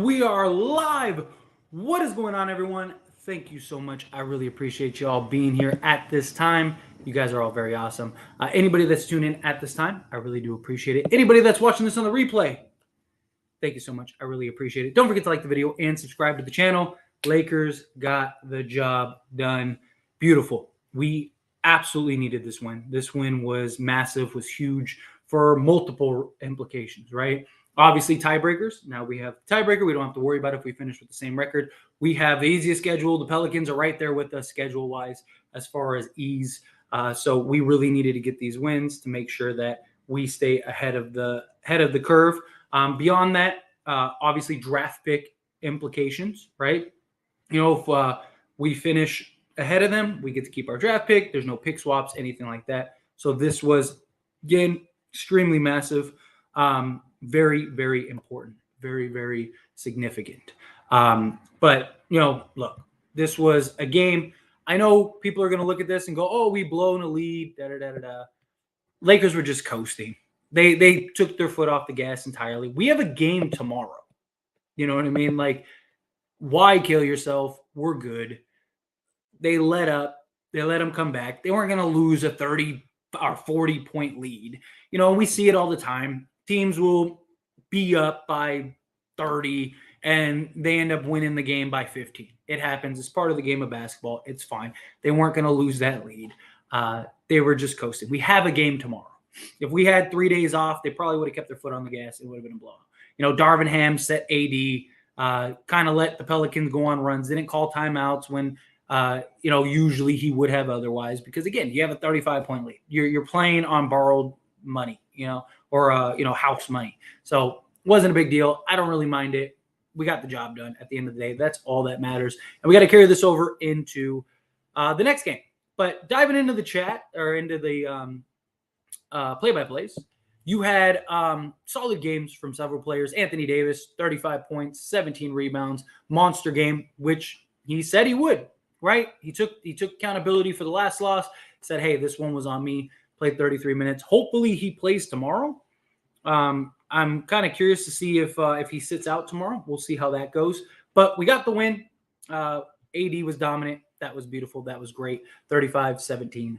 We are live. What is going on, everyone? Thank you so much. I really appreciate you all being here at this time. You guys are all very awesome. Anybody that's tuned in at this time, I really do appreciate it. Anybody that's watching this on the replay, thank you so much. I really appreciate it. Don't forget to like the video and subscribe to the channel. Lakers got the job done. Beautiful. We absolutely needed this win. This win was massive, was huge for multiple implications, right? Obviously, tiebreakers. Now we have tiebreaker. We don't have to worry about if we finish with the same record. We have the easiest schedule. The Pelicans are right there with us schedule-wise as far as ease. So we really needed to get these wins to make sure that we stay ahead of the curve. Beyond that, obviously draft pick implications, right? If we finish ahead of them, we get to keep our draft pick. There's no pick swaps, anything like that. So this was, again, extremely massive, very, very important, very, very significant. But, look, this was a game. I know people are going to look at this and go, oh, we blown a lead, da-da-da-da-da. Lakers were just coasting. They took their foot off the gas entirely. We have a game tomorrow. You know what I mean? Like, why kill yourself? We're good. They let up. They let them come back. They weren't going to lose a 30 or 40-point lead. We see it all the time. Teams will be up by 30, and they end up winning the game by 15. It happens. It's part of the game of basketball. It's fine. They weren't going to lose that lead. They were just coasting. We have a game tomorrow. If we had 3 days off, they probably would have kept their foot on the gas. It would have been a blowout. Darvin Ham set AD, kind of let the Pelicans go on runs, didn't call timeouts when, usually he would have otherwise. Because, again, you have a 35-point lead. You're playing on borrowed money, or house money. So it wasn't a big deal. I don't really mind it. We got the job done at the end of the day. That's all that matters. And we got to carry this over into the next game. But diving into the chat or into the play-by-plays, you had solid games from several players. Anthony Davis, 35 points, 17 rebounds, monster game, which he said he would, right? He took accountability for the last loss, said, hey, this one was on me, played 33 minutes. Hopefully he plays tomorrow. I'm kind of curious to see if he sits out tomorrow. We'll see how that goes. But we got the win. AD was dominant. That was beautiful. That was great. 35-17,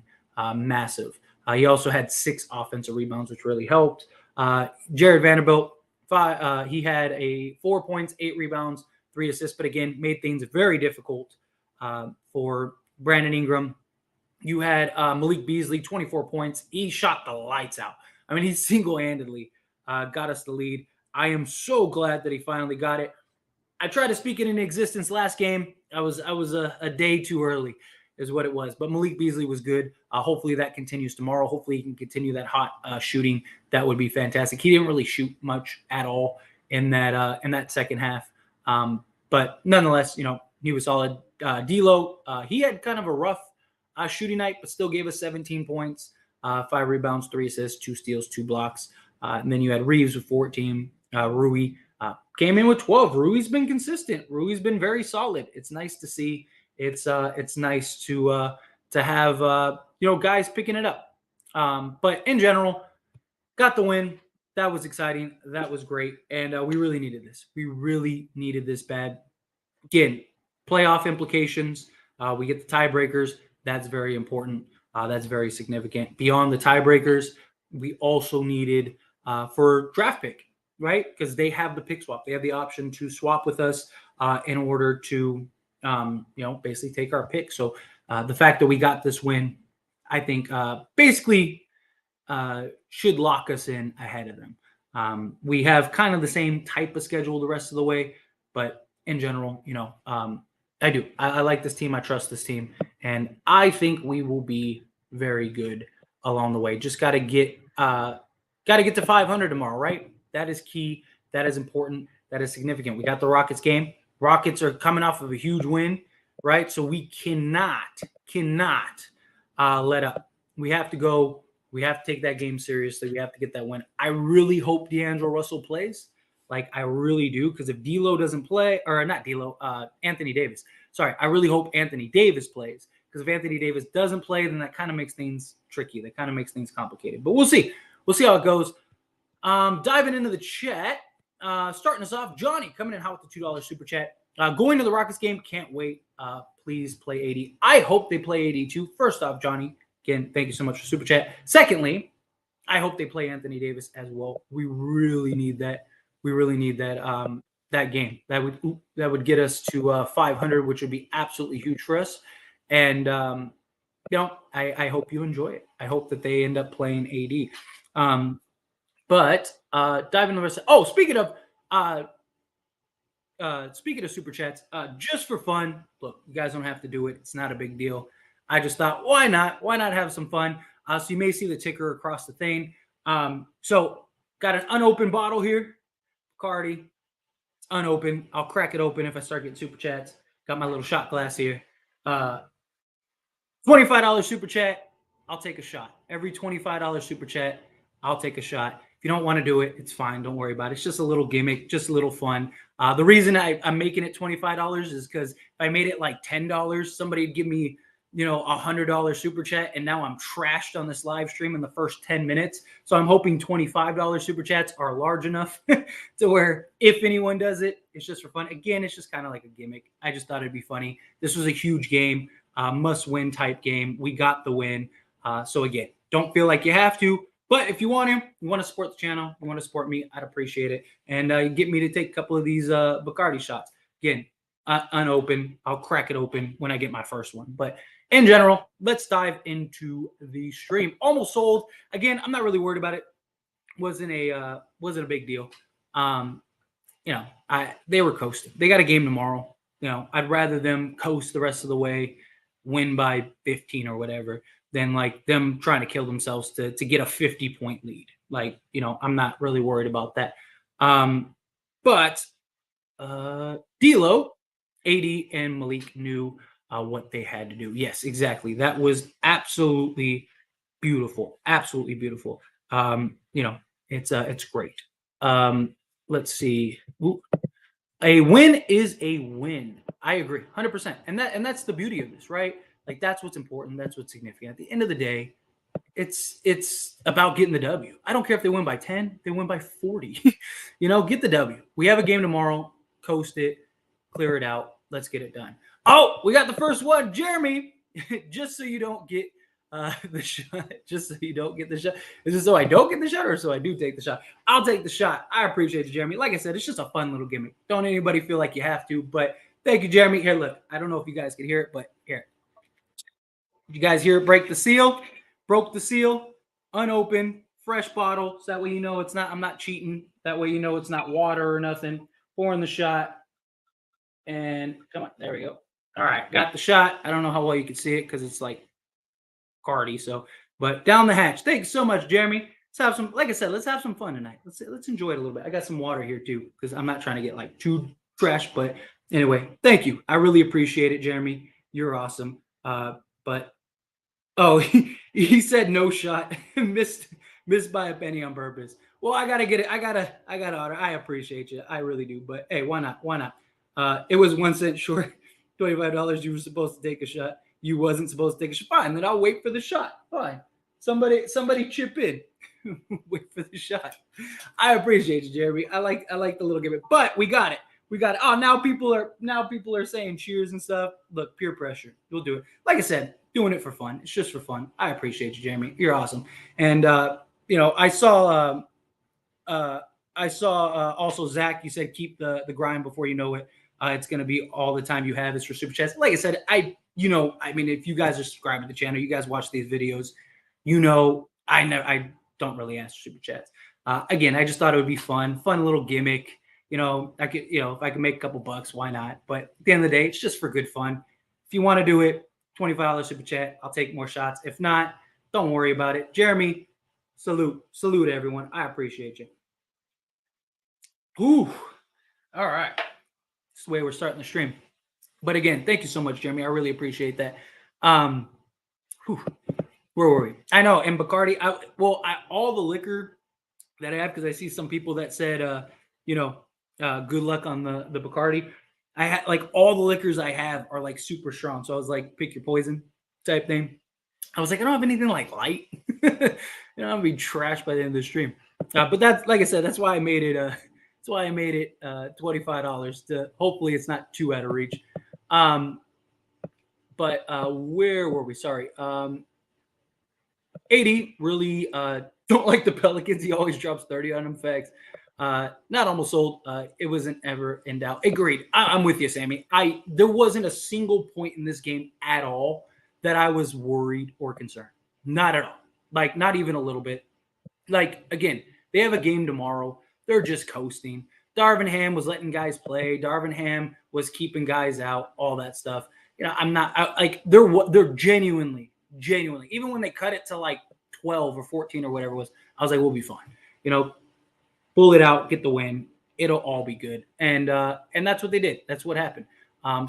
massive. He also had 6 offensive rebounds, which really helped. Jared Vanderbilt, he had 4 points, 8 rebounds, 3 assists, but again, made things very difficult for Brandon Ingram. You had Malik Beasley, 24 points. He shot the lights out. I mean, he single-handedly got us the lead. I am so glad that he finally got it. I tried to speak it into existence last game. I was a day too early is what it was. But Malik Beasley was good. Hopefully that continues tomorrow. Hopefully he can continue that hot shooting. That would be fantastic. He didn't really shoot much at all in that second half. But nonetheless, he was solid. D'Lo, he had kind of a rough shooting night, but still gave us 17 points, 5 rebounds, 3 assists, 2 steals, 2 blocks. And then you had Reeves with 14. Rui came in with 12. Rui's been consistent. Rui's been very solid. It's nice to see. It's nice to have guys picking it up. But in general, got the win. That was exciting. That was great, and we really needed this. We really needed this bad. Again, playoff implications. We get the tiebreakers. That's very important. That's very significant. Beyond the tiebreakers, we also needed for draft pick, right? Because they have the pick swap. They have the option to swap with us in order to basically take our pick. So the fact that we got this win, I think basically should lock us in ahead of them. We have kind of the same type of schedule the rest of the way, but in general, I do. I like this team. I trust this team. And I think we will be very good along the way. Just got to get to 500 tomorrow, right? That is key. That is important. That is significant. We got the Rockets game. Rockets are coming off of a huge win, right? So we cannot let up. We have to go. We have to take that game seriously. We have to get that win. I really hope D'Angelo Russell plays. Like, I really do, because if D'Lo doesn't play, or not D'Lo, Anthony Davis. Sorry, I really hope Anthony Davis plays, because if Anthony Davis doesn't play, then that kind of makes things tricky. That kind of makes things complicated. But we'll see. We'll see how it goes. Diving into the chat, starting us off, Johnny coming in hot with the $2 super chat. Going to the Rockets game, can't wait. Please play 80. I hope they play 82. First off, Johnny, again, thank you so much for super chat. Secondly, I hope they play Anthony Davis as well. We really need that. We really need that that game. That would get us to 500, which would be absolutely huge for us. And I hope you enjoy it. I hope that they end up playing AD. But diving the rest. Speaking of super chats, just for fun. Look, you guys don't have to do it. It's not a big deal. I just thought, why not? Why not have some fun? So you may see the ticker across the thing. So got an unopened bottle here, Cardi. It's unopened. I'll crack it open if I start getting super chats. Got my little shot glass here. $25 super chat. I'll take a shot. Every $25 super chat, I'll take a shot. If you don't want to do it, it's fine. Don't worry about it. It's just a little gimmick, just a little fun. The reason I'm making it $25 is because if I made it like $10, somebody would give me, $100 super chat, and now I'm trashed on this live stream in the first 10 minutes. So I'm hoping $25 super chats are large enough to where if anyone does it, it's just for fun. Again, it's just kind of like a gimmick. I just thought it'd be funny. This was a huge game, must-win type game. We got the win. So again, don't feel like you have to. But if you want to support the channel, you want to support me, I'd appreciate it. And get me to take a couple of these Bacardi shots. Again, unopened. I'll crack it open when I get my first one. But in general, let's dive into the stream. Almost sold. Again, I'm not really worried about it. Wasn't a big deal. They were coasting. They got a game tomorrow. I'd rather them coast the rest of the way, win by 15 or whatever, than like them trying to kill themselves to get a 50-point lead. Like, I'm not really worried about that. But D'Lo, AD, and Malik knew what they had to do. Yes, exactly. That was absolutely beautiful. Absolutely beautiful. It's great. Let's see. Ooh. A win is a win. I agree, 100%. And that's the beauty of this, right? Like, that's what's important. That's what's significant. At the end of the day, it's about getting the W. I don't care if they win by 10, they win by 40. Get the W. We have a game tomorrow. Coast it, clear it out. Let's get it done. Oh, we got the first one, Jeremy. Just so you don't get the shot. Just so you don't get the shot. Is it so I don't get the shot or so I do take the shot? I'll take the shot. I appreciate you, Jeremy. Like I said, it's just a fun little gimmick. Don't anybody feel like you have to, but thank you, Jeremy. Here, look. I don't know if you guys can hear it, but here. Did you guys hear it break the seal? Broke the seal. Unopened. Fresh bottle. So that way you know it's not, I'm not cheating. That way you know it's not water or nothing. Pouring the shot. And come on. There we go. All right. Got the shot. I don't know how well you can see it because it's like Cardi. But down the hatch. Thanks so much, Jeremy. Let's have some, like I said, let's have some fun tonight. Let's enjoy it a little bit. I got some water here too because I'm not trying to get like too trash. But anyway, thank you. I really appreciate it, Jeremy. You're awesome. But he said no shot. missed by a penny on purpose. Well, I gotta get it. I gotta order. I appreciate you. I really do. But hey, why not? Why not? It was 1 cent short. $25. You were supposed to take a shot. You wasn't supposed to take a shot. Fine. Then I'll wait for the shot. Fine. Somebody chip in. Wait for the shot. I appreciate you, Jeremy. I like the little gimmick. But we got it. We got it. Oh, now people are saying cheers and stuff. Look, peer pressure. You'll do it. Like I said, doing it for fun. It's just for fun. I appreciate you, Jeremy. You're awesome. And I saw also Zach. You said keep the grind before you know it. It's going to be all the time you have is for super chats. Like I said, if you guys are subscribed to the channel, you guys watch these videos, I don't really ask for super chats. Again, I just thought it would be fun little gimmick. I could, if I could make a couple bucks, why not? But at the end of the day, it's just for good fun. If you want to do it, $25 super chat. I'll take more shots. If not, don't worry about it. Jeremy, salute everyone. I appreciate you. Ooh, all right. This is the way we're starting the stream. But again, thank you so much, Jeremy. I really appreciate that. Where were we? I know, and Bacardi. All the liquor that I have, because I see some people that said, good luck on the Bacardi. I had like all the liquors I have are like super strong. So I was like, pick your poison type thing. I was like, I don't have anything like light. I'm gonna be trashed by the end of the stream. But that's, like I said, that's why I made it That's why I made it $25 to hopefully it's not too out of reach. Um, but where were we? Sorry. 80 really don't like the Pelicans. He always drops 30 on them. Facts. Not almost sold. It wasn't ever in doubt. Agreed. I'm with you, Sammy. There wasn't a single point in this game at all that I was worried or concerned. Not at all. Like not even a little bit. Like again, they have a game tomorrow. They're just coasting. Darvin Ham was letting guys play. Darvin Ham was keeping guys out. All that stuff. I'm not like they're genuinely, even when they cut it to like 12 or 14 or whatever it was, I was like, we'll be fine. Pull it out, get the win. It'll all be good. And that's what they did. That's what happened.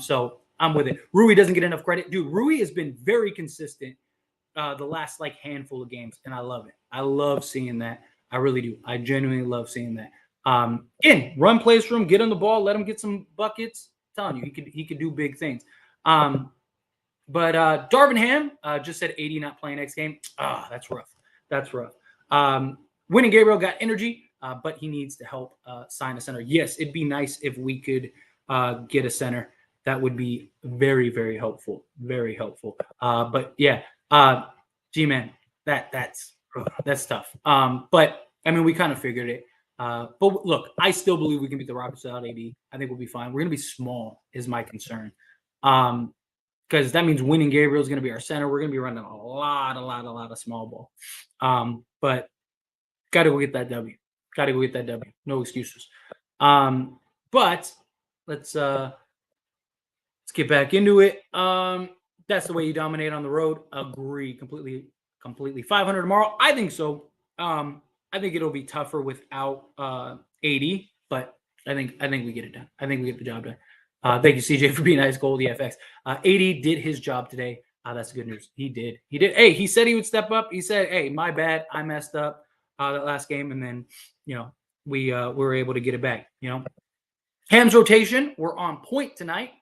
So I'm with it. Rui doesn't get enough credit. Dude, Rui has been very consistent the last like handful of games, and I love it. I love seeing that. I really do. I genuinely love seeing that. Again, run plays for him, get on the ball, let him get some buckets. I'm telling you, he could do big things. But Darvin Ham just said 80 not playing next game. That's rough. That's rough. Winning Gabriel got energy, but he needs to help sign a center. Yes, it'd be nice if we could get a center. That would be very, very helpful. Very helpful. But yeah, G-Man, that's tough. But I mean, we kind of figured it. But look, I still believe we can beat the Rockets without AD. I think we'll be fine. We're going to be small is my concern. Because that means winning Gabriel is going to be our center. We're going to be running a lot of small ball. But got to go get that W. Got to go get that W. No excuses. But let's get back into it. That's the way you dominate on the road. Agree completely. 500 tomorrow. I think so. I think it'll be tougher without 80, but I think we get it done. I think we get the job done. Thank you, CJ, for being nice. Gold FX. 80 did his job today. That's good news. He did. Hey, he said he would step up. He said, "Hey, my bad. I messed up that last game," and then we were able to get it back. Ham's rotation. We're on point tonight.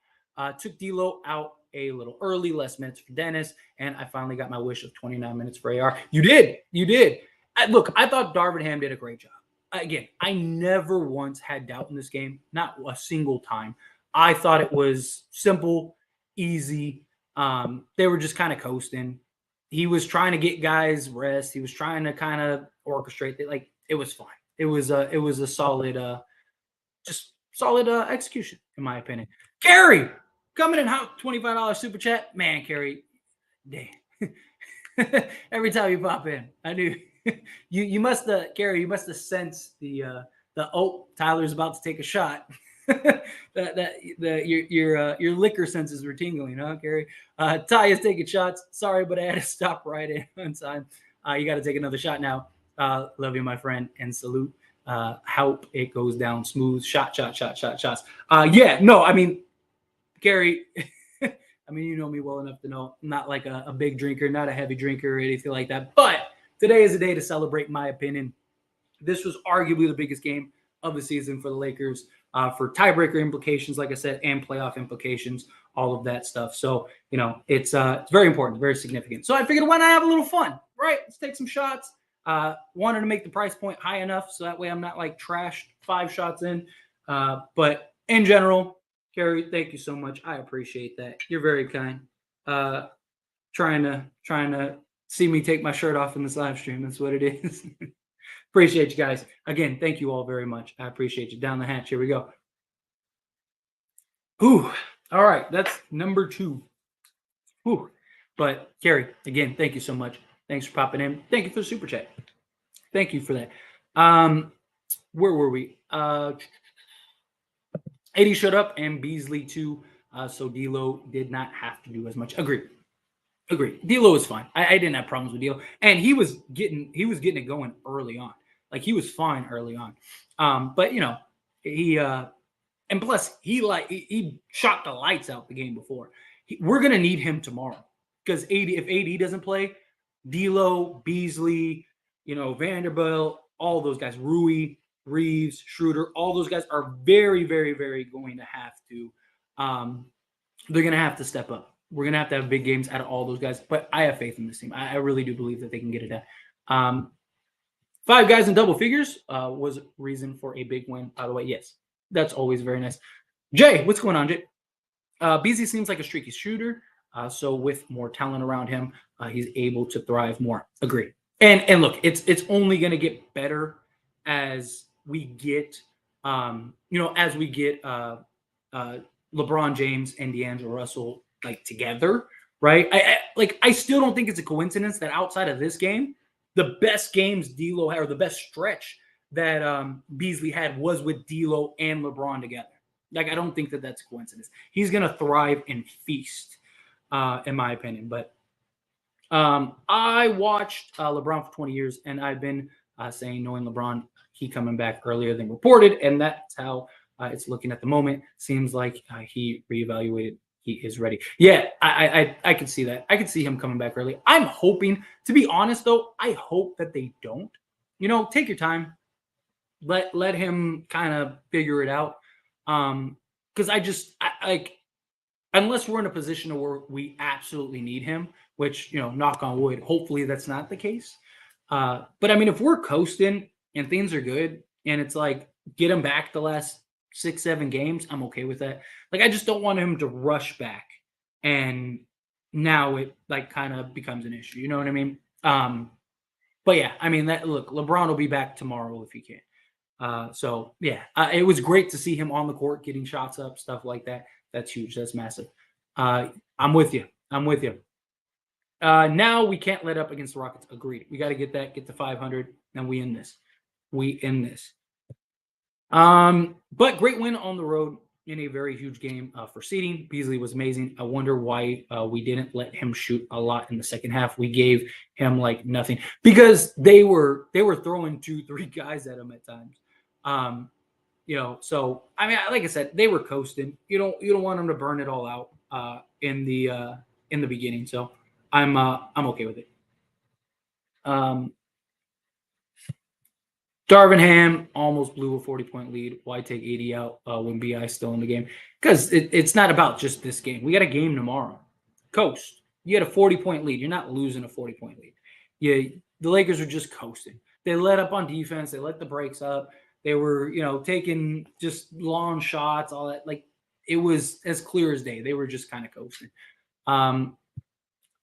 Took D'Lo out a little early, less minutes for Dennis, and I finally got my wish of 29 minutes for AR. You did. Look, I thought Darvin Ham did a great job. Again, I never once had doubt in this game, not a single time. I thought it was simple, easy. They were just kind of coasting. He was trying to get guys rest. He was trying to kind of orchestrate it. Like it was fine. It was a solid, solid execution, in my opinion. Carrie, coming in hot, $25 super chat. Man, Carrie, damn. Every time you pop in, I knew you must have, Carrie, you must have sensed the Tyler's about to take a shot. Your liquor senses were tingling, huh, Carrie? Ty is taking shots. Sorry, but I had to stop right in on time. You got to take another shot now. Love you, my friend, and salute. Hope it goes down smooth. Shots. Yeah, no, I mean, Gary, I mean, you know me well enough to know I'm not like a big drinker, not a heavy drinker or anything like that. But today is a day to celebrate, in my opinion. This was arguably the biggest game of the season for the Lakers, for tiebreaker implications, like I said, and playoff implications, all of that stuff. So, it's very important, very significant. So I figured, why not have a little fun, right? Let's take some shots. Wanted to make the price point high enough so that way I'm not like trashed 5 shots in. But in general, Carrie, thank you so much. I appreciate that. You're very kind. Trying to see me take my shirt off in this live stream. That's what it is. Appreciate you guys. Again, thank you all very much. I appreciate you. Down the hatch. Here we go. Ooh. All right. That's number 2. Ooh. But Carrie, again, thank you so much. Thanks for popping in. Thank you for the super chat. Thank you for that. Where were we? 80 showed up and Beasley too. So D'Lo did not have to do as much. Agreed. D'Lo was fine. I didn't have problems with D'Lo, and he was getting it going early on. Like he was fine early on. But he and plus he shot the lights out the game before. We're gonna need him tomorrow because if AD doesn't play, D'Lo, Beasley, Vanderbilt, all those guys, Rui, Reeves, Schroeder, all those guys are very, very, very going to have to. They're going to have to step up. We're going to have big games out of all those guys. But I have faith in this team. I really do believe that they can get it done. 5 guys in double figures was reason for a big win, by the way. Yes, that's always very nice. Jay, what's going on, Jay? Beasley seems like a streaky shooter. So with more talent around him, he's able to thrive more. Agree. And look, it's only going to get better as we get, as we get uh, LeBron James and D'Angelo Russell like together, right? I still don't think it's a coincidence that outside of this game, the best games D'Lo had, or the best stretch that Beasley had, was with D'Lo and LeBron together. Like, I don't think that that's a coincidence. He's going to thrive and feast, in my opinion. But I watched LeBron for 20 years, and I've been saying, knowing LeBron, he coming back earlier than reported, and that's how it's looking at the moment. Seems like he reevaluated. He is ready. Yeah, I could see that. I could see him coming back early. I'm hoping, to be honest, though, I hope that they don't. Take your time. Let him kind of figure it out. Because like, unless we're in a position where we absolutely need him, which, knock on wood, hopefully that's not the case. But I mean, if we're coasting and things are good, and it's like, get him back the last 6-7 games, I'm okay with that. Like, I just don't want him to rush back, and now it like kind of becomes an issue. You know what I mean? But yeah, I mean, look, LeBron will be back tomorrow if he can. So yeah, it was great to see him on the court, getting shots up, stuff like that. That's huge. That's massive. I'm with you. I'm with you. Now we can't let up against the Rockets. Agreed. We got to get to 500, and we end this. We end this. But great win on the road in a very huge game for seeding. Beasley was amazing. I wonder why we didn't let him shoot a lot in the second half. We gave him like nothing, because they were throwing 2-3 guys at him at times. So I mean, like I said, they were coasting. You don't want them to burn it all out in the beginning. So I'm okay with it. Darvin Ham almost blew a 40-point lead. Why take 80 out when BI's still in the game? Because it's not about just this game. We got a game tomorrow. Coast. You had a 40-point lead. You're not losing a 40-point lead. The Lakers are just coasting. They let up on defense. They let the breaks up. They were, taking just long shots, all that. Like, it was as clear as day. They were just kind of coasting.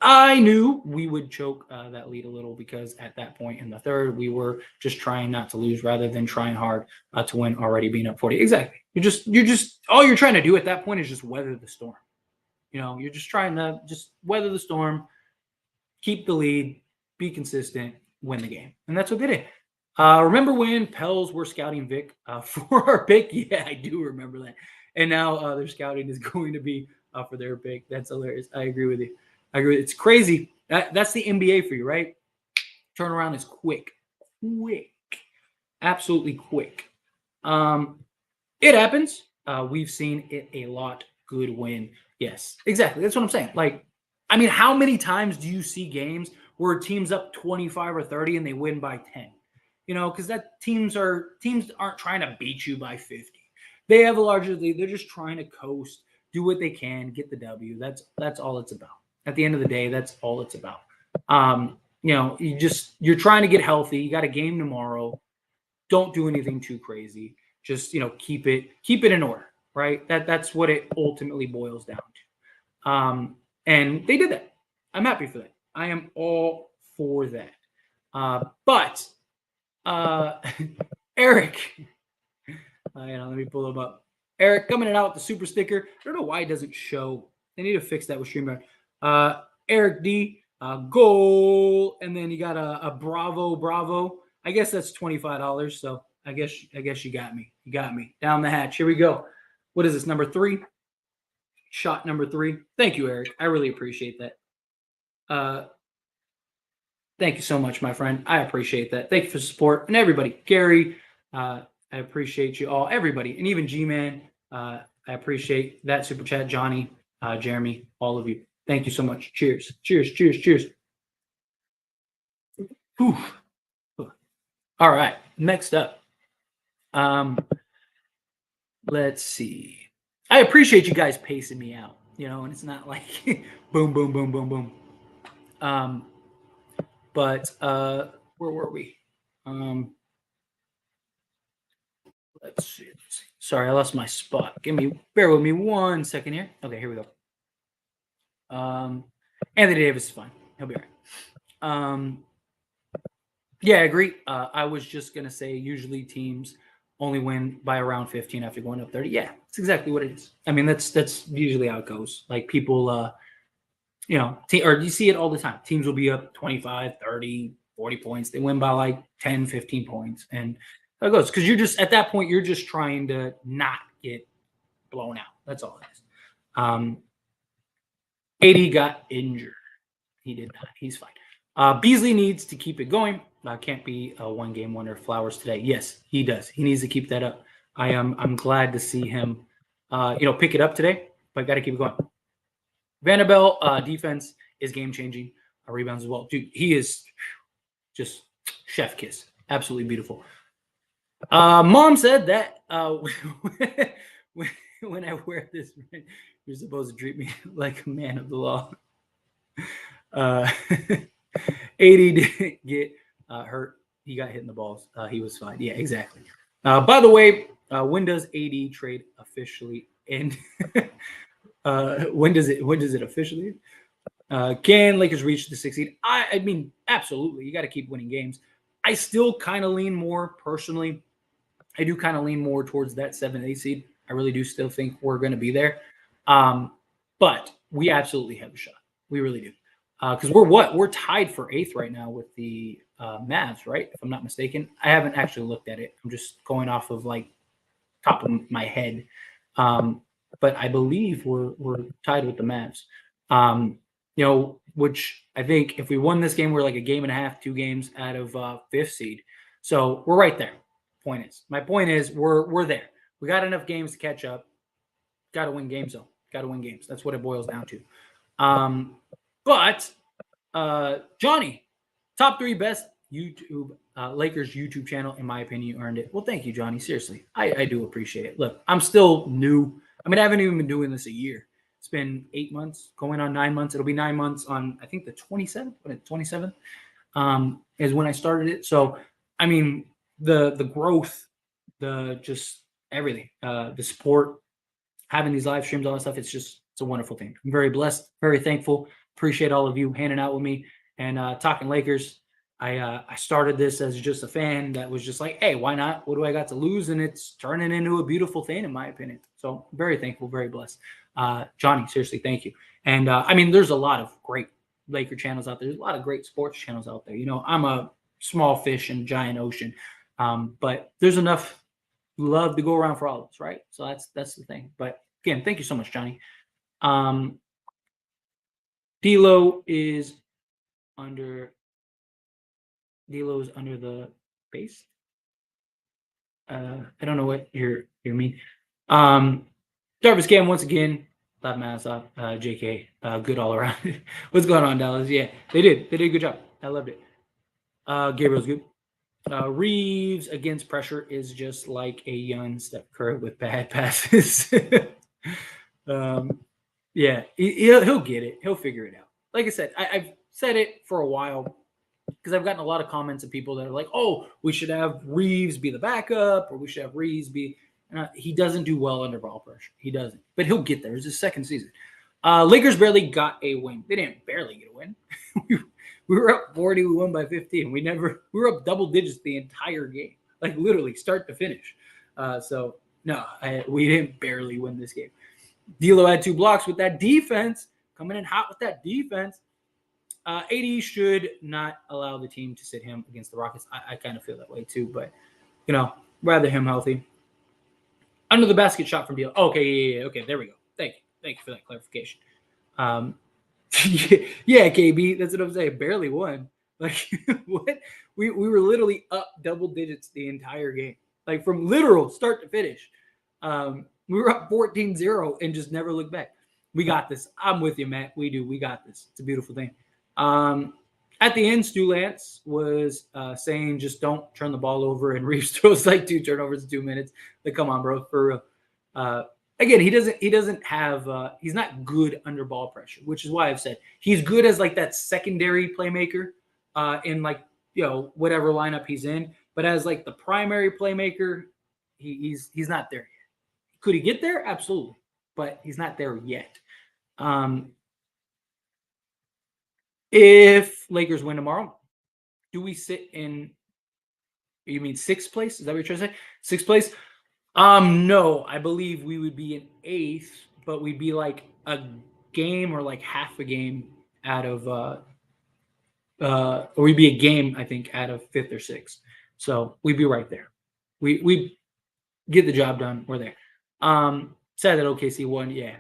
I knew we would choke that lead a little, because at that point in the third, we were just trying not to lose rather than trying hard to win, already being up 40. Exactly. You're just all you're trying to do at that point is just weather the storm. You're just trying to just weather the storm, keep the lead, be consistent, win the game. And that's what they did. Remember when Pels were scouting Vic for our pick? Yeah, I do remember that. And now their scouting is going to be for their pick. That's hilarious. I agree with you. It's crazy. That's the NBA for you, right? Turnaround is quick. Absolutely quick. It happens. We've seen it a lot. Good win. Yes, exactly. That's what I'm saying. Like, I mean, how many times do you see games where a team's up 25 or 30 and they win by 10? Because that teams aren't trying to beat you by 50. They have a larger lead. They're just trying to coast, do what they can, get the W. That's all it's about. At the end of the day, that's all it's about. You're trying to get healthy. You got a game tomorrow. Don't do anything too crazy. Just, keep it in order, right? That's what it ultimately boils down to. And they did that. I'm happy for that. I am all for that. But Eric, let me pull him up. Eric coming out with the super sticker. I don't know why it doesn't show. They need to fix that with StreamYard. Eric D, goal, and then you got a bravo. I guess that's $25. So I guess you got me. You got me down the hatch. Here we go. What is this, number 3? Shot number 3. Thank you, Eric. I really appreciate that. Thank you so much, my friend. I appreciate that. Thank you for the support. And everybody, Gary, I appreciate you all. Everybody, and even G-Man, I appreciate that super chat. Johnny, Jeremy, all of you. Thank you so much. Cheers. Cheers, cheers, cheers. Whew. All right, next up. Let's see. I appreciate you guys pacing me out, and it's not like boom, boom, boom, boom, boom. But where were we? Let's see. Sorry, I lost my spot. Bear with me 1 second here. Okay, here we go. Anthony Davis is fine. He'll be all right. Yeah, I agree. I was just gonna say usually teams only win by around 15 after going up 30. Yeah, that's exactly what it is. I mean, that's usually how it goes. Like people, or you see it all the time. Teams will be up 25, 30, 40 points. They win by like 10, 15 points. And that goes because you're just at that point, you're just trying to not get blown out. That's all it is. AD got injured. He did not. He's fine. Beasley needs to keep it going. Can't be a one-game wonder. Flowers today. Yes, he does. He needs to keep that up. I'm glad to see him, pick it up today. But got to keep it going. Vanderbilt defense is game-changing. Rebounds as well. Dude, he is just chef kiss. Absolutely beautiful. Mom said that when I wear this, you're supposed to treat me like a man of the law. AD didn't get hurt. He got hit in the balls. He was fine. Yeah, exactly. By the way, when does AD trade officially end? When does it officially end? Can Lakers reach the 6 seed? I mean, absolutely. You got to keep winning games. I still kind of lean more personally. I do kind of lean more towards that 7-8 seed. I really do still think we're going to be there. But we absolutely have a shot. We really do. Because we're tied for 8th right now with the Mavs, right? If I'm not mistaken. I haven't actually looked at it. I'm just going off of like top of my head. But I believe we're tied with the Mavs. Which I think if we won this game, we're like a game and a half, 2 games out of 5th seed. So we're right there. My point is we're there. We got enough games to catch up. Got to win games though. Got to win games. That's what it boils down to. But Johnny, top 3 best YouTube Lakers YouTube channel, in my opinion, you earned it. Well, thank you, Johnny. Seriously, I do appreciate it. Look, I'm still new. I mean, I haven't even been doing this a year. It's been 8 months, going on 9 months. It'll be 9 months on, I think, the 27th. 27th is when I started it. So, I mean, the growth, the just everything, the support, having these live streams, all that stuff. It's a wonderful thing. I'm very blessed, very thankful. Appreciate all of you hanging out with me and talking Lakers. I started this as just a fan that was just like, hey, why not? What do I got to lose? And it's turning into a beautiful thing, in my opinion. So very thankful, very blessed. Johnny, seriously, thank you. And I mean, there's a lot of great Laker channels out there. There's a lot of great sports channels out there. I'm a small fish in a giant ocean, but there's enough love to go around for all of us, right? So that's the thing. But again, thank you so much, Johnny. D'Lo is under the base. I don't know what you mean. Jarvis Cam once again. Laugh my ass off. JK, good all around. What's going on, Dallas? Yeah, they did a good job. I loved it. Gabriel's good. Reeves against pressure is just like a young Steph Curry with bad passes. Yeah, he'll get it. He'll figure it out. Like I said, I've said it for a while because I've gotten a lot of comments of people that are like, oh, we should have Reeves be the backup, or we should have Reeves be. He doesn't do well under ball pressure. He doesn't. But he'll get there. It's his second season. Lakers barely got a win. They didn't barely get a win. We were up 40. We won by 15. We were up double digits the entire game, like literally start to finish. So no, we didn't barely win this game. D'Lo had 2 blocks with that defense, coming in hot with that defense. AD should not allow the team to sit him against the Rockets. I kind of feel that way too, but rather him healthy. Under the basket shot from D'Lo. Okay, yeah. Okay, there we go. Thank you for that clarification. Yeah, KB, that's what I'm saying. Barely won. Like what? We were literally up double digits the entire game, like from literal start to finish. We were up 14-0 and just never looked back. We got this. I'm with you, Matt. We do. We got this. It's a beautiful thing. At the end, Stu Lance was saying just don't turn the ball over, and Reeves throws like 2 turnovers in 2 minutes. Like, come on, bro, for real. Again, he doesn't have he's not good under ball pressure, which is why I've said he's good as like that secondary playmaker in like whatever lineup he's in. But as like the primary playmaker, he's not there yet. Could he get there? Absolutely, but he's not there yet. If Lakers win tomorrow, do we sit in? You mean sixth place? Is that what you're trying to say? Sixth place? No, I believe we would be in eighth, but we'd be like a game or like half a game out of or we'd be a game, I think, out of fifth or sixth. So we'd be right there. We get the job done. We're there. Sad that OKC won. Yeah.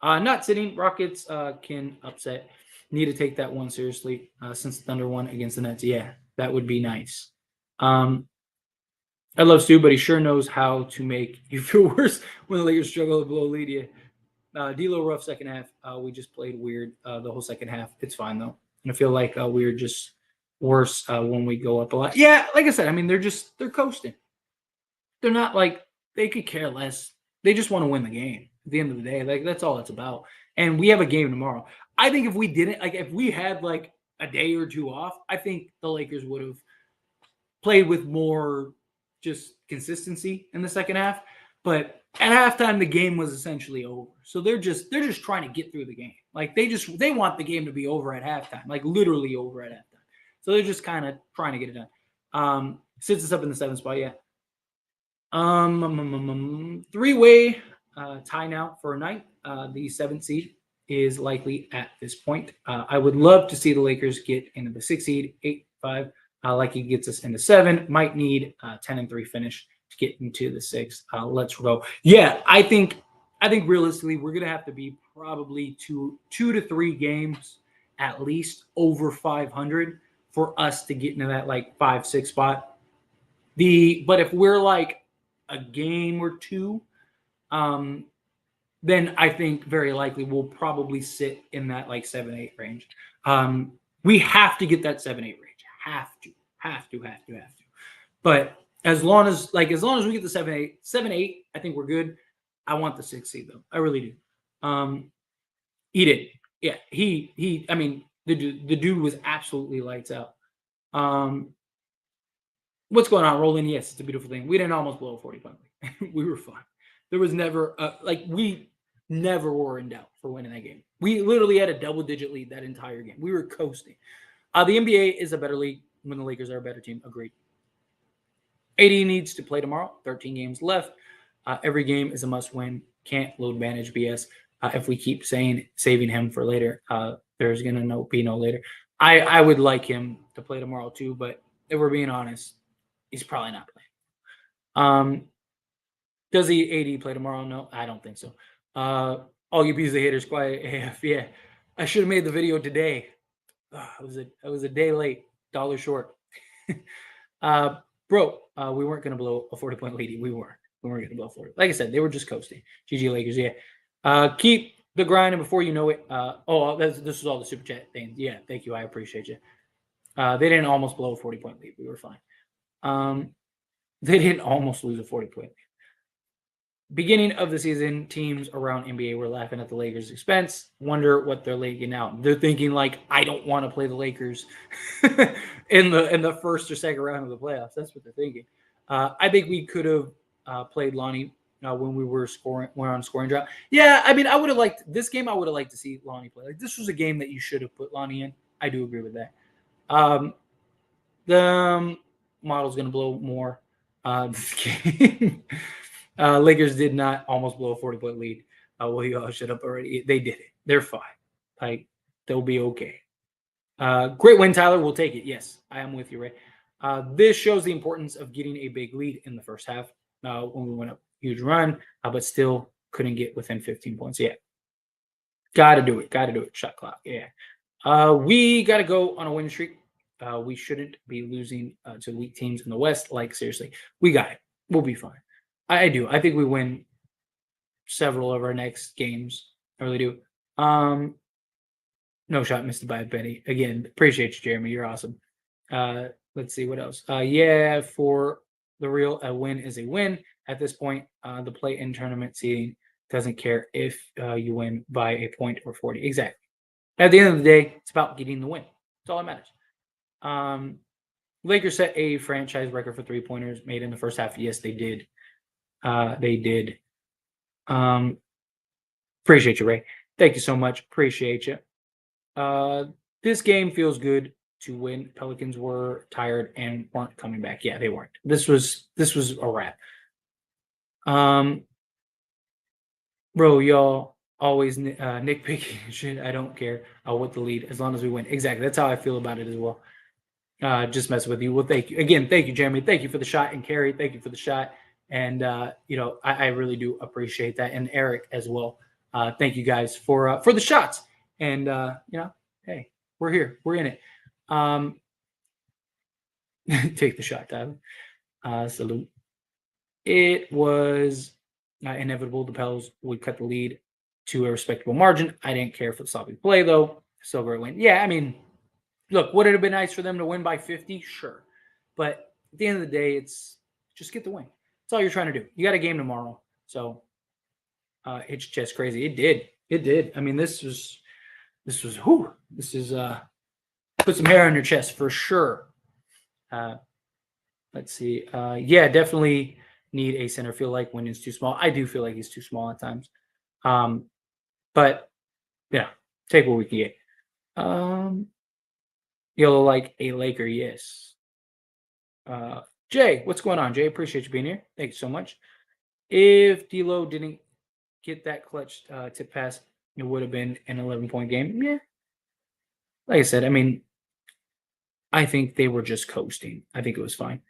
Not sitting. Rockets can upset. Need to take that one seriously since Thunder won against the Nets. Yeah, that would be nice. I love Stu, but he sure knows how to make you feel worse when the Lakers struggle to blow a lead. Yeah. D'Lo rough second half. We just played weird the whole second half. It's fine though. And I feel like we were just worse when we go up a lot. Yeah, like I said, I mean they're coasting. They're not like they could care less. They just want to win the game at the end of the day. Like that's all it's about. And we have a game tomorrow. I think if we didn't, like if we had like a day or two off, I think the Lakers would have played with more just consistency in the second half. But at halftime, the game was essentially over. So they're just trying to get through the game. Like they want the game to be over at halftime, like literally over at halftime. So they're just kind of trying to get it done. Sits us up in the seventh spot, yeah. Three-way tie now for a night. The seventh seed is likely at this point. I would love to see the Lakers get into the sixth seed, 8-5. Like he gets us into 7, might need 10-3 finish to get into the 6th. Let's go. Yeah, I think realistically we're gonna have to be probably two to 3 games at least over 500 for us to get into that like 5-6 spot. But if we're like a game or two, then I think very likely we'll probably sit in that like 7-8 range. We have to get that 7-8 range. Have to. But as long as we get the 7-8, I think we're good. I want the 6th seed though. I really do. He did. Yeah. He I mean, the dude was absolutely lights out. What's going on, Roland? Yes, it's a beautiful thing. We didn't almost blow a 40-point lead. We were fine. There was never we never were in doubt for winning that game. We literally had a double-digit lead that entire game. We were coasting. The NBA is a better league when the Lakers are a better team. Agreed. AD needs to play tomorrow. 13 games left. Every game is a must-win. Can't load manage BS. If we keep saving him for later, there's going to be no later. I would like him to play tomorrow too, but if we're being honest, he's probably not playing. Does AD play tomorrow? No, I don't think so. All you pieces of haters, quiet AF. Yeah, I should have made the video today. I was a day late, $1 short. Bro, we weren't gonna blow a 40-point lead. We weren't gonna blow 40. Like I said, they were just coasting. GG Lakers, yeah. Keep the grinding before you know it. This was all the super chat things. Yeah, thank you. I appreciate you. They didn't almost blow a 40-point lead. We were fine. They didn't almost lose a 40-point lead. Beginning of the season, teams around NBA were laughing at the Lakers' expense. Wonder what they're leaking out. They're thinking like, I don't want to play the Lakers in the first or second round of the playoffs. That's what they're thinking. I think we could have played Lonnie when we were on scoring drought. Yeah, I mean, I would have liked this game. I would have liked to see Lonnie play. Like this was a game that you should have put Lonnie in. I do agree with that. The model's going to blow more this game. Lakers did not almost blow a 40-point lead. Well, you all shut up already. They did it. They're fine. Like, they'll be okay. Great win, Tyler. We'll take it. Yes, I am with you, Ray. This shows the importance of getting a big lead in the first half when we went up a huge run, but still couldn't get within 15 points. Yeah. Got to do it. Shot clock. Yeah. We got to go on a win streak. We shouldn't be losing to weak teams in the West. Like, seriously, we got it. We'll be fine. I do. I think we win several of our next games. I really do. No shot missed by Benny. Again, appreciate you, Jeremy. You're awesome. Let's see what else. Yeah, for the real, a win is a win. At this point, the play-in tournament seeding doesn't care if you win by a point or 40. Exactly. At the end of the day, it's about getting the win. That's all that matters. Lakers set a franchise record for 3-pointers made in the first half. Yes, they did. They did. Appreciate you, Ray. Thank you so much. Appreciate you. Uh, this game feels good to win. Pelicans were tired and weren't coming back. Yeah, they weren't. This was a wrap. Um, bro, y'all always nitpicking shit. I don't care with the lead as long as we win. Exactly. That's how I feel about it as well. Just messing with you. Well, thank you again. Thank you, Jeremy. Thank you for the shot, and Carrie, thank you for the shot. And I really do appreciate that, and Eric as well. Thank you guys for the shots. And hey, we're here. We're in it. Take the shot, Tyler. Salute. It was inevitable. The Pels would cut the lead to a respectable margin. I didn't care for the sloppy play, though. Still great win. Yeah, I mean, look, would it have been nice for them to win by 50? Sure. But at the end of the day, it's just get the win. That's all you're trying to do. You got a game tomorrow. So it's just crazy. It did. It did. I mean, this is who? This is put some hair on your chest for sure. Let's see. Yeah, definitely need a center. Feel like Wyndham's too small. I do feel like he's too small at times. But yeah, take what we can get. Yellow like a Laker, yes. Jay, what's going on, Jay? Appreciate you being here. Thank you so much. If D'Lo didn't get that clutch tip pass, it would have been an 11-point game. Yeah. Like I said, I mean, I think they were just coasting. I think it was fine.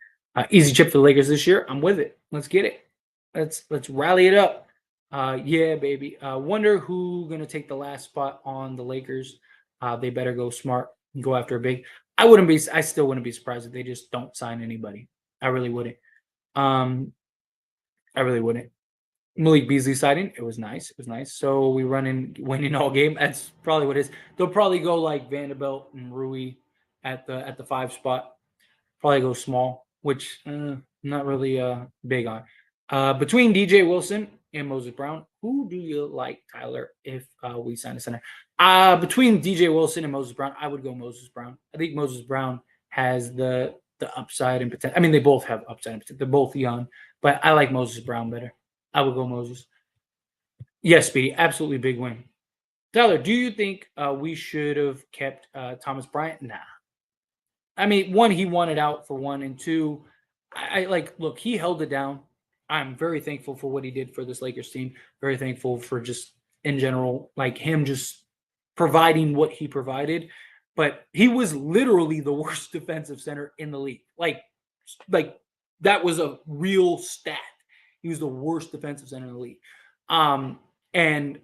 Easy chip for the Lakers this year. I'm with it. Let's get it. Let's rally it up. Yeah, baby. Wonder who gonna take the last spot on the Lakers. They better go smart and go after a big. I still wouldn't be surprised if they just don't sign anybody. I really wouldn't. I really wouldn't. Malik Beasley sighting. It was nice. It was nice. So we run in winning all game. That's probably what it is. They'll probably go like Vanderbilt and Rui at the 5 spot. Probably go small, which not really big on. Between DJ Wilson and Moses Brown, who do you like, Tyler, if we sign a center? Between DJ Wilson and Moses Brown, I would go Moses Brown. I think Moses Brown has the upside and potential. I mean, they both have upside and potential. They're both young, but I like Moses Brown better. I would go Moses. Yes, Speedy, absolutely big win. Tyler, do you think we should have kept Thomas Bryant? Nah. I mean, one, he wanted out for one, and two, I like, look, he held it down. I'm very thankful for what he did for this Lakers team. Very thankful for just in general, like him just providing what he provided. But he was literally the worst defensive center in the league. Like that was a real stat. He was the worst defensive center in the league. And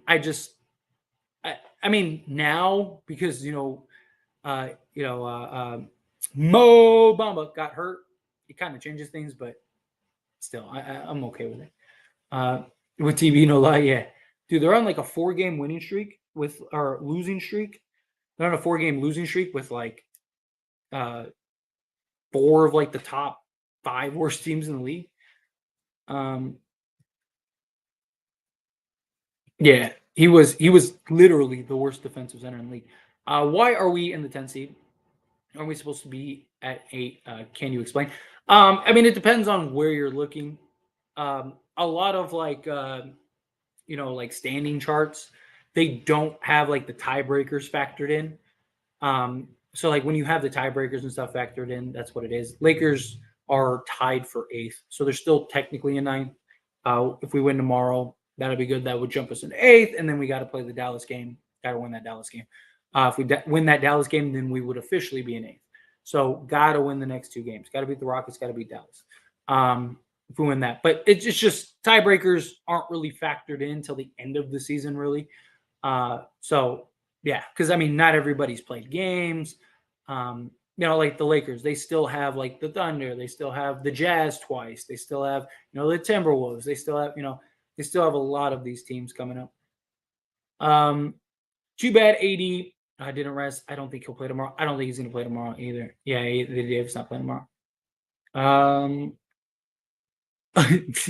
I mean, now because Mo Bamba got hurt, it kind of changes things, but still, I'm okay with it. With TV, no lie, yeah, dude, they're on like a 4-game winning streak or losing streak. They're on a 4-game losing streak with like 4 of like the top 5 worst teams in the league. Yeah, he was literally the worst defensive center in the league. Why are we in the 10th seed? Are we supposed to be at 8? Can you explain? I mean, it depends on where you're looking. A lot of like standing charts, they don't have like the tiebreakers factored in. So like when you have the tiebreakers and stuff factored in, that's what it is. Lakers are tied for 8th, so they're still technically in 9th. If we win tomorrow, that'll be good. That would jump us into 8th, and then we got to play the Dallas game. Got to win that Dallas game. If we win that Dallas game, then we would officially be in 8th. So got to win the next 2 games. Got to beat the Rockets. Got to beat Dallas. If we win that, but it's just tiebreakers aren't really factored in until the end of the season, really. So yeah, because I mean, not everybody's played games. Like the Lakers, they still have like the Thunder, they still have the Jazz twice, they still have the Timberwolves, they still have they still have a lot of these teams coming up. Too bad AD didn't rest. I don't think he'll play tomorrow. I don't think he's going to play tomorrow either. Yeah, Dave's not playing tomorrow.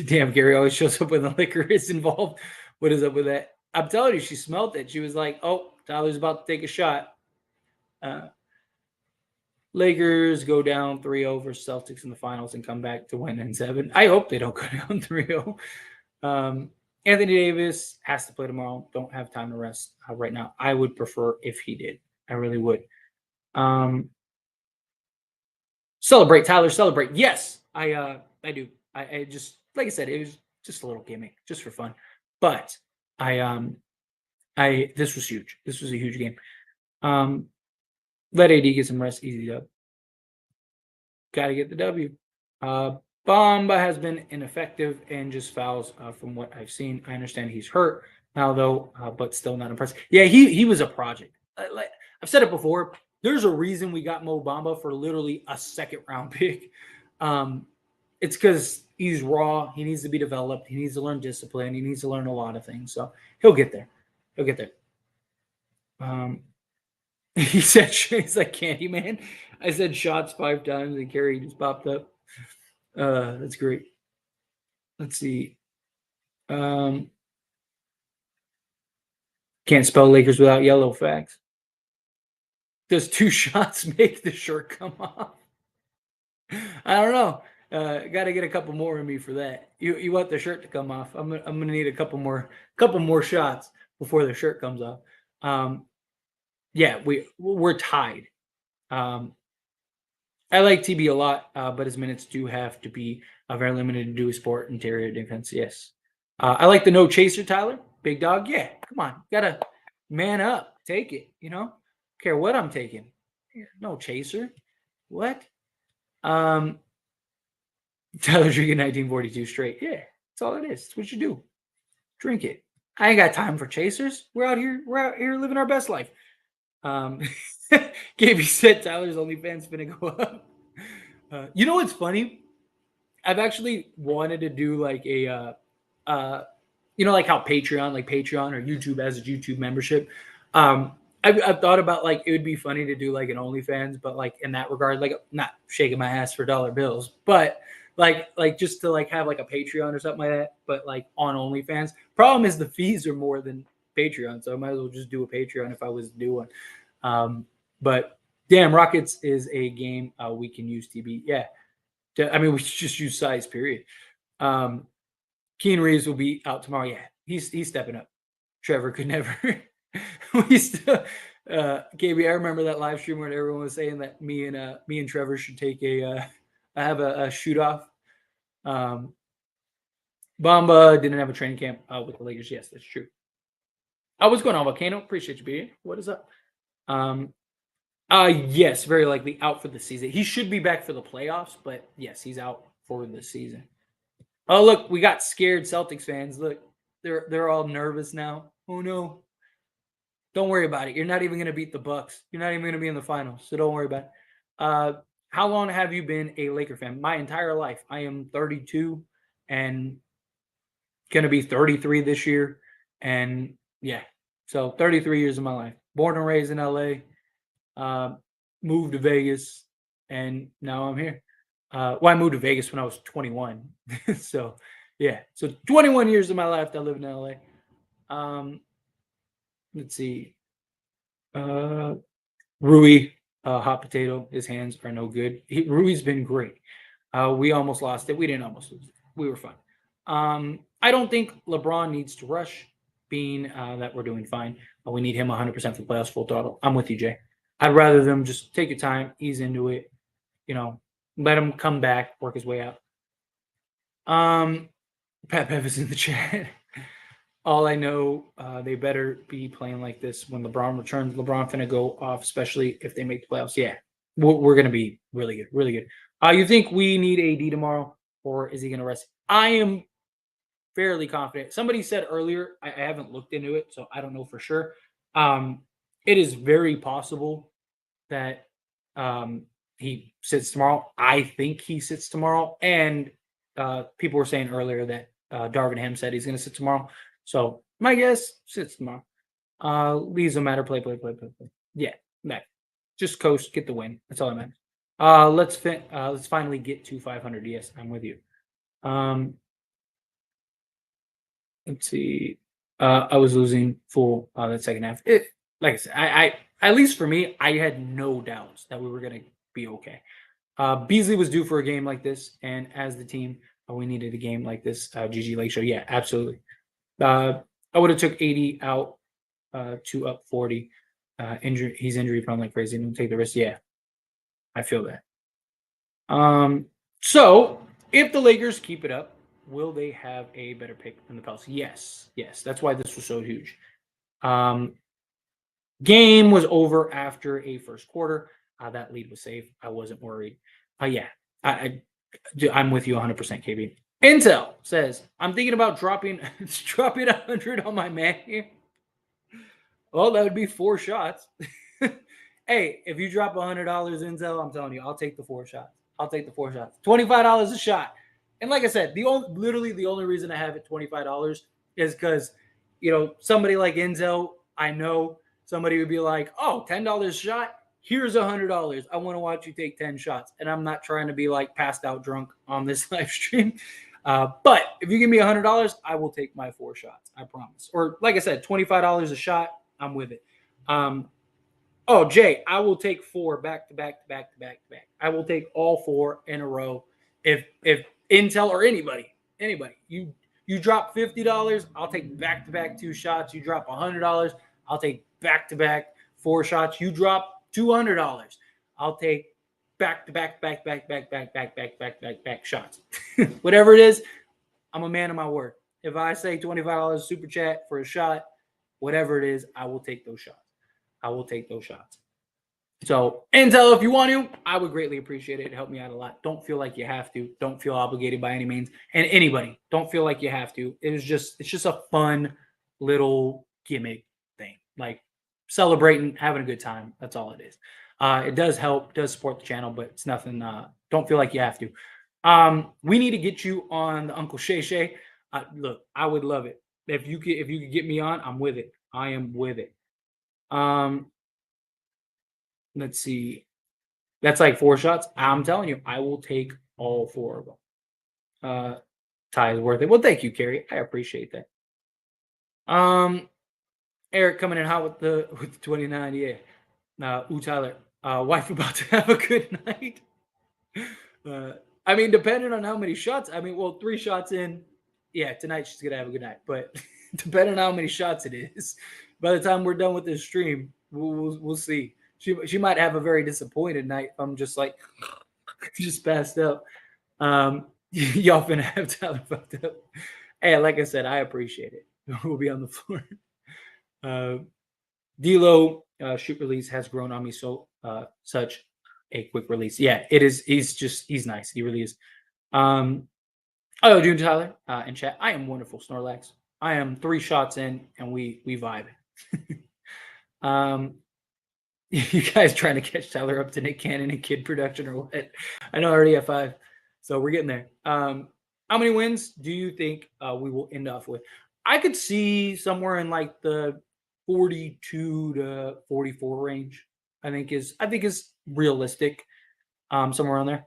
Damn, Gary always shows up when the liquor is involved. What is up with that? I'm telling you, she smelled it. She was like, "Oh, Tyler's about to take a shot." Lakers go down 3-0 versus Celtics in the finals and come back to win in 7. I hope they don't go down 3-0. Anthony Davis has to play tomorrow. Don't have time to rest right now. I would prefer if he did. I really would. Celebrate, Tyler. Celebrate. Yes, I do. I just, like I said, it was just a little gimmick, just for fun. But this was huge. This was a huge game. Let AD get some rest. Easy dub. Got to get the W. Bamba has been ineffective and just fouls from what I've seen. I understand he's hurt now, though, but still not impressed. Yeah, he was a project. Like I've said it before, there's a reason we got Mo Bamba for literally a second-round pick. It's because he's raw. He needs to be developed. He needs to learn discipline. He needs to learn a lot of things. So he'll get there. He'll get there. He said, he's like Candyman. I said shots 5 times and Carrie just popped up. That's great. Let's see. Can't spell Lakers without yellow facts. Does 2 shots make the shirt come off? I don't know. Got to get a couple more in me for that. You want the shirt to come off? I'm gonna need a couple more shots before the shirt comes off. Yeah, we're tied. I like TB a lot, but his minutes do have to be very limited to do a sport interior defense. Yes. I like the no chaser, Tyler. Big dog. Yeah, come on. Gotta man up. Take it, care what I'm taking. No chaser. What? Tyler drinking 1942 straight. Yeah, that's all it is. That's what you do. Drink it. I ain't got time for chasers. We're out here living our best life. KB said Tyler's OnlyFans finna go up. You know what's funny? I've actually wanted to do like a, like how Patreon or YouTube has a YouTube membership. I've thought about like it would be funny to do like an OnlyFans, but like in that regard, like not shaking my ass for dollar bills, but like just to like have like a Patreon or something like that, but like on OnlyFans. Problem is the fees are more than Patreon, so I might as well just do a Patreon if I was to do one. But damn, Rockets is a game we can use TB. Yeah, I mean we just use size. Period. Keane Reeves will be out tomorrow. Yeah, he's stepping up. Trevor could never. We still, KB. I remember that live stream where everyone was saying that me and Trevor should take have a shoot off. Bamba didn't have a training camp with the Lakers. Yes, that's true. What's going on, Volcano? Appreciate you being here. What is up? Yes, very likely out for the season. He should be back for the playoffs, but yes, he's out for the season. Oh, look, we got scared Celtics fans. Look, they're all nervous now. Oh no. Don't worry about it. You're not even going to beat the Bucks. You're not even going to be in the finals, so don't worry about it. How long have you been a Laker fan? My entire life. I am 32 and going to be 33 this year. And yeah, so 33 years of my life. Born and raised in LA. Moved to Vegas, and now I'm here. I moved to Vegas when I was 21. So yeah, so 21 years of my life I lived in LA. Let's see. Rui, hot potato. His hands are no good. Rui's been great. We almost lost it. We didn't almost lose it. We were fine. I don't think LeBron needs to rush, being that we're doing fine. We need him 100% for the playoffs, full throttle. I'm with you, Jay. I'd rather them just take your time, ease into it, let him come back, work his way out. Pat Bev is in the chat. All I know, they better be playing like this when LeBron returns. LeBron finna go off, especially if they make the playoffs. Yeah, we're going to be really good, really good. You think we need AD tomorrow, or is he going to rest? I am fairly confident. Somebody said earlier, I haven't looked into it, so I don't know for sure. It is very possible that he sits tomorrow. I think he sits tomorrow. And people were saying earlier that Darvin Ham said he's going to sit tomorrow. So my guess, sits tomorrow. Leaves don't matter. Play. Yeah, back. Just coast, get the win. That's all that matters. Let's finally get to 500. Yes, I'm with you. Let's see. I was losing full that second half. Like I said, I at least for me, I had no doubts that we were gonna be okay. Beasley was due for a game like this, and as the team, we needed a game like this. GG Lake Show, yeah, absolutely. I would have took 80 out to up 40. He's injury prone like crazy. Don't take the risk. Yeah, I feel that. So if the Lakers keep it up, will they have a better pick than the Pelicans? Yes. That's why this was so huge. Game was over after a first quarter. That lead was safe. I wasn't worried. Yeah, I'm with you 100%, KB. Intel says I'm thinking about dropping 100 on my man here. Well, that would be 4 shots. Hey, if you drop $100, Intel, I'm telling you, I'll take the 4 shots. I'll take the 4 shots. $25 a shot. And like I said, literally the only reason I have it $25 is because, somebody like Intel, I know somebody would be like, oh, $10 a shot. Here's $100. I want to watch you take 10 shots. And I'm not trying to be like passed out drunk on this live stream. But if you give me $100, I will take my 4 shots. I promise. Or like I said, $25 a shot. I'm with it. Oh, Jay, I will take 4 back to back to back to back to back. I will take all 4 in a row. If Intel or anybody, you drop $50, I'll take back to back 2 shots. You drop $100, I'll take back to back 4 shots. You drop $200, I'll take back to back shots. Whatever it is, I'm a man of my word. If I say $25 super chat for a shot, whatever it is, I will take those shots. I will take those shots. So, Intel, if you want to, I would greatly appreciate it. It helped me out a lot. Don't feel like you have to. Don't feel obligated by any means. And anybody, don't feel like you have to. It's just a fun little gimmick thing. Like celebrating, having a good time. That's all it is. It does help, does support the channel, but it's nothing. Don't feel like you have to. We need to get you on the Uncle Shay Shay. Look, I would love it. If you could get me on, I'm with it. I am with it. Let's see. That's like 4 shots. I'm telling you, I will take all 4 of them. Ty is worth it. Well, thank you, Carrie. I appreciate that. Eric coming in hot with the 29. Yeah. Tyler. Wife about to have a good night. I mean, depending on how many shots. I mean, well, 3 shots in. Yeah, tonight she's gonna have a good night. But depending on how many shots it is, by the time we're done with this stream, we'll see. She might have a very disappointed night if I'm just like just passed out. Y'all finna have Tyler fucked up. Hey, like I said, I appreciate it. We'll be on the floor. D'Lo shoot release has grown on me such a quick release. Yeah, it is. He's nice. He really is. Hello, June Tyler in chat. I am wonderful, Snorlax. I am 3 shots in and we vibe. You guys trying to catch Tyler up to Nick Cannon and kid production or what? I know I already have 5, so we're getting there. How many wins do you think we will end off with? I could see somewhere in like the 42 to 44 range. I think is realistic. Somewhere around there.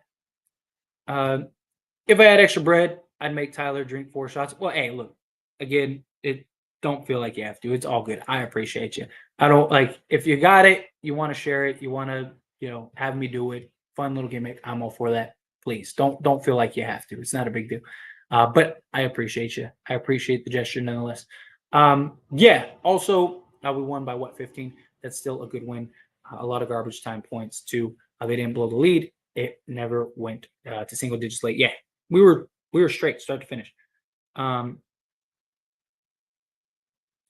If I had extra bread, I'd make Tyler drink 4 shots. Well, hey, look, again, don't feel like you have to. It's all good. I appreciate you. I don't like if you got it, you want to share it, you want to, have me do it. Fun little gimmick. I'm all for that. Please don't feel like you have to. It's not a big deal. But I appreciate you. I appreciate the gesture nonetheless. Yeah. Also, we won by 15? That's still a good win. A lot of garbage time points too. They didn't blow the lead. It never went to single digits late. Yeah, we were straight start to finish.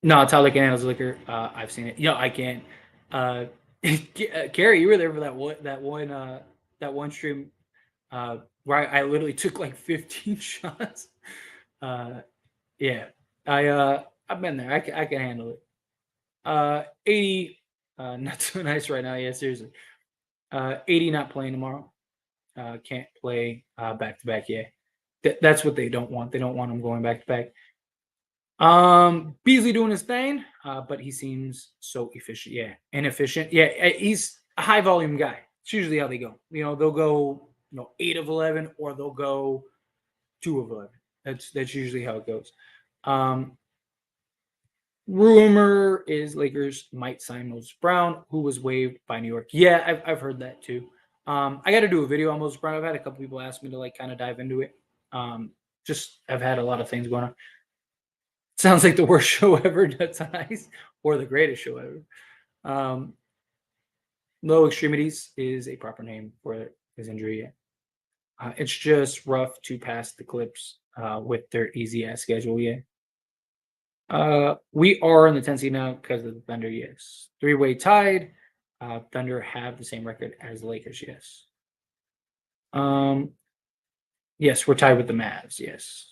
No, Tyler can handle liquor. I've seen it. I can't. Carrie, you were there for that one stream where I literally took like 15 shots. Yeah, I've been there. I can handle it. 80, not so nice right now. Yeah, seriously. 80 not playing tomorrow. Can't play back to back. Yeah, that's what they don't want. They don't want him going back to back. Beasley doing his thing, but he seems so efficient. Yeah, inefficient. Yeah, he's a high volume guy. It's usually how they go. They'll go 8 of 11, or they'll go 2 of 11. That's usually how it goes. Rumor is Lakers might sign Moses Brown, who was waived by New York. Yeah, I've heard that too. I got to do a video on Moses Brown. I've had a couple people ask me to like kind of dive into it. Just I've had a lot of things going on. Sounds like the worst show ever. That's nice, or the greatest show ever. Um, Low extremities is a proper name for his injury. It's just rough to pass the Clips with their easy ass schedule. Yeah. We are in the 10th seed now because of the Thunder. Yes, three-way tied. Thunder have the same record as the Lakers. Yes. Um. Yes, we're tied with the Mavs. Yes.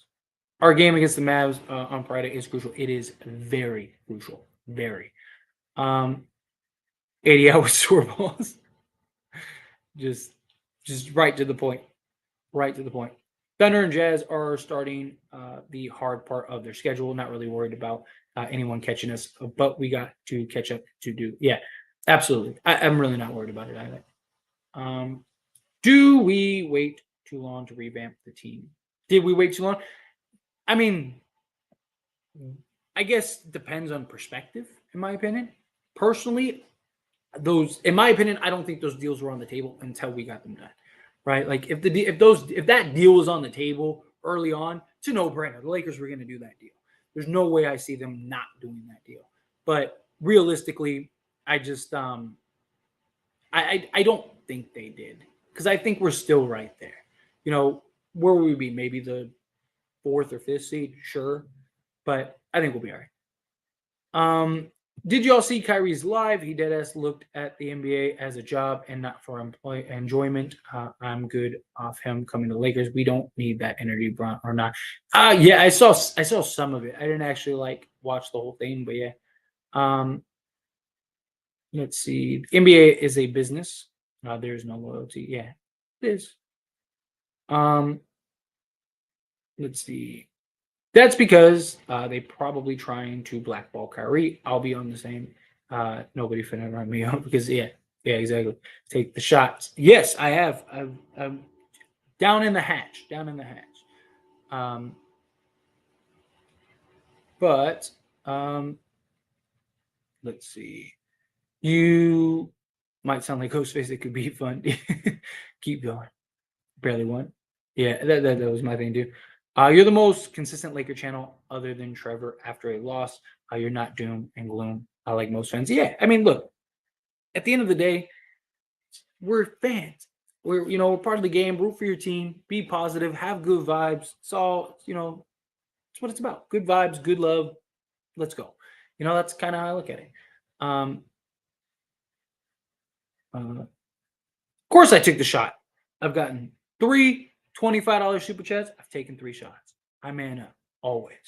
Our game against the Mavs on Friday is crucial. It is very crucial. Very. 80 hour sore balls. just just right to the point. Right to the point. Thunder and Jazz are starting the hard part of their schedule. Not really worried about anyone catching us, but we got to catch up to do. Yeah, absolutely. I'm really not worried about it either. Do we wait too long to revamp the team? Did we wait too long? I mean, I guess depends on perspective, in my opinion. Personally, in my opinion, I don't think those deals were on the table until we got them done. Right? Like if that deal was on the table early on, it's a no-brainer. The Lakers were going to do that deal. There's no way I see them not doing that deal. But realistically, I just I don't think they did, because I think we're still right there. Where would we be? Maybe the fourth or fifth seed, sure, but I think we'll be all right. Did y'all see Kyrie's live? He deadass looked at the NBA as a job and not for enjoyment. I'm good off him coming to the Lakers. We don't need that energy, Bron, or not. Yeah, I saw some of it. I didn't actually like watch the whole thing, but yeah. Let's see. NBA is a business. There's no loyalty. Yeah, it is. Let's see. That's because they probably trying to blackball Kyrie. I'll be on the same. Nobody finna run me out because yeah, exactly. Take the shots. Yes, I have. I'm down in the hatch. Down in the hatch. Um, but let's see. You might sound like Ghostface. It could be fun. Keep going. Barely won. Yeah, that was my thing too. You're the most consistent Laker channel other than Trevor after a loss. You're not doom and gloom like most fans. Yeah, I mean, look, at the end of the day, we're fans. We're part of the game. Root for your team. Be positive. Have good vibes. It's all it's what it's about. Good vibes, good love. Let's go. That's kind of how I look at it. Of course, I took the shot. I've gotten three $25 super chats. I've taken 3 shots. I man up always.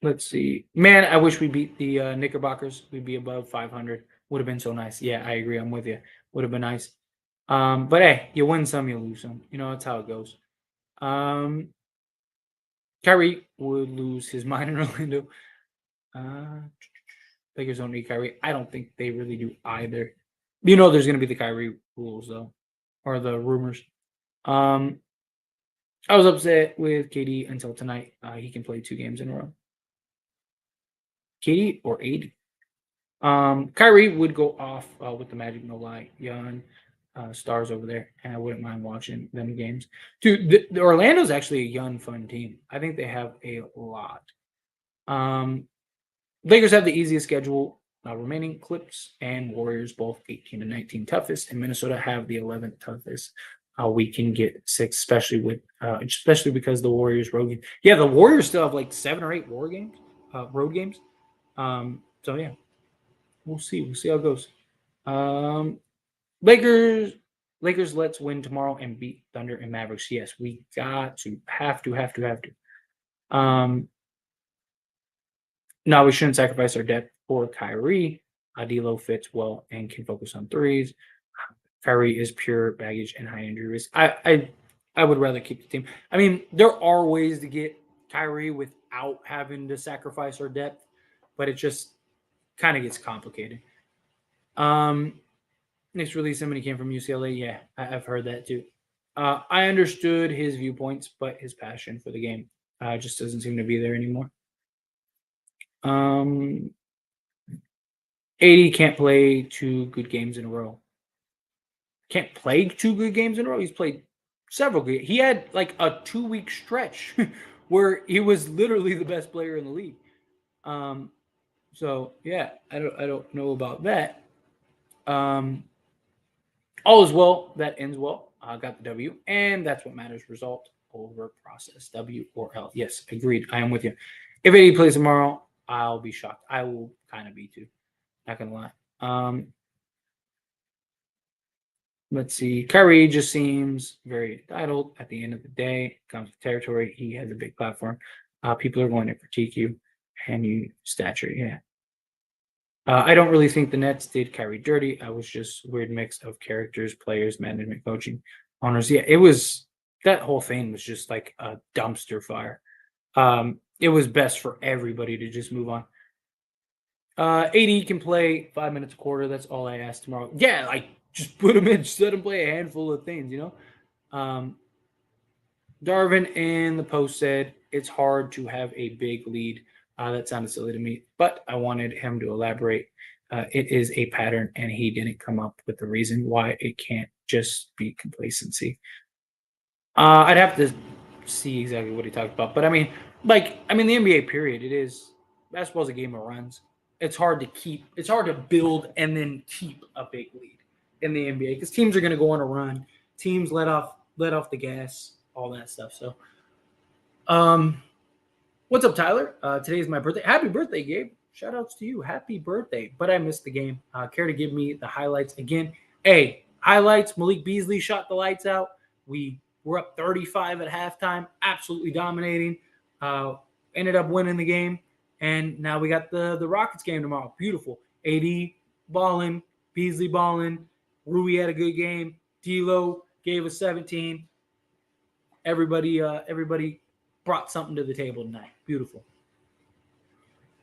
Let's see. Man, I wish we beat the Knickerbockers. We'd be above 500. Would have been so nice. Yeah, I agree. I'm with you. Would have been nice. But hey, you win some, you lose some. That's how it goes. Kyrie would lose his mind in Orlando. Lakers don't need Kyrie. I don't think they really do either. There's going to be the Kyrie rules though, or the rumors. I was upset with KD until tonight. He can play 2 games in a row. KD or AD. Kyrie would go off with the Magic, no lie. Young stars over there, and I wouldn't mind watching them games. Dude, the Orlando's actually a young, fun team. I think they have a lot. Lakers have the easiest schedule remaining. Clips and Warriors both 18 to 19 toughest, and Minnesota have the 11th toughest. We can get 6, especially because the Warriors road game. Yeah, the Warriors still have like 7 or 8 road games. So yeah, we'll see. We'll see how it goes. Lakers, let's win tomorrow and beat Thunder and Mavericks. Yes, we got to, have to. No, we shouldn't sacrifice our depth for Kyrie. D'Lo fits well and can focus on threes. Kyrie is pure baggage and high injury risk. I would rather keep the team. I mean, there are ways to get Kyrie without having to sacrifice our depth, but it just kind of gets complicated. Next release, somebody came from UCLA. Yeah, I've heard that too. I understood his viewpoints, but his passion for the game just doesn't seem to be there anymore. 80 can't play 2 good games in a row. can't play 2 good games in a row. He's played several good. He had like a 2 week stretch where he was literally the best player in the league. Um, so yeah, I don't know about that. Um, all is well that ends well. I got the W, and that's what matters. Result over process. W or L. Yes, agreed. I am with you. If AD plays tomorrow, I'll be shocked. I will kind of be too. Not gonna lie. Let's see. Kyrie just seems very entitled. At the end of the day, it comes with territory. He has a big platform. People are going to critique you and you stature. Yeah. I don't really think the Nets did Kyrie dirty. I was just weird mix of characters, players, management, coaching, owners. Yeah, it was that whole thing was just like a dumpster fire. It was best for everybody to just move on. AD can play 5 minutes a quarter. That's all I ask tomorrow. Yeah, like just put him in, just let him play a handful of things, you know. Darvin in the post said it's hard to have a big lead. That sounded silly to me, but I wanted him to elaborate. It is a pattern, and he didn't come up with the reason why it can't just be complacency. I'd have to see exactly what he talked about, but I mean, the NBA period. It is basketball's a game of runs. It's hard to keep. It's hard to build and then keep a big lead in the NBA because teams are going to go on a run. Teams let off the gas, all that stuff. So, um, what's up, Tyler? Today is my birthday. Happy birthday, Gabe. Shout outs to you. Happy birthday. But I missed the game. Care to give me the highlights again? Hey, highlights. Malik Beasley shot the lights out. We were up 35 at halftime, absolutely dominating. Ended up winning the game. And now we got the Rockets game tomorrow. Beautiful. AD balling, Beasley balling. Rui had a good game. D'Lo gave us 17. Everybody brought something to the table tonight. Beautiful.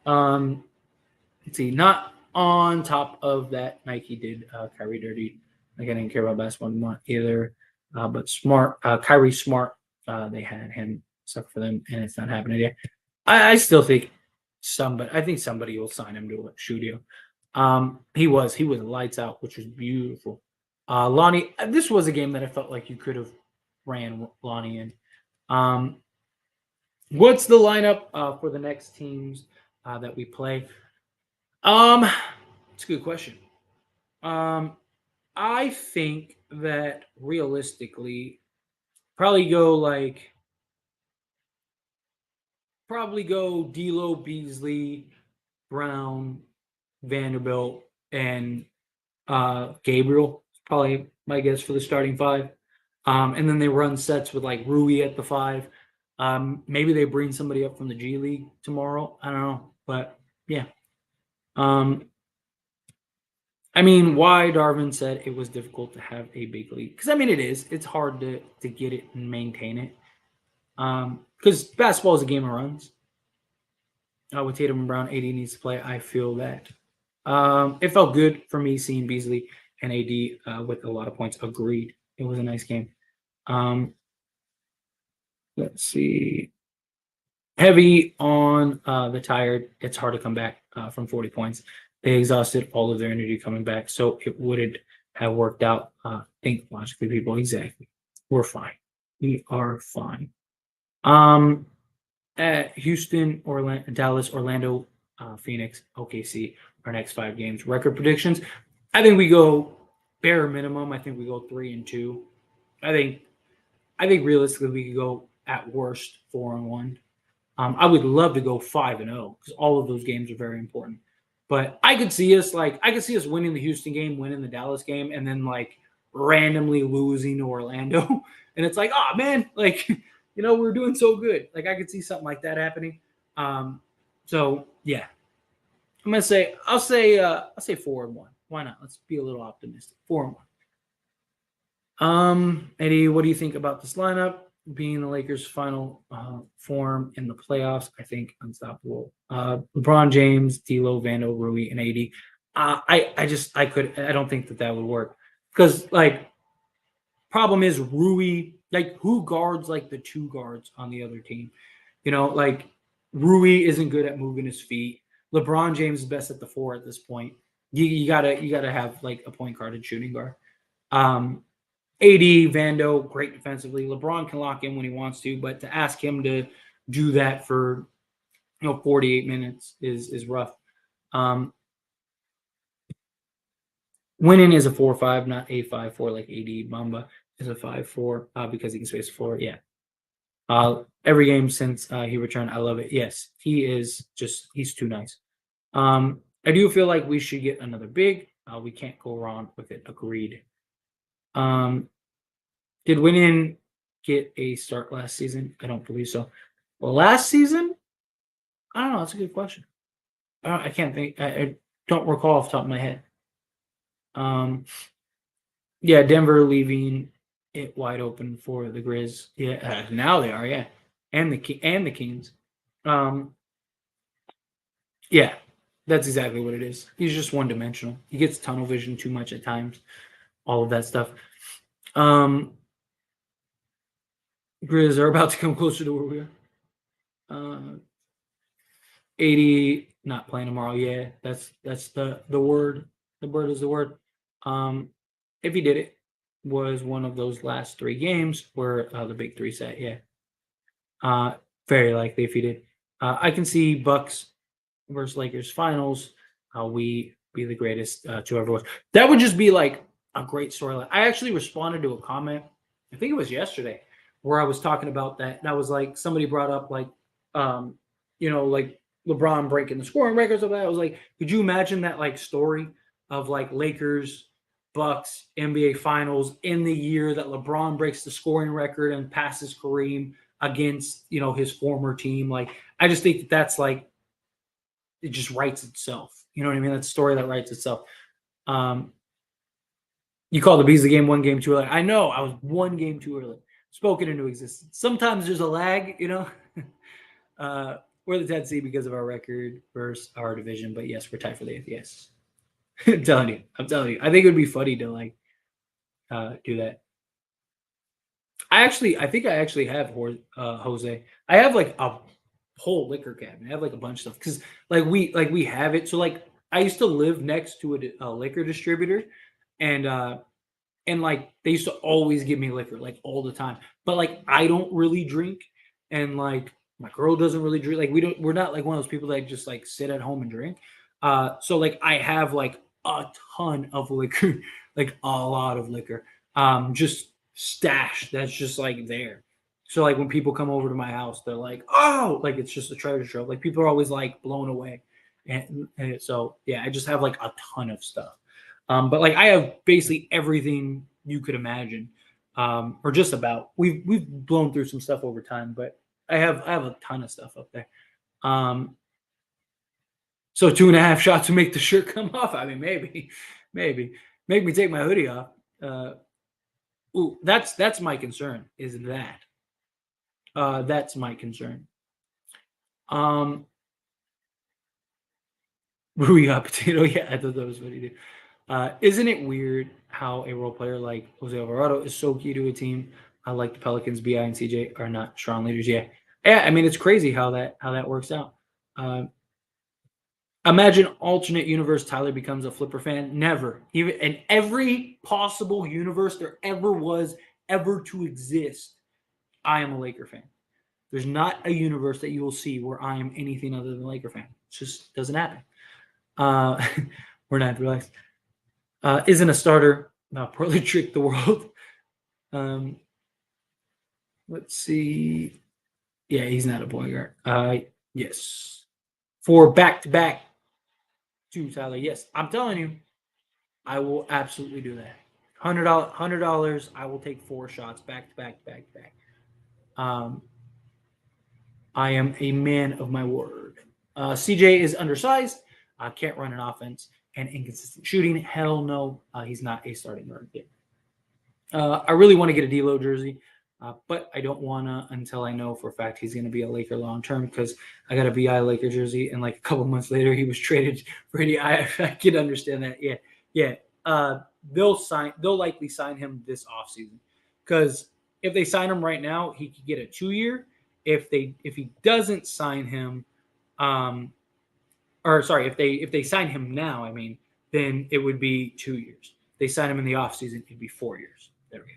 Let's see. Not on top of that, Nike did Kyrie dirty. Like I didn't care about basketball either. But smart, Kyrie smart. They had him suck for them, and it's not happening yet. I still think somebody will sign him to a studio. He was lights out, which was beautiful. Lonnie, this was a game that I felt like you could have ran Lonnie in. What's the lineup for the next teams that we play? It's a good question. I think that realistically, probably go D'Lo, Beasley, Brown, Vanderbilt, and Gabriel. Probably my guess for the starting five. And then they run sets with like Rui at the 5. Maybe they bring somebody up from the G League tomorrow. I don't know, but yeah. Why Darvin said it was difficult to have a big league. Because, it is. It's hard to get it and maintain it. Because basketball is a game of runs. With Tatum and Brown, AD needs to play. I feel that. It felt good for me seeing Beasley and AD with a lot of points. Agreed. It was a nice game. Let's see. Heavy on the tired. It's hard to come back from 40 points. They exhausted all of their energy coming back, so it wouldn't have worked out. Think logically, people. Exactly. We're fine. We are fine. At Houston, Dallas, Orlando, Phoenix, OKC, our next 5 games. Record predictions. I think we go bare minimum. I think we go 3-2. I think realistically we could go at worst 4-1. I would love to go 5-0 because all of those games are very important. But I could see us winning the Houston game, winning the Dallas game, and then randomly losing to Orlando. And it's like, oh man, we're doing so good. I could see something like that happening. So yeah. I'll say 4-1. Why not? Let's be a little optimistic. 4-1. Eddie, what do you think about this lineup? Being the Lakers' final form in the playoffs, I think unstoppable. LeBron James, D'Lo, Vando, Rui, and AD. I don't think that would work because problem is Rui. Who guards the 2 guards on the other team? Rui isn't good at moving his feet. LeBron James is best at the 4 at this point. You gotta have a point guard and shooting guard. AD, Vando, great defensively. LeBron can lock in when he wants to, but to ask him to do that for 48 minutes is rough. Winning is a 4-5, not a 5-4 like AD. Mamba is a 5-4 because he can space the floor. Yeah. Every game since he returned, I love it. Yes, he's too nice. I do feel like we should get another big. We can't go wrong with it. Agreed. Did Winning get a start last season? I don't believe so. Well, last season, I don't know. That's a good question. I can't think. I don't recall off the top of my head. Yeah, Denver leaving it wide open for the Grizz. Yeah, now they are. Yeah, and the Kings. Yeah, that's exactly what it is. He's just one dimensional. He gets tunnel vision too much at times. All of that stuff. Grizz are about to come closer to where we are. 80 not playing tomorrow. Yeah, that's the word. The word is the word. If he did it, was one of those last 3 games where the big 3 sat. Yeah, very likely if he did. I can see Bucks versus Lakers finals. We be the greatest to ever was. That would just be like a great storyline. I actually responded to a comment. I think it was yesterday where I was talking about that. And I was like, somebody brought up like, like LeBron breaking the scoring records of that. I was like, could you imagine that like story of like Lakers, Bucks, NBA Finals in the year that LeBron breaks the scoring record and passes Kareem against his former team? Like, I just think that that's like it just writes itself. You know what I mean? That's a story that writes itself. You call the bees the game 1 game too early. I know I was 1 game too early. Spoken into existence. Sometimes there's a lag, we're the 10th seed because of our record versus our division, but yes, we're tied for the 8th. Yes. I'm telling you. I think it would be funny to like do that. I think I actually have Jose. I have like a whole liquor cabinet. I have like a bunch of stuff because we have it. So like I used to live next to a liquor distributor, and like they used to always give me liquor like all the time. But like I don't really drink, and like my girl doesn't really drink. Like we're not like one of those people that just like sit at home and drink. So like I have like a ton of liquor, like a lot of liquor. Just stash that's just like there. So like when people come over to my house, they're like, "Oh, like it's just a treasure trove." Like people are always like blown away, and so yeah, I just have like a ton of stuff. But like I have basically everything you could imagine, or just about. We've blown through some stuff over time, but I have a ton of stuff up there. So 2.5 shots to make the shirt come off. I mean, maybe make me take my hoodie off. Ooh, that's my concern. Is that that's my concern. Rui Potato. Yeah, I thought that was what he did. Isn't it weird how a role player like Jose Alvarado is so key to a team? I like the Pelicans, Bi and CJ are not strong leaders. Yeah. I mean, it's crazy how that works out. Imagine alternate universe. Tyler becomes a Flipper fan. Never, even in every possible universe there ever was ever to exist. I am a Laker fan. There's not a universe that you will see where I am anything other than a Laker fan. It just doesn't happen. We're not relaxed. Isn't a starter. Probably tricked the world. Let's see. Yeah, he's not a point guard. Yes. For back-to-back to Tyler. Yes, I'm telling you, I will absolutely do that. $100. I will take 4 shots back to back to back to back. I am a man of my word. CJ is undersized. Can't run an offense and inconsistent shooting. Hell no, he's not a starting guard yet. I really want to get a D'Lo jersey, but I don't want to until I know for a fact he's going to be a Laker long term because I got a BI Laker jersey, and like a couple months later he was traded for any. I can understand that. Yeah. They'll likely sign him this offseason because if they sign him right now, he could get a 2-year. If he doesn't sign him, if they sign him now, I mean, then it would be 2 years. they sign him in the offseason, it'd be 4 years. There we go.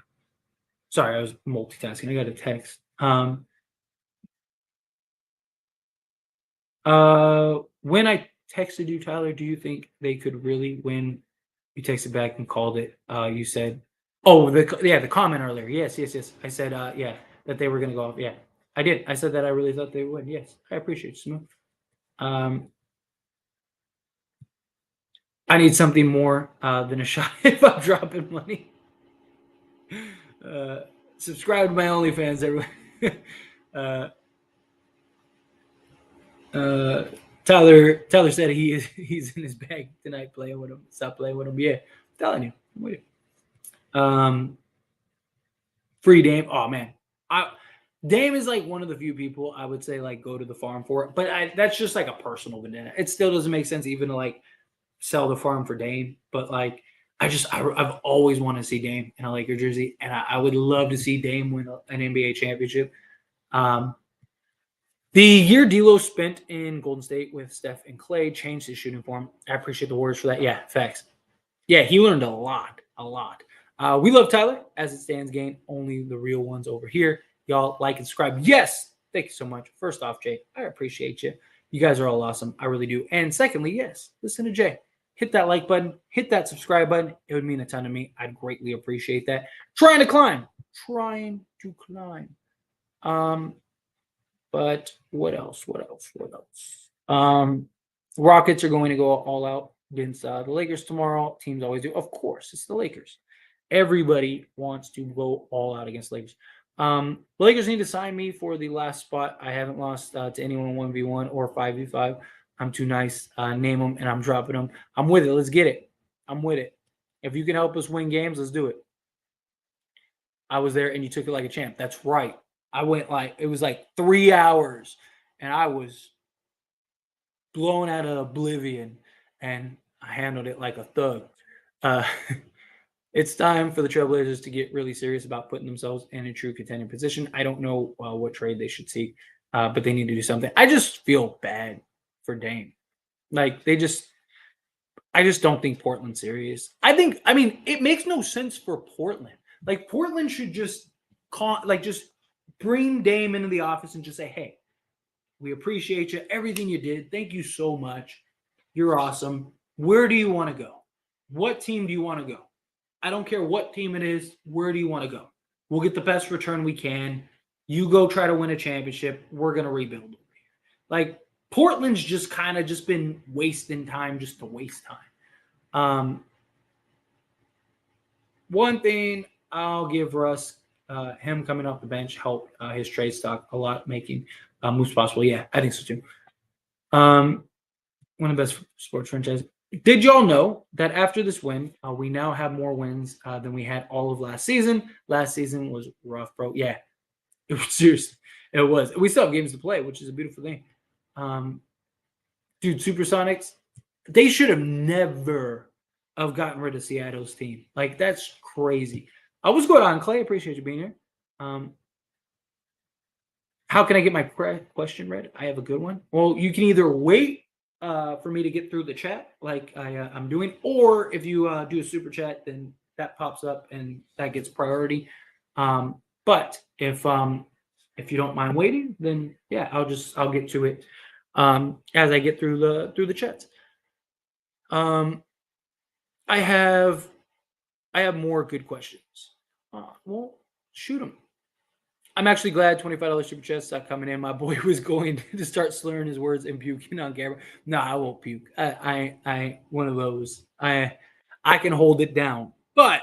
Sorry, I was multitasking. I got a text. When I texted you, Tyler, do you think they could really win? You texted back and called it. You said, "Oh, the comment earlier." Yes. I said, yeah, that they were going to go off. Yeah, I did. I said that I really thought they would. Yes, I appreciate you, Smooth. I need something more than a shot if I'm dropping money. Subscribe to my OnlyFans, everyone. Tyler said he's in his bag tonight playing with him. Stop playing with him. Yeah, I'm telling you. I'm with you. Free Dame. Oh man, Dame is like one of the few people I would say like go to the farm for it, but that's just like a personal vendetta. It still doesn't make sense even to like sell the farm for Dame, but like I've always wanted to see Dame in a Laker jersey, and I would love to see Dame win an NBA championship. The year D'Lo spent in Golden State with Steph and Clay changed his shooting form. I appreciate the Warriors for that. Yeah, facts. Yeah, he learned a lot. We love Tyler. As it stands, gang, only the real ones over here. Y'all like and subscribe. Yes, thank you so much. First off, Jay, I appreciate you. You guys are all awesome. I really do. And secondly, yes, listen to Jay. Hit that like button. Hit that subscribe button. It would mean a ton to me. I'd greatly appreciate that. Trying to climb. But what else? Rockets are going to go all out against the Lakers tomorrow. Teams always do. Of course, it's the Lakers. Everybody wants to go all out against Lakers. The Lakers need to sign me for the last spot. I haven't lost to anyone 1v1 or 5v5. I'm too nice. Name them, and I'm dropping them. I'm with it. Let's get it. I'm with it. If you can help us win games, let's do it. I was there, and you took it like a champ. That's right. I went it was like 3 hours, and I was blown out of oblivion, and I handled it like a thug. It's time for the Trailblazers to get really serious about putting themselves in a true contending position. I don't know what trade they should seek, but they need to do something. I just feel bad for Dame. I just don't think Portland's serious. I mean, it makes no sense for Portland. Like, Portland should just just bring Dame into the office and just say, hey, we appreciate you, everything you did. Thank you so much. You're awesome. Where do you want to go? What team do you want to go? I don't care what team it is. Where do you want to go? We'll get the best return we can. You go try to win a championship. We're going to rebuild over here. Like, Portland's just kind of just been wasting time just to waste time. One thing I'll give Russ, him coming off the bench helped his trade stock a lot, making moves possible. Yeah, I think so too. One of the best sports franchises. Did y'all know that after this win, we now have more wins than we had all of last season? Last season was rough, bro. Yeah, it was seriously. It was. We still have games to play, which is a beautiful thing. Dude, Supersonics, they should have never have gotten rid of Seattle's team. Like, that's crazy. What's going on, Clay? Appreciate you being here. How can I get my question read? I have a good one. Well, you can either wait for me to get through the chat like I'm doing, or if you do a super chat, then that pops up and that gets priority. But if you don't mind waiting, then yeah, I'll get to it as I get through the chats. I have more good questions. Well, shoot them. I'm actually glad $25 super chats stopped coming in. My boy was going to start slurring his words and puking on camera. No, I won't puke. I one of those. I can hold it down. But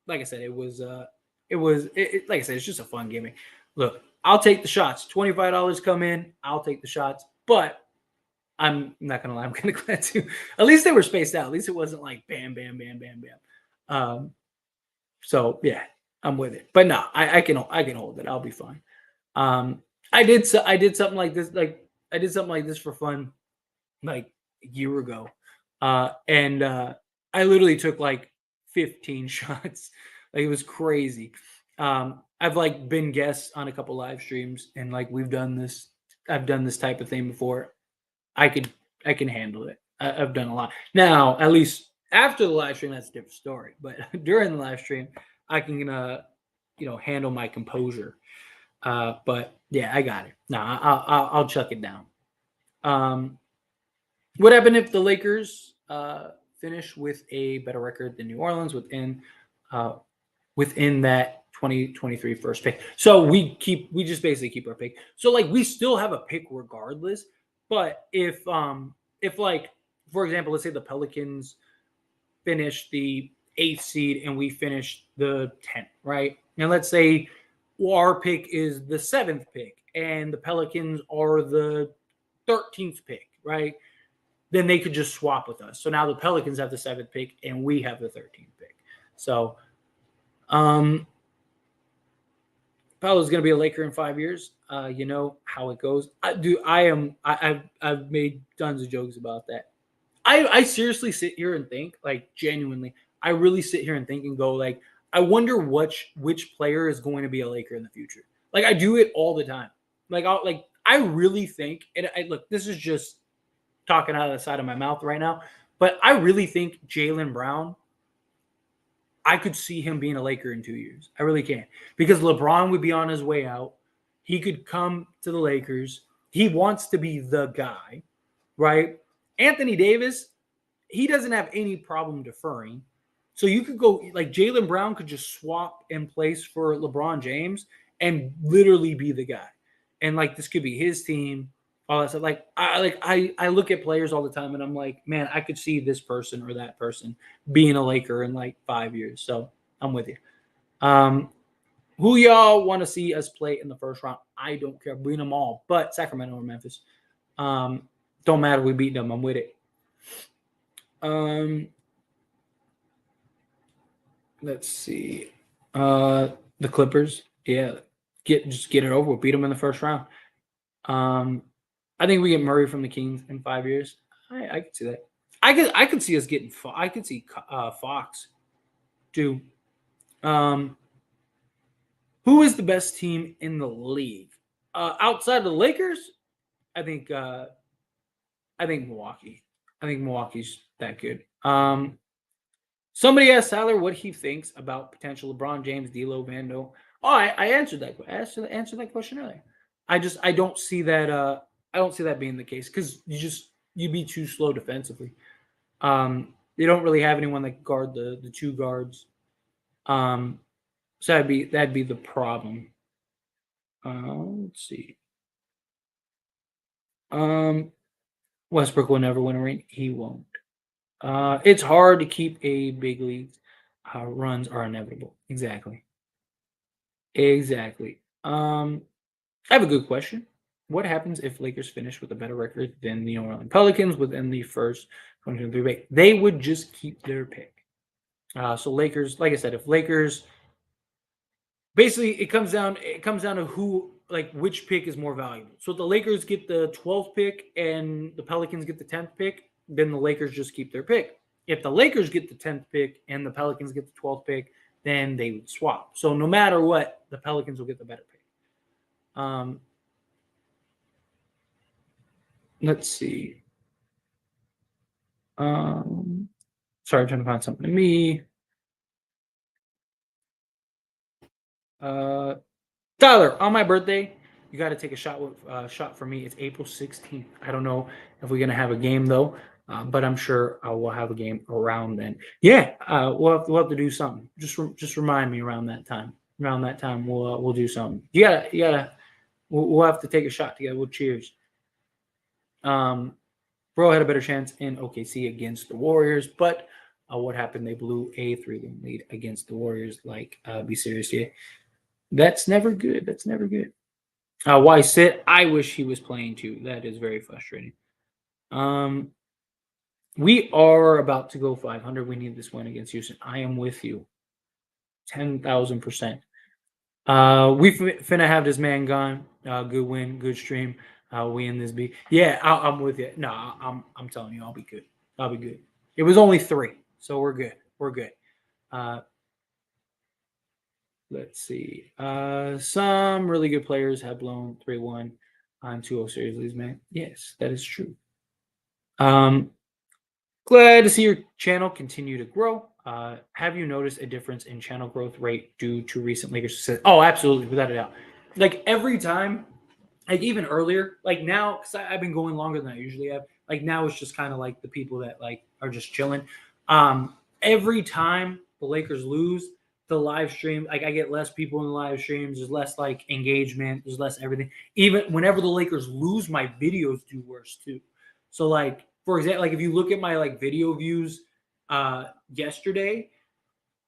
like I said, it was like I said, it's just a fun gimmick. Look, I'll take the shots. $25 come in, I'll take the shots. But I'm not gonna lie, I'm kind of glad too. At least they were spaced out. At least it wasn't like bam, bam, bam, bam, bam. So yeah, I'm with it. But no, I can hold it. I'll be fine. I did something like this. Like, I did something like this for fun, like a year ago, and I literally took like 15 shots. Like, it was crazy. I've like been guests on a couple live streams, and like we've done this. I've done this type of thing before. I can handle it. I've done a lot. Now, at least After the live stream, that's a different story. But during the live stream, I can handle my composure. But yeah, I got it. No, I'll chuck it down. What happened if the Lakers finish with a better record than New Orleans uh, within that 2023 first pick? So we just basically keep our pick. So like we still have a pick regardless. But if like for example, let's say the Pelicans finish the eighth seed and we finish the 10th, right? And let's say our pick is the seventh pick and the Pelicans are the 13th pick, right? Then they could just swap with us. So now the Pelicans have the seventh pick and we have the 13th pick. So, Paolo's going to be a Laker in 5 years. You know how it goes. I've made tons of jokes about that. I seriously sit here and think, like genuinely, I really sit here and think and go, like, I wonder which player is going to be a Laker in the future. Like I do it all the time. I really think, and look, this is just talking out of the side of my mouth right now, but I really think Jaylen Brown, I could see him being a Laker in 2 years. I really can. Because LeBron would be on his way out. He could come to the Lakers. He wants to be the guy, right? Anthony Davis, he doesn't have any problem deferring. So you could go like Jaylen Brown could just swap in place for LeBron James and literally be the guy. And like this could be his team, all that stuff. I look at players all the time and I'm like, man, I could see this person or that person being a Laker in like 5 years. So I'm with you. Who y'all want to see us play in the first round? I don't care. Beat them all, but Sacramento or Memphis. Don't matter. We beat them. I'm with it. Let's see. The Clippers. Yeah. Just get it over. Beat them in the first round. I think we get Murray from the Kings in 5 years. I could see that. I could see us getting. I could see Fox too. Who is the best team in the league outside of the Lakers? I think. I think Milwaukee. I think Milwaukee's that good. Somebody asked Tyler what he thinks about potential LeBron James, D'Lo, Vando. Oh, I answered that. I answered that question earlier. I don't see that. I don't see that being the case because you'd be too slow defensively. They don't really have anyone that can guard the two guards. So that'd be the problem. Let's see. Westbrook will never win a ring. He won't. It's hard to keep a big league. Runs are inevitable. Exactly. Exactly. I have a good question. What happens if Lakers finish with a better record than the New Orleans Pelicans within the first 2023 pick? They would just keep their pick. So Lakers, like I said, if Lakers basically it comes down to who like which pick is more valuable. So if the Lakers get the 12th pick and the Pelicans get the 10th pick, then the Lakers just keep their pick. If the Lakers get the 10th pick and the Pelicans get the 12th pick, then they would swap. So no matter what, the Pelicans will get the better pick. Let's see. Sorry, I'm trying to find something to me. Tyler, on my birthday, you got to take a shot for me. It's April 16th. I don't know if we're gonna have a game though, but I'm sure we'll have a game around then. Yeah, we'll have to do something. Just remind me around that time. Around that time, we'll do something. You gotta. We'll have to take a shot together. We'll cheers. Bro had a better chance in OKC against the Warriors, but what happened? They blew a 3-1 lead against the Warriors. Like, be serious here. That's never good. That's never good. Why sit? I wish he was playing too. That is very frustrating. We are about to go 500. We need this win against Houston. I am with you. 10,000%. We finna have this man gone. Good win, good stream. We in this B. Yeah, I'm with you. No, I'm telling you, I'll be good. I'll be good. It was only 3, so we're good. We're good. Let's see. Some really good players have blown 3-1 on 2-0 series leads, man. Yes, that is true. Glad to see your channel continue to grow. Have you noticed a difference in channel growth rate due to recent Lakers success? Oh, absolutely, without a doubt. Like every time, like even earlier, like now, because I've been going longer than I usually have. Like now, it's just kind of like the people that like are just chilling. Every time the Lakers lose, the live stream, like I get less people in the live streams. There's less like engagement. There's less everything. Even whenever the Lakers lose, my videos do worse too. So like for example, like if you look at my like video views yesterday,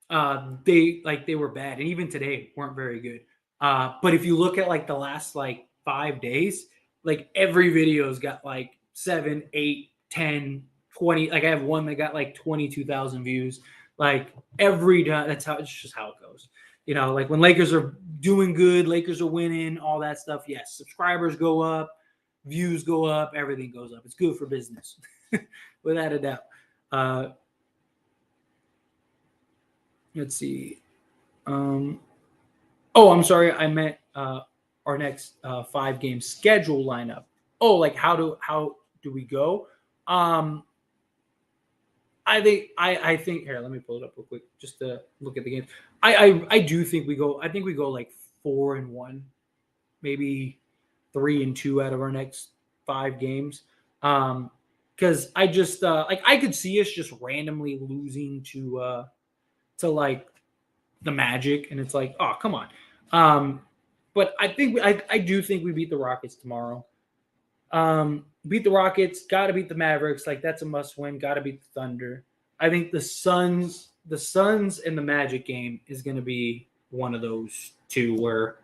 they were bad, and even today weren't very good. But if you look at like the last like 5 days, like every video's got like 7, 8, 10, 20. Like I have one that got like 22,000 views. Like every time, that's how it's just how it goes. You know, like when Lakers are doing good, Lakers are winning, all that stuff. Yes, subscribers go up, views go up, everything goes up. It's good for business, without a doubt. Uh, let's see. Um, oh, I'm sorry. I meant our next 5 game schedule lineup. Oh, like how do we go? Um, I think here. Let me pull it up real quick just to look at the game. I do think we go. I think we go like 4-1, maybe 3-2 out of our next 5 games. Because I just like I could see us just randomly losing to like the Magic, and it's like, oh, come on. Um, but I do think we beat the Rockets tomorrow. Beat the Rockets, got to beat the Mavericks. Like that's a must win. Got to beat the Thunder. I think the Suns and the Magic game is going to be one of those two where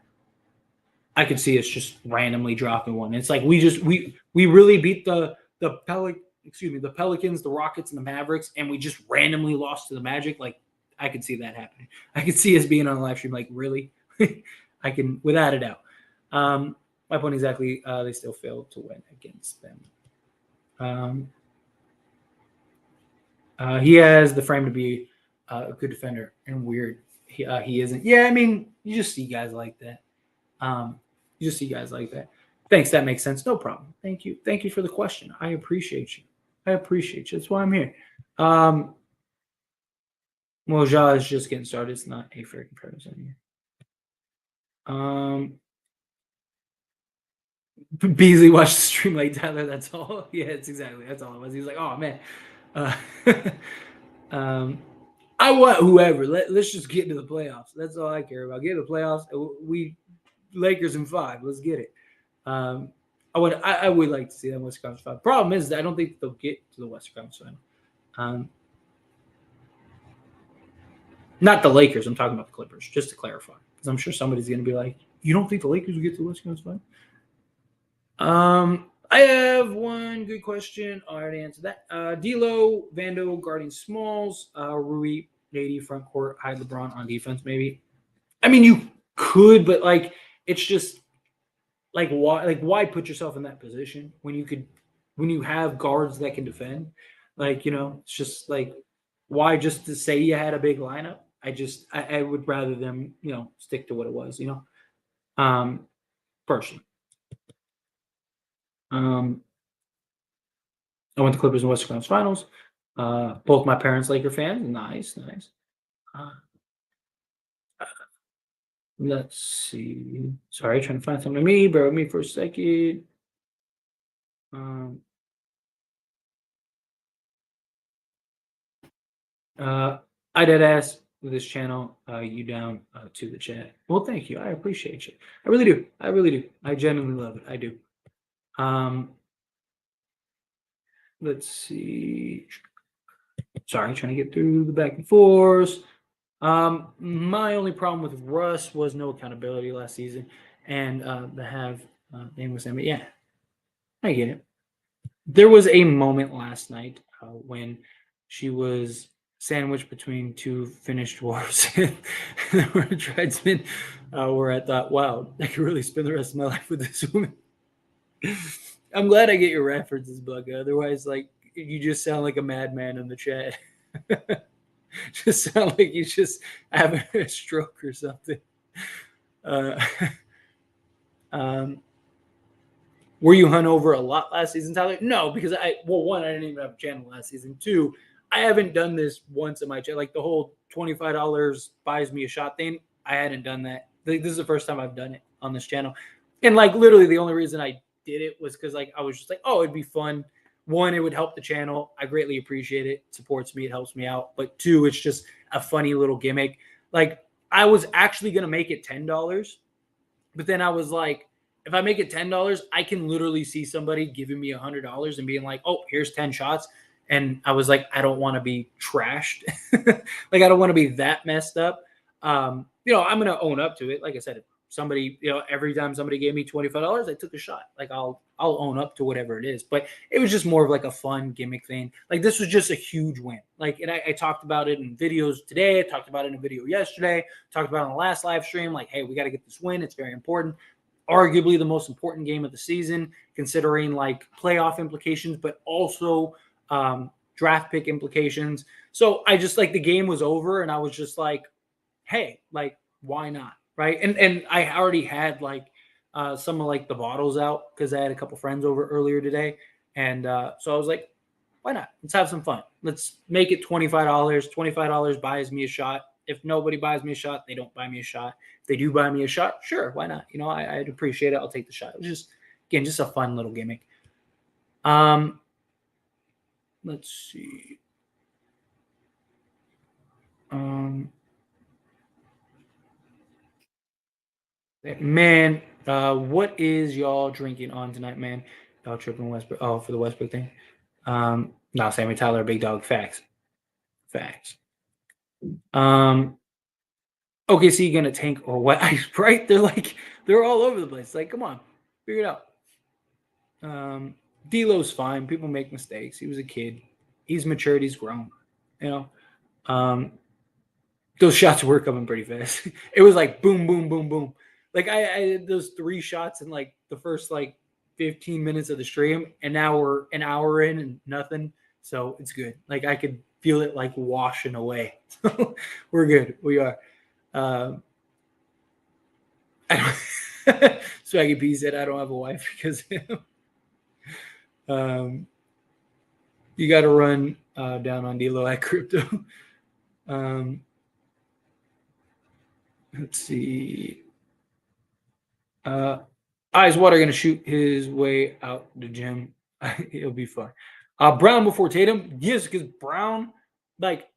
I could see us just randomly dropping one. It's like we really beat the Pelicans, the Rockets, and the Mavericks, and we just randomly lost to the Magic. Like I could see that happening. I could see us being on a live stream. Like really, I can without a doubt. My point exactly. They still failed to win against them. Um, he has the frame to be a good defender, and weird he isn't. Yeah, I mean you just see guys like that. You just see guys like that. Thanks. That makes sense. No problem. Thank you. Thank you for the question. I appreciate you. I appreciate you. That's why I'm here. Um, Moja is just getting started. It's not a fair comparison here. Beasley watched the stream like Tyler. That's all. Yeah, it's exactly. That's all it was. He was like, oh man. Uh, I want whoever. Let's just get into the playoffs. That's all I care about. Get to the playoffs. We Lakers in 5. Let's get it. I would like to see them Western Conference Final. Problem is that I don't think they'll get to the Western Conference Final. Not the Lakers. I'm talking about the Clippers, just to clarify, because I'm sure somebody's going to be like, "You don't think the Lakers will get to the Western Conference Final?" I have one good question. I already answered that. D'Lo, Vando guarding Smalls, Rui, 80 front court, hide LeBron on defense. Maybe. I mean, you could, but like, it's just like why put yourself in that position when you have guards that can defend? Like, it's just like why just to say you had a big lineup? I would rather them, stick to what it was, personally. I went to Clippers and Western Conference Finals. Both my parents Laker fans. Nice, nice. Uh, let's see. Sorry, trying to find something to me. Bear with me for a second. Um, I did ask this channel, you down to the chat. Well, thank you. I appreciate you. I really do. I really do. I genuinely love it. I do. Let's see. Sorry, trying to get through the back and forth. My only problem with Russ was no accountability last season, and the have name was him. Yeah, I get it. There was a moment last night when she was sandwiched between two finished dwarfs and there were tradesmen where I thought, wow, I could really spend the rest of my life with this woman. I'm glad I get your references, Bug. Otherwise, like, you just sound like a madman in the chat. Just sound like you just having a stroke or something. Uh, um, Were you hungover a lot last season, Tyler? No, because one, I didn't even have a channel last season. Two, I haven't done this once in my channel. Like the whole $25 buys me a shot thing. I hadn't done that. Like, this is the first time I've done it on this channel. And like literally the only reason I did it was because like I was just like, oh, it'd be fun. One, it would help the channel. I greatly appreciate it. It supports me. It helps me out. But two, it's just a funny little gimmick. Like I was actually gonna make it $10, but then I was like, if I make it $10, I can literally see somebody giving me $100 and being like, oh, here's 10 shots. And I was like, I don't want to be trashed. Like, I don't want to be that messed up. I'm going to own up to it. Like I said, if somebody, every time somebody gave me $25, I took a shot. Like, I'll own up to whatever it is. But it was just more of like a fun gimmick thing. Like, this was just a huge win. Like, and I talked about it in videos today. I talked about it in a video yesterday. Talked about it on the last live stream. Like, hey, we got to get this win. It's very important. Arguably the most important game of the season, considering like playoff implications, but also draft pick implications. So I just like the game was over, and I was just like, hey, like why not, right? And I already had like some of like the bottles out because I had a couple friends over earlier today, and so I was like, why not? Let's have some fun. Let's make it $25. $25 buys me a shot. If nobody buys me a shot, they don't buy me a shot. If they do buy me a shot, sure, why not? I'd appreciate it. I'll take the shot. It was just, again, just a fun little gimmick. Let's see. Man, what is y'all drinking on tonight, man? Y'all tripping Westbrook? Oh, for the Westbrook thing. No, Sammy Tyler, big dog. Facts. Okay, so you're gonna tank or what ice, right? They're all over the place. Like, come on, figure it out. D'Lo's fine. People make mistakes. He was a kid. He's matured. He's grown. Those shots were coming pretty fast. It was like boom, boom, boom, boom. Like I had those 3 shots in like the first like 15 minutes of the stream, and now we're an hour in and nothing. So it's good. Like I could feel it like washing away. We're good. We are. Swaggy P said, I don't have a wife because you got to run down on D'Lo at crypto. Let's see. Eyes Water going to shoot his way out the gym. It'll be fun. Brown before Tatum. Yes, because Brown, like,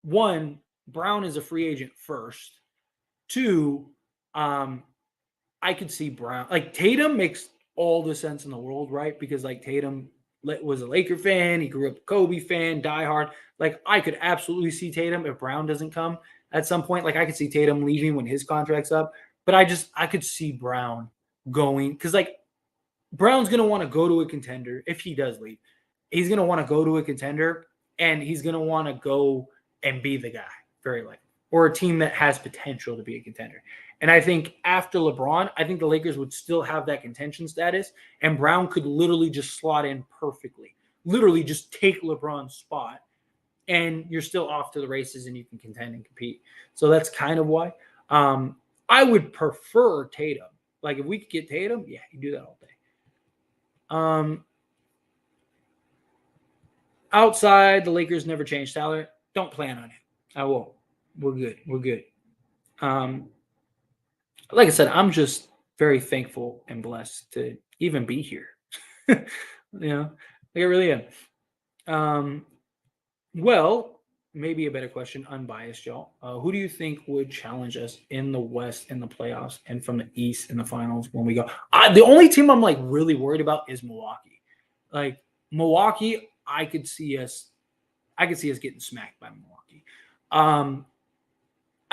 one, Brown is a free agent first. Two, I could see Brown. Like, Tatum makes all the sense in the world, right? Because, like, Tatum was a Laker fan. He grew up a Kobe fan, diehard. Like, I could absolutely see Tatum if Brown doesn't come at some point. Like, I could see Tatum leaving when his contract's up. But I could see Brown going because, like, Brown's going to want to go to a contender if he does leave. He's going to want to go to a contender, and he's going to want to go and be the guy, very likely, or a team that has potential to be a contender. And I think after LeBron, I think the Lakers would still have that contention status, and Brown could literally just slot in perfectly. Literally just take LeBron's spot, and you're still off to the races, and you can contend and compete. So that's kind of why. I would prefer Tatum. Like, if we could get Tatum, yeah, you do that all day. Outside, the Lakers never changed Tyler. Don't plan on it. I won't. We're good. Like I said, I'm just very thankful and blessed to even be here. Like I really am. Well, maybe a better question, unbiased, y'all. Who do you think would challenge us in the West in the playoffs and from the East in the finals when we go? The only team I'm like really worried about is Milwaukee. Like Milwaukee, I could see us getting smacked by Milwaukee.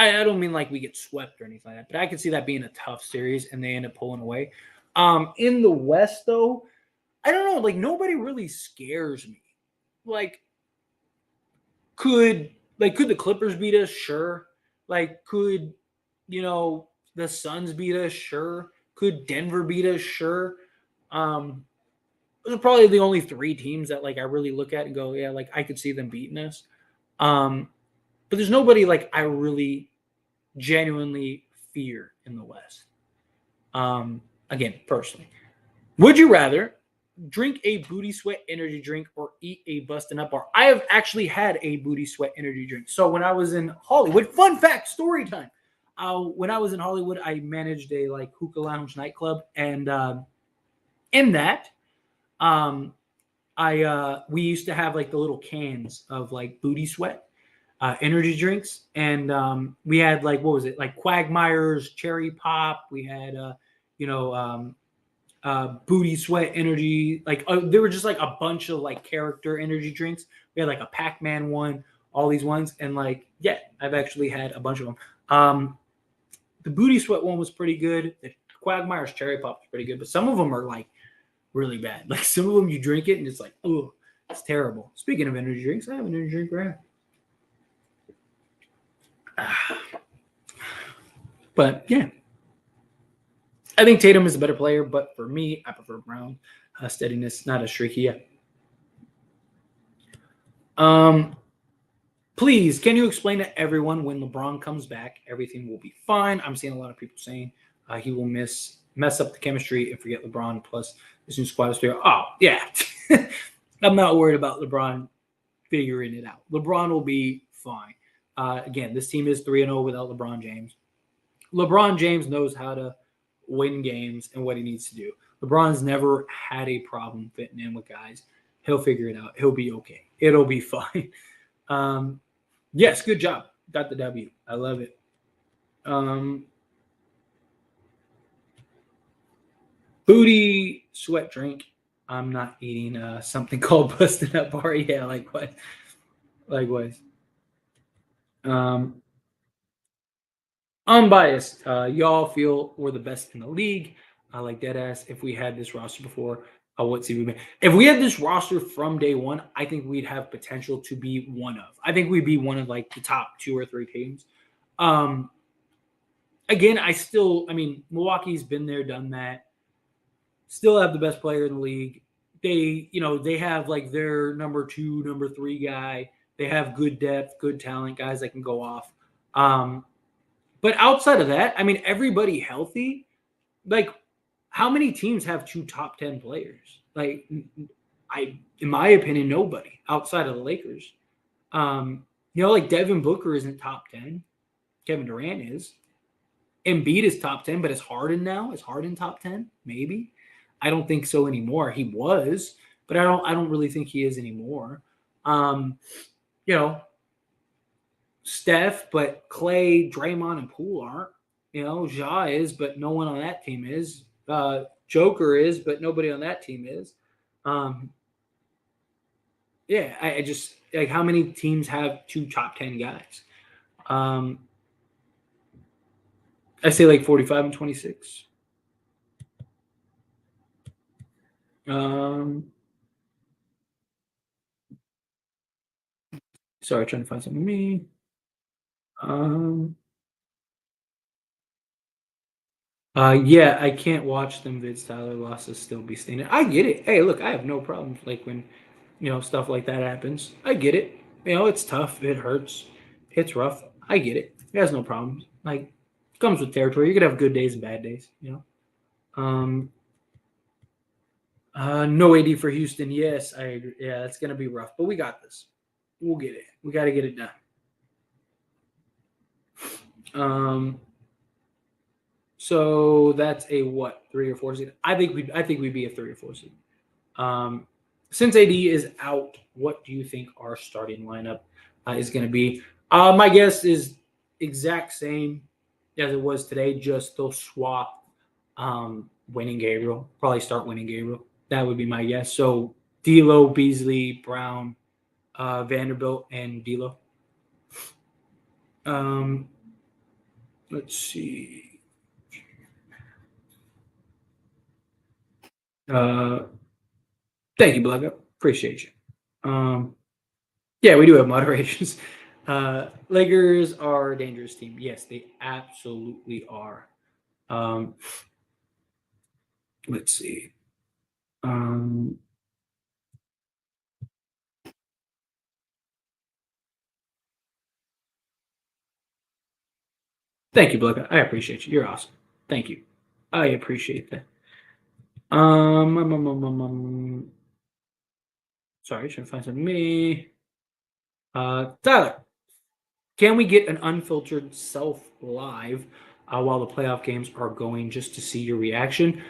I don't mean like we get swept or anything like that, but I could see that being a tough series and they end up pulling away. In the West, though, I don't know. Like nobody really scares me. Like, could the Clippers beat us? Sure. Like, could the Suns beat us? Sure. Could Denver beat us? Sure. Those are probably the only 3 teams that like I really look at and go, yeah, like I could see them beating us. But there's nobody like I really genuinely fear in the West. Again, personally. Would you rather drink a booty sweat energy drink or eat a bustin' up bar? I have actually had a booty sweat energy drink. So when I was in Hollywood, fun fact, story time. When I was in Hollywood, I managed a like hookah lounge nightclub, and in that, um, I we used to have like the little cans of like booty sweat energy drinks, and we had like what was it like Quagmire's cherry pop. We had you know booty sweat energy. Like there were just like a bunch of like character energy drinks. We had like a Pac-Man one, all these ones, and like yeah, I've actually had a bunch of them. The booty sweat one was pretty good. The Quagmire's cherry pop was pretty good, but some of them are like really bad. Like some of them you drink it and it's like, oh, it's terrible. Speaking of energy drinks, I have an energy drink right now. But yeah, I think Tatum is a better player, but for me, I prefer Brown. Steadiness, not as streaky. Yeah. Um, please, can you explain to everyone when LeBron comes back, everything will be fine? I'm seeing a lot of people saying he will mess up the chemistry and forget LeBron. Plus, this new squad is there. Oh yeah, I'm not worried about LeBron figuring it out. LeBron will be fine. Again, this team is 3-0 without LeBron James. LeBron James knows how to win games and what he needs to do. LeBron's never had a problem fitting in with guys. He'll figure it out. He'll be okay. It'll be fine. Yes, good job. Got the W. I love it. Booty sweat drink. I'm not eating something called busted up bar. Yeah, likewise. Likewise. Um, Unbiased. Y'all feel we're the best in the league. I like dead ass. If we had this roster before, what team we made? If we had this roster from day one, I think we'd have potential to be one of. I think we'd be one of like the top 2 or 3 teams. Um, again, I mean, Milwaukee's been there, done that. Still have the best player in the league. They have like their number 2, number 3 guy. They have good depth, good talent, guys that can go off. But outside of that, I mean, everybody healthy. Like, how many teams have 2 top 10 players? Like, in my opinion, nobody outside of the Lakers. Like Devin Booker isn't top 10. Kevin Durant is. Embiid is top 10, but is Harden now? Is Harden top 10? Maybe. I don't think so anymore. He was, but I don't really think he is anymore. Um, you know, Steph, but Clay, Draymond, and Poole aren't. Ja is, but no one on that team is. Joker is, but nobody on that team is. Yeah, I just like how many teams have 2 top 10 guys? I say like 45 and 26. Sorry, trying to find something me. Um, yeah, I can't watch them vids. Tyler losses still be staying. I get it. Hey, look, I have no problems like when stuff like that happens. I get it. It's tough. It hurts. It's rough. I get it. It has no problems. Like, comes with territory. You could have good days and bad days. Um, no AD for Houston. Yes, I agree. Yeah, it's gonna be rough, but we got this. We'll get it. We got to get it done. So that's a what 3 or 4 seed? I think we'd be a 3 or 4 seed. Since AD is out, what do you think our starting lineup is going to be? My guess is exact same as it was today. Just they'll swap winning Gabriel. Probably start winning Gabriel. That would be my guess. So D'Lo, Beasley, Brown, Vanderbilt, and D'Lo. Let's see. Thank you, Bluggo. Appreciate you. Yeah, we do have moderators. Lakers are a dangerous team. Yes, they absolutely are. Let's see. Thank you, Bluggo. I appreciate you. You're awesome. Thank you. I appreciate that. Sorry, trying to find something. Me. Tyler, can we get an unfiltered self live while the playoff games are going just to see your reaction?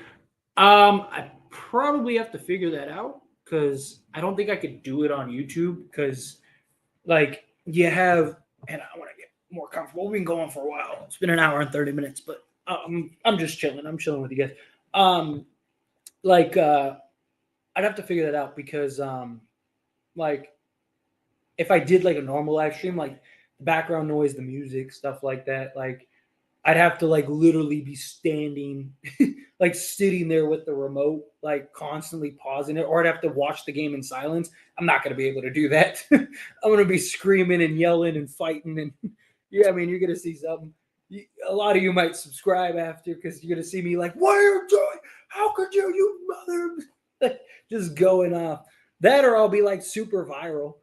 I probably have to figure that out because I don't think I could do it on YouTube because, like, you have, and I want to get more comfortable. We've been going for a while. It's been an hour and 30 minutes, but I'm just chilling. I'm chilling with you guys. Um, like, I'd have to figure that out because, like, if I did like a normal live stream, like the background noise, the music, stuff like that, like I'd have to like literally be standing, like sitting there with the remote, like constantly pausing it, or I'd have to watch the game in silence. I'm not going to be able to do that. I'm going to be screaming and yelling and fighting. And yeah, I mean, you're going to see something. A lot of you might subscribe after because you're going to see me like, what are you doing? How could you, you mother? Just going off. That or I'll be like super viral.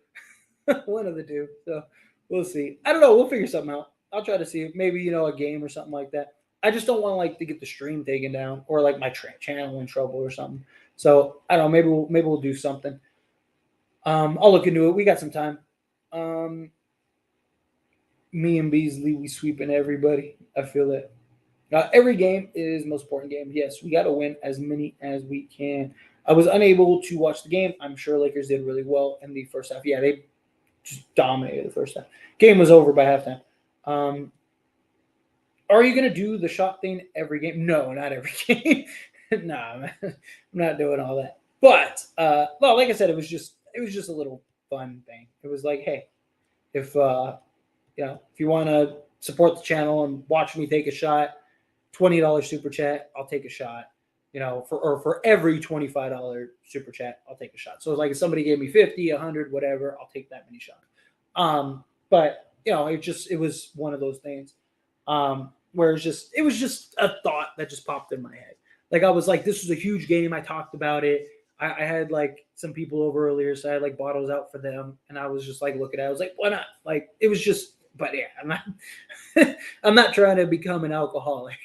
One of the two. So we'll see. I don't know. We'll figure something out. I'll try to see maybe a game or something like that. I just don't want like to get the stream taken down or like my channel in trouble or something. So I don't know. Maybe we'll do something. I'll look into it. We got some time. Um, Me and Beasley, we sweeping everybody. I feel it. Every game is the most important game. Yes, we got to win as many as we can. I was unable to watch the game. I'm sure Lakers did really well in the first half. Yeah, they just dominated the first half. Game was over by halftime. Um, are you going to do the shot thing every game? No, not every game. Nah, man, I'm not doing all that. But well, like I said, it was just a little fun thing. It was like, hey, if if you want to support the channel and watch me take a shot, $20 super chat, I'll take a shot. For every $25 super chat, I'll take a shot. So it's like if somebody gave me 50, 100, whatever, I'll take that many shots. But it was one of those things where it was just a thought that just popped in my head. Like I was like, this was a huge game. I talked about it. I had like some people over earlier, so I had like bottles out for them, and I was just like looking at it. I was like, why not? Like it was just, but yeah, I'm not trying to become an alcoholic.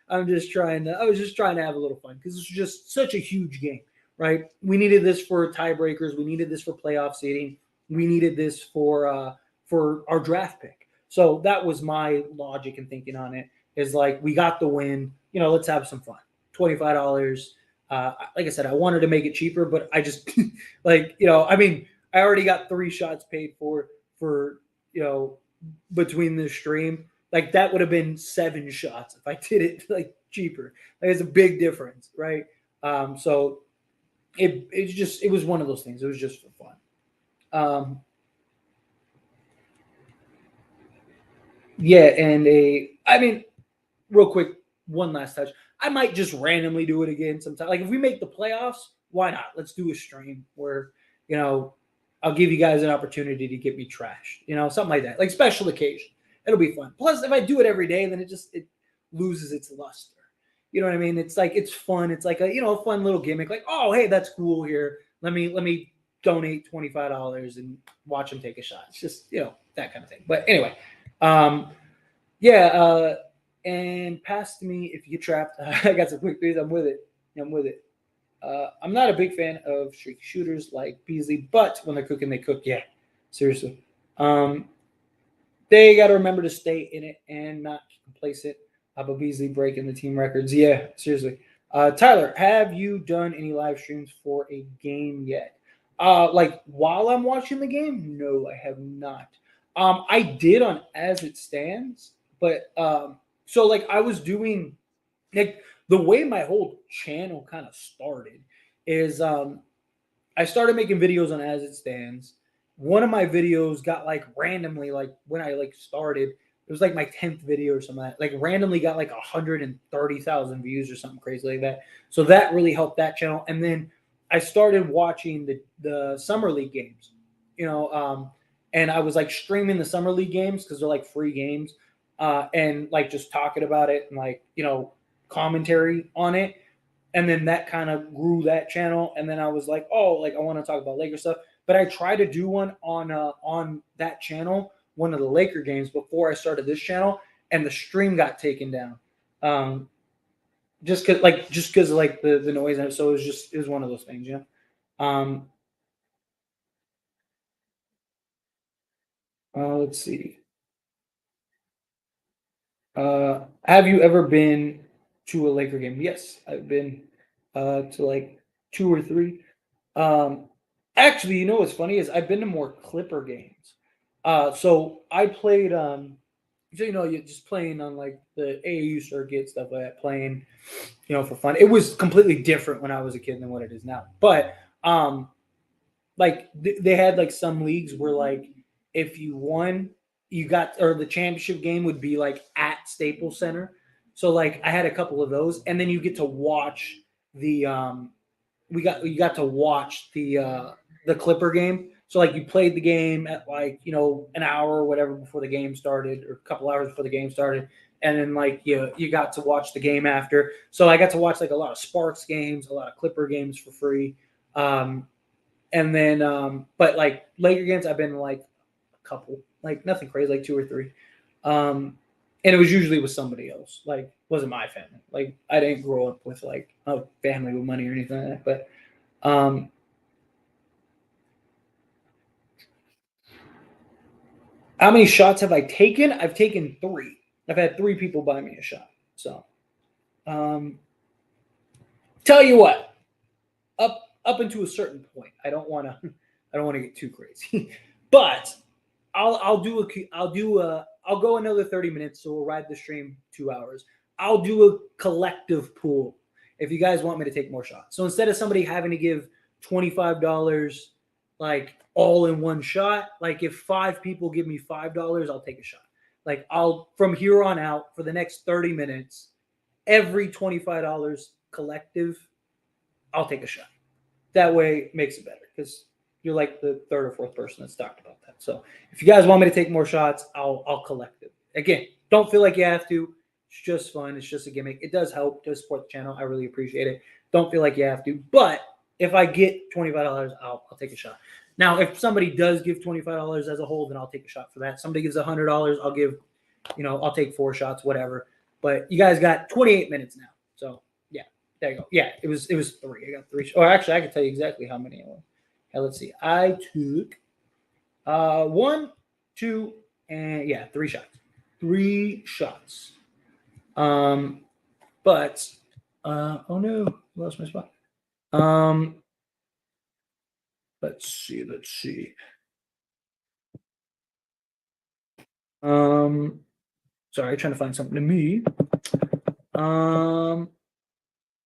I was just trying to have a little fun because it's just such a huge game, right? We needed this for tiebreakers. We needed this for playoff seeding. We needed this for our draft pick. So that was my logic and thinking on it. Is like we got the win. Let's have some fun. $25. Like I said, I wanted to make it cheaper, but I just I mean, I already got 3 shots paid for between the stream. Like that would have been 7 shots if I did it like cheaper. Like, it's a big difference, right? So it was one of those things. It was just for fun. Yeah, and I mean, real quick, one last touch. I might just randomly do it again sometime. Like if we make the playoffs, why not? Let's do a stream where you know I'll give you guys an opportunity to get me trashed. Something like that, like special occasion. It'll be fun. Plus, if I do it every day, then it loses its luster. You know what I mean? It's like it's fun. It's like a fun little gimmick. Like, oh hey, that's cool here. Let me donate $25 and watch them take a shot. It's just that kind of thing. But anyway, um, yeah. And pass to me if you get trapped. I got some quick threes. I'm with it. I'm with it. I'm not a big fan of streaky shooters like Beasley, but when they're cooking, they cook. Yeah, seriously. They got to remember to stay in it and not complacent. But Beasley breaking the team records. Yeah, seriously. Tyler, have you done any live streams for a game yet? Like while I'm watching the game? No, I have not. I did on As It Stands, but so like I was doing like the way my whole channel kind of started is I started making videos on As It Stands. One of my videos got like randomly, like when I like started, it was like my 10th video or something like that. Like randomly got like 130,000 views or something crazy like that. So that really helped that channel. And then I started watching the summer league games, and I was like streaming the summer league games because they're like free games, and like just talking about it and like commentary on it. And then that kind of grew that channel. And then I was like, oh, like I want to talk about Laker stuff. But I tried to do one on that channel, one of the Laker games before I started this channel, and the stream got taken down. Um, just because of like the noise, and so it was one of those things, yeah. Um, let's see. Have you ever been to a Laker game? Yes, I've been to like two or three. Um, actually, you know what's funny is I've been to more Clipper games. So I played. So you're just playing on like the AAU circuit, stuff like that, playing, for fun. It was completely different when I was a kid than what it is now. But um, like they had like some leagues where like if you won, you got or the championship game would be like at Staples Center. So like I had a couple of those, and then you get to watch the you got to watch the Clipper game. So like you played the game at like an hour or whatever before the game started, or a couple hours before the game started, and then like you got to watch the game after. So I got to watch like a lot of Sparks games, a lot of Clipper games for free. And then but like Laker games, I've been like a couple, like nothing crazy, like two or three. And it was usually with somebody else. Like wasn't my family. Like I didn't grow up with like a family with money or anything like that. But how many shots have I taken? I've taken three. I've had three people buy me a shot. So um, tell you what, up into a certain point. I don't want to I don't want to get too crazy, but I'll go another 30 minutes, so we'll ride the stream 2 hours. I'll do a collective pool if you guys want me to take more shots. So instead of somebody having to give $25 like all in one shot, like if five people give me $5, I'll take a shot. Like I'll from here on out for the next 30 minutes, every $25 collective, I'll take a shot. That way it makes it better because you're like the third or fourth person that's talked about that. So if you guys want me to take more shots, I'll collect it. Again, don't feel like you have to. It's just fun. It's just a gimmick. It does help to support the channel. I really appreciate it. Don't feel like you have to. But if I get $25, I'll take a shot. Now, if somebody does give $25 as a whole, then I'll take a shot for that. Somebody gives $100, I'll take four shots, whatever. But you guys got 28 minutes now. So yeah, there you go. Yeah, it was three. I got three. Or actually, I can tell you exactly how many it was. Let's see. I took one, two, and yeah, three shots. Three shots. Um, but oh no, lost my spot. Um, let's see. Let's see. Um, sorry, trying to find something to me. Um,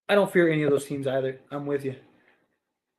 I don't fear any of those teams either. I'm with you.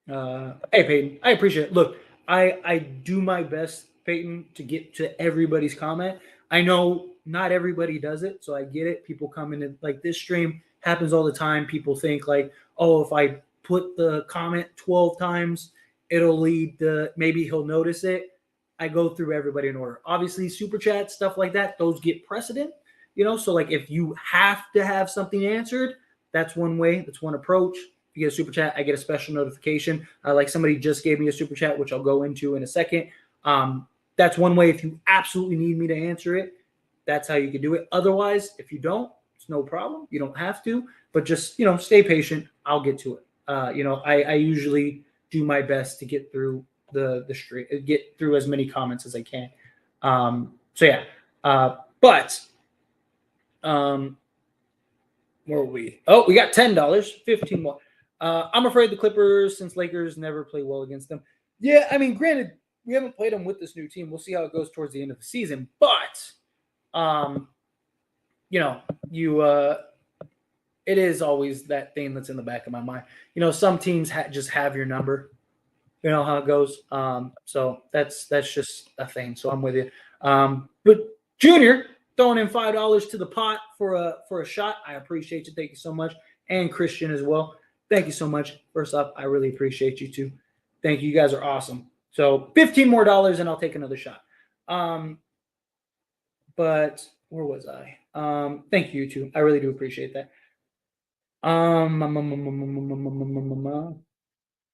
Hey Peyton, I appreciate it. Look, I do my best, Peyton, to get to everybody's comment. I know not everybody does it, so I get it. People come in and, like this stream happens all the time. People think like, oh, if I put the comment 12 times, it'll lead to maybe he'll notice it. I go through everybody in order. Obviously, super chat stuff like that, those get precedent. So like if you have to have something answered, that's one way. That's one approach. You get a super chat, I get a special notification. Like somebody just gave me a super chat, which I'll go into in a second. That's one way. If you absolutely need me to answer it, that's how you can do it. Otherwise, if you don't, it's no problem. You don't have to, but just stay patient. I'll get to it. I usually do my best to get through the street, get through as many comments as I can. So yeah, but where are we? Oh, we got $10, 15 more. I'm afraid the Clippers, since Lakers never play well against them. Yeah, I mean, granted, we haven't played them with this new team. We'll see how it goes towards the end of the season. But, um, you it is always that thing that's in the back of my mind. Some teams just have your number. You know how it goes. So that's just a thing. So I'm with you. But Junior throwing in $5 to the pot for a shot. I appreciate you. Thank you so much. And Christian as well. Thank you so much. First up, I really appreciate you too. Thank you. You guys are awesome. So $15 more and I'll take another shot. But where was I? Thank you too. I really do appreciate that.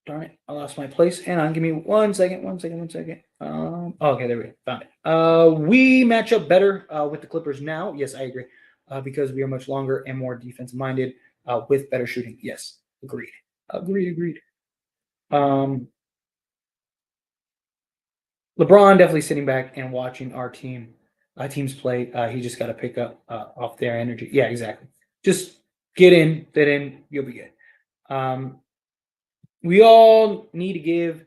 Darn it, I lost my place. Hang on, give me 1 second. Okay, there we go. Found it. We match up better with the Clippers now. Yes, I agree. Because we are much longer and more defense minded. with better shooting. Yes, agreed. Um, LeBron definitely sitting back and watching our teams play. He just got to pick up off their energy. Yeah, exactly. Just get in, fit in, you'll be good. Um, we all need to give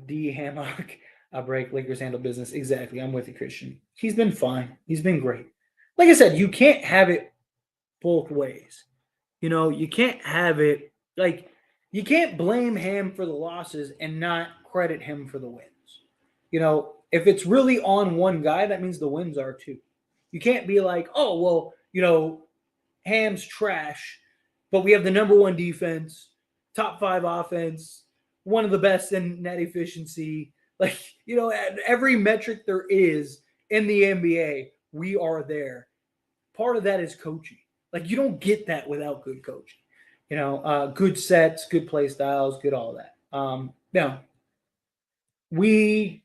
D Hammock a break. Lakers handle business. Exactly. I'm with you, Christian. He's been fine. He's been great. Like I said, you can't have it both ways. You can't have it like you can't blame him for the losses and not credit him for the wins. If it's really on one guy, that means the wins are too. You can't be like, oh, well, Ham's trash, but we have the number one defense, top five offense, one of the best in net efficiency. Like, at every metric there is in the NBA, we are there. Part of that is coaching. Like, you don't get that without good coaching. Good sets, good play styles, good all that. Now, we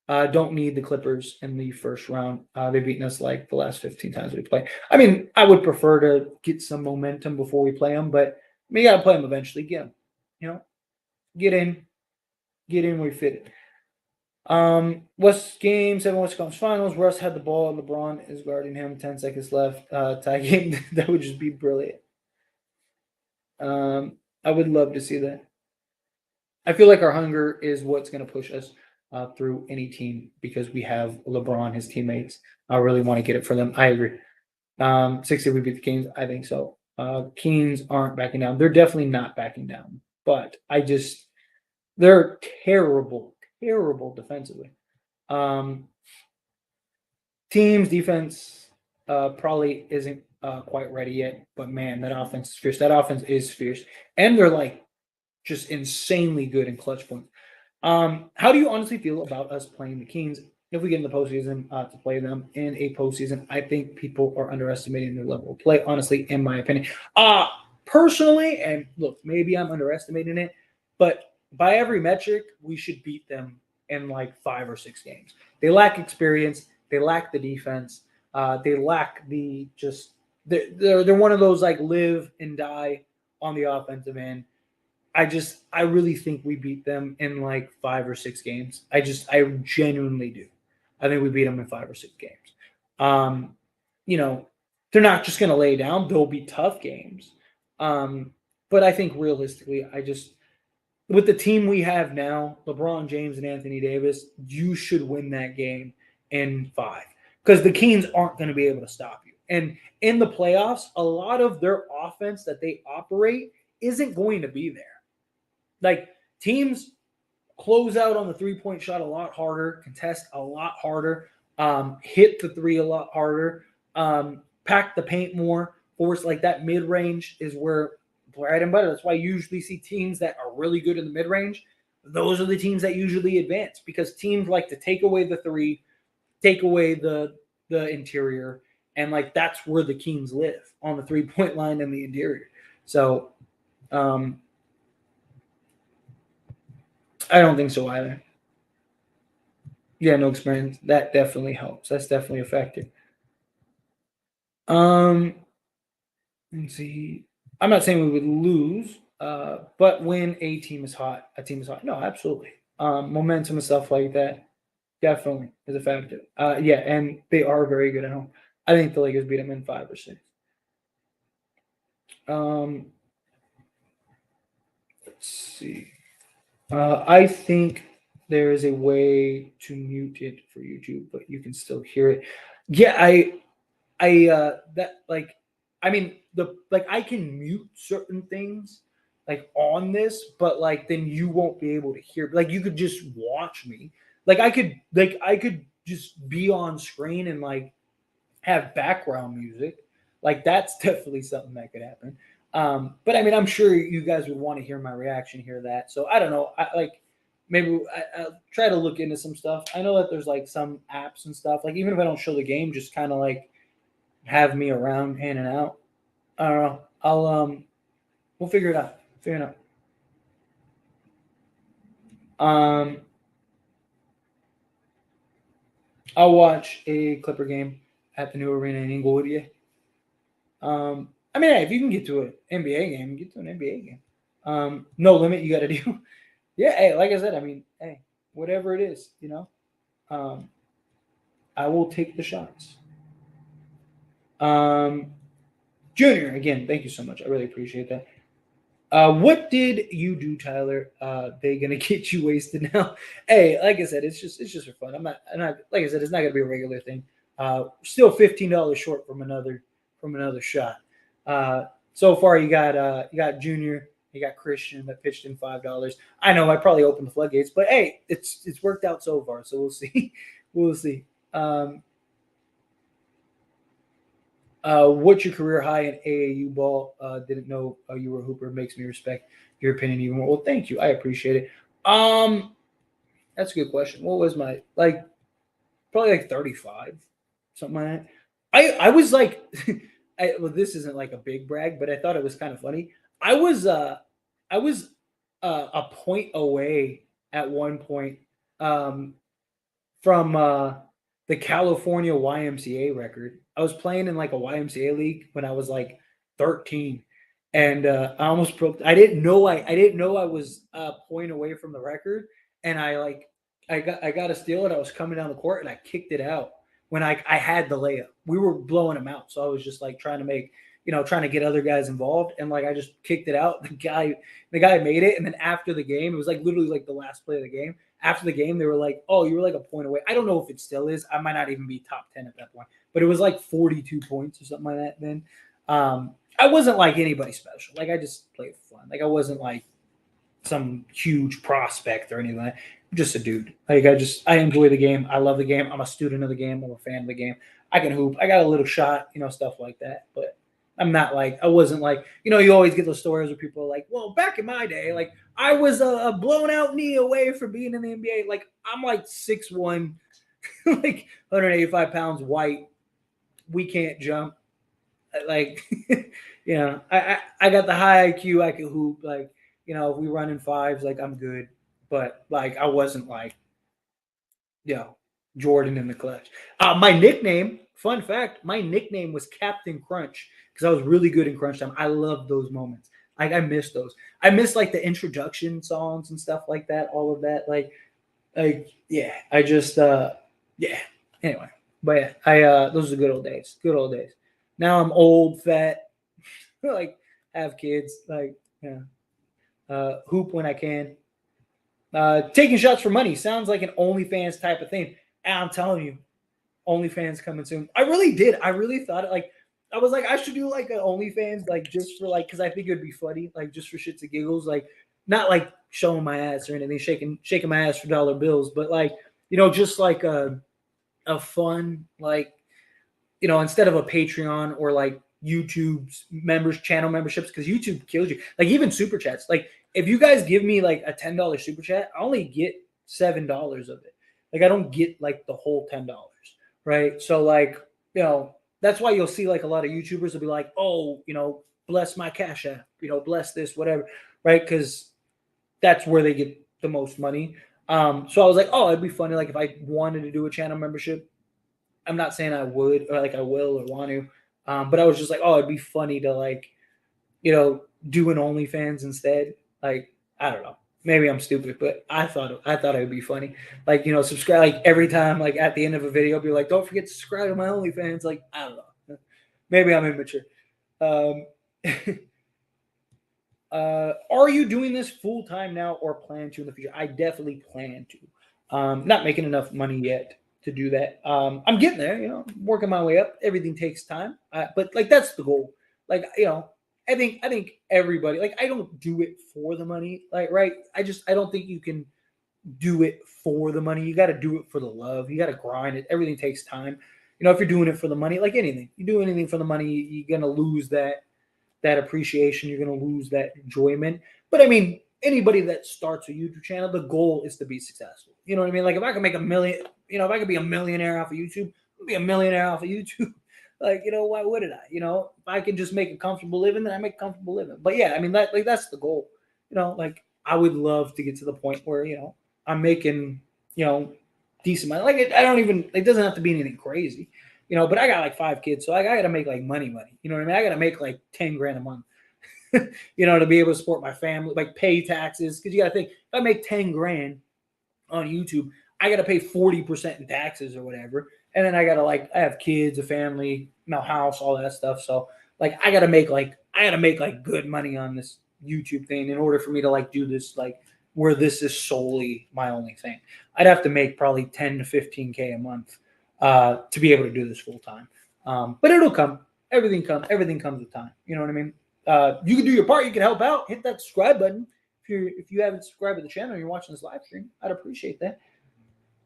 don't need the Clippers in the first round. They've beaten us like the last 15 times we play. I mean, I would prefer to get some momentum before we play them, but you got to play them eventually. Get them. Get in where you fit it. West Game 7 West Conference Finals. Russ had the ball. LeBron is guarding him. 10 seconds left. Tie game. That would just be brilliant. I would love to see that. I feel like our hunger is what's going to push us through any team because we have LeBron, his teammates. I really want to get it for them. I agree. 60 we beat the Kings. I think so. Kings aren't backing down. They're definitely not backing down. But they're terrible, terrible defensively. Team's defense probably isn't quite ready yet. But man, that offense is fierce. That offense is fierce. And they're like just insanely good in clutch points. How do you honestly feel about us playing the Kings if we get in the postseason to play them in a postseason? I think people are underestimating their level of play, honestly, in my opinion. Personally, and look, maybe I'm underestimating it, but by every metric, we should beat them in like 5 or 6 games. They lack experience. They lack the defense. They lack the just. They're one of those like live and die on the offensive end. I really think we beat them in like 5 or 6 games. I genuinely do. I think we beat them in 5 or 6 games. Um, you know, they're not just going to lay down. They'll be tough games. But I think realistically, with the team we have now, LeBron James and Anthony Davis, you should win that game in 5 because the Kings aren't going to be able to stop you. And in the playoffs, a lot of their offense that they operate isn't going to be there. Like teams close out on the 3-point shot a lot harder, contest a lot harder, hit the three a lot harder, pack the paint more, force like that mid range is where bread and butter. That's why you usually see teams that are really good in the mid range. Those are the teams that usually advance because teams like to take away the three, take away the interior, and like that's where the Kings live on the 3-point line and the interior. So I don't think so either. Yeah, no experience. That definitely helps. That's definitely a factor. Um, let's see. I'm not saying we would lose, but when a team is hot, a team is hot. No, absolutely. Momentum and stuff like that definitely is a factor. Yeah, and they are very good at home. I think the Lakers beat them in 5 or 6. Um, let's see. I think there is a way to mute it for YouTube, but you can still hear it. Yeah, that like I mean the like I can mute certain things like on this, but like then you won't be able to hear. Like you could just watch me. I could just be on screen and like have background music. Like that's definitely something that could happen. But I mean, I'm sure you guys would want to hear my reaction, hear that. So I don't know. Maybe I'll try to look into some stuff. I know that there's like some apps and stuff. Like even if I don't show the game, just kind of like have me around in and out. I don't know. We'll figure it out. Figure it out. I'll watch a Clipper game at the new arena in Inglewood. Yeah. I mean, hey, if you can get to an NBA game, get to an NBA game. No limit, you got to do. Yeah, hey, like I said, I mean, hey, whatever it is, um, I will take the shots. Um, Junior, again, thank you so much. I really appreciate that. What did you do, Tyler? They gonna get you wasted now? Hey, like I said, it's just for fun. I'm not like I said, it's not gonna be a regular thing. Still $15 short from another shot. So far you got Junior, you got Christian that pitched in $5. I know I probably opened the floodgates, but hey, it's worked out so far. So we'll see, we'll see. Um, what's your career high in AAU ball? Didn't know you were a hooper. Makes me respect your opinion even more. Well, thank you. I appreciate it. Um, that's a good question. What was my probably like 35, something like that. I was like, well, this isn't like a big brag, but I thought it was kind of funny. I was uh I was a point away at one point um from the California YMCA record. I was playing in like a YMCA league when I was like 13, and I almost broke. I didn't know I was a point away from the record, and I got a steal, and I was coming down the court, and I kicked it out when I had the layup. We were blowing them out, so I was just like trying to get other guys involved, and like I just kicked it out. The guy made it, and then after the game, it was like literally like the last play of the game. After the game, they were like, "Oh, you were like a point away." I don't know if it still is. I might not even be top 10 at that point, but it was like 42 points or something like that. Then I wasn't like anybody special. Like I just played for fun. Like I wasn't like some huge prospect or anything. Like that. I'm just a dude. Like I enjoy the game. I love the game. I'm a student of the game. I'm a fan of the game. I can hoop. I got a little shot, stuff like that. But I'm not like I wasn't like you always get those stories where people are like, well, back in my day, like I was a blown out knee away from being in the NBA. Like I'm like 6'1", like 185 pounds, white. We can't jump. Like I got the high IQ. I can hoop. Like if we run in fives, like I'm good. But like I wasn't like you know Jordan in the clutch. My nickname, fun fact, my nickname was Captain Crunch because I was really good in crunch time. I love those moments. Like I miss those. I miss like the introduction songs and stuff like that. All of that. Like yeah. I just yeah. Anyway, but yeah, I those are good old days. Good old days. Now I'm old, fat, like have kids, like yeah, hoop when I can. Taking shots for money sounds like an OnlyFans type of thing. And I'm telling you, OnlyFans coming soon. I really did. I really thought it like I was like I should do like an OnlyFans like just for like because I think it'd be funny like just for shits and giggles like not like showing my ass or anything shaking my ass for dollar bills but like just like a fun like instead of a Patreon or like YouTube's channel memberships, because YouTube kills you. Like even super chats. Like if you guys give me like a $10 super chat, I only get $7 of it. Like I don't get like the whole $10, right? So like that's why you'll see like a lot of YouTubers will be like, oh, bless my Cash App, bless this, whatever, right? Because that's where they get the most money. So I was like, oh, it'd be funny like if I wanted to do a channel membership. I'm not saying I would or like I will or want to, but I was just like, oh, it'd be funny to like, do an OnlyFans instead. Like, I don't know. Maybe I'm stupid, but I thought it would be funny. Like, subscribe like every time, like at the end of a video, be like, don't forget to subscribe to my OnlyFans. Like, I don't know. Maybe I'm immature. Um, are you doing this full time now or plan to in the future? I definitely plan to. Not making enough money yet to do that. I'm getting there, working my way up. Everything takes time, but like that's the goal. Like I think everybody like I don't do it for the money, like right. I don't think you can do it for the money. You got to do it for the love. You got to grind it. Everything takes time. If you're doing it for the money, like anything, you do anything for the money, you're gonna lose that appreciation. You're going to lose that enjoyment. But I mean, anybody that starts a YouTube channel, the goal is to be successful. You know what I mean? Like if I could make a million, if I could be a millionaire off of YouTube, I'd be a millionaire off of YouTube. Like, why wouldn't I? If I can just make a comfortable living, then I make a comfortable living. But yeah, I mean, that's the goal. Like I would love to get to the point where, I'm making, decent money. Like I don't even, it doesn't have to be anything crazy. But I got like 5 kids, so like I got to make like money. You know what I mean? I got to make like 10 grand a month. To be able to support my family, like pay taxes. Because you got to think, if I make 10 grand on YouTube, I got to pay 40% in taxes or whatever. And then I got to I have kids, a family, my house, all that stuff. So like, I got to make like good money on this YouTube thing in order for me to like do this, like where this is solely my only thing. I'd have to make probably 10 to 15K a month to be able to do this full time. But it'll come. Everything comes with time. You know what I mean? You can do your part. You can help out. Hit that subscribe button if you haven't subscribed to the channel and you're watching this live stream. I'd appreciate that.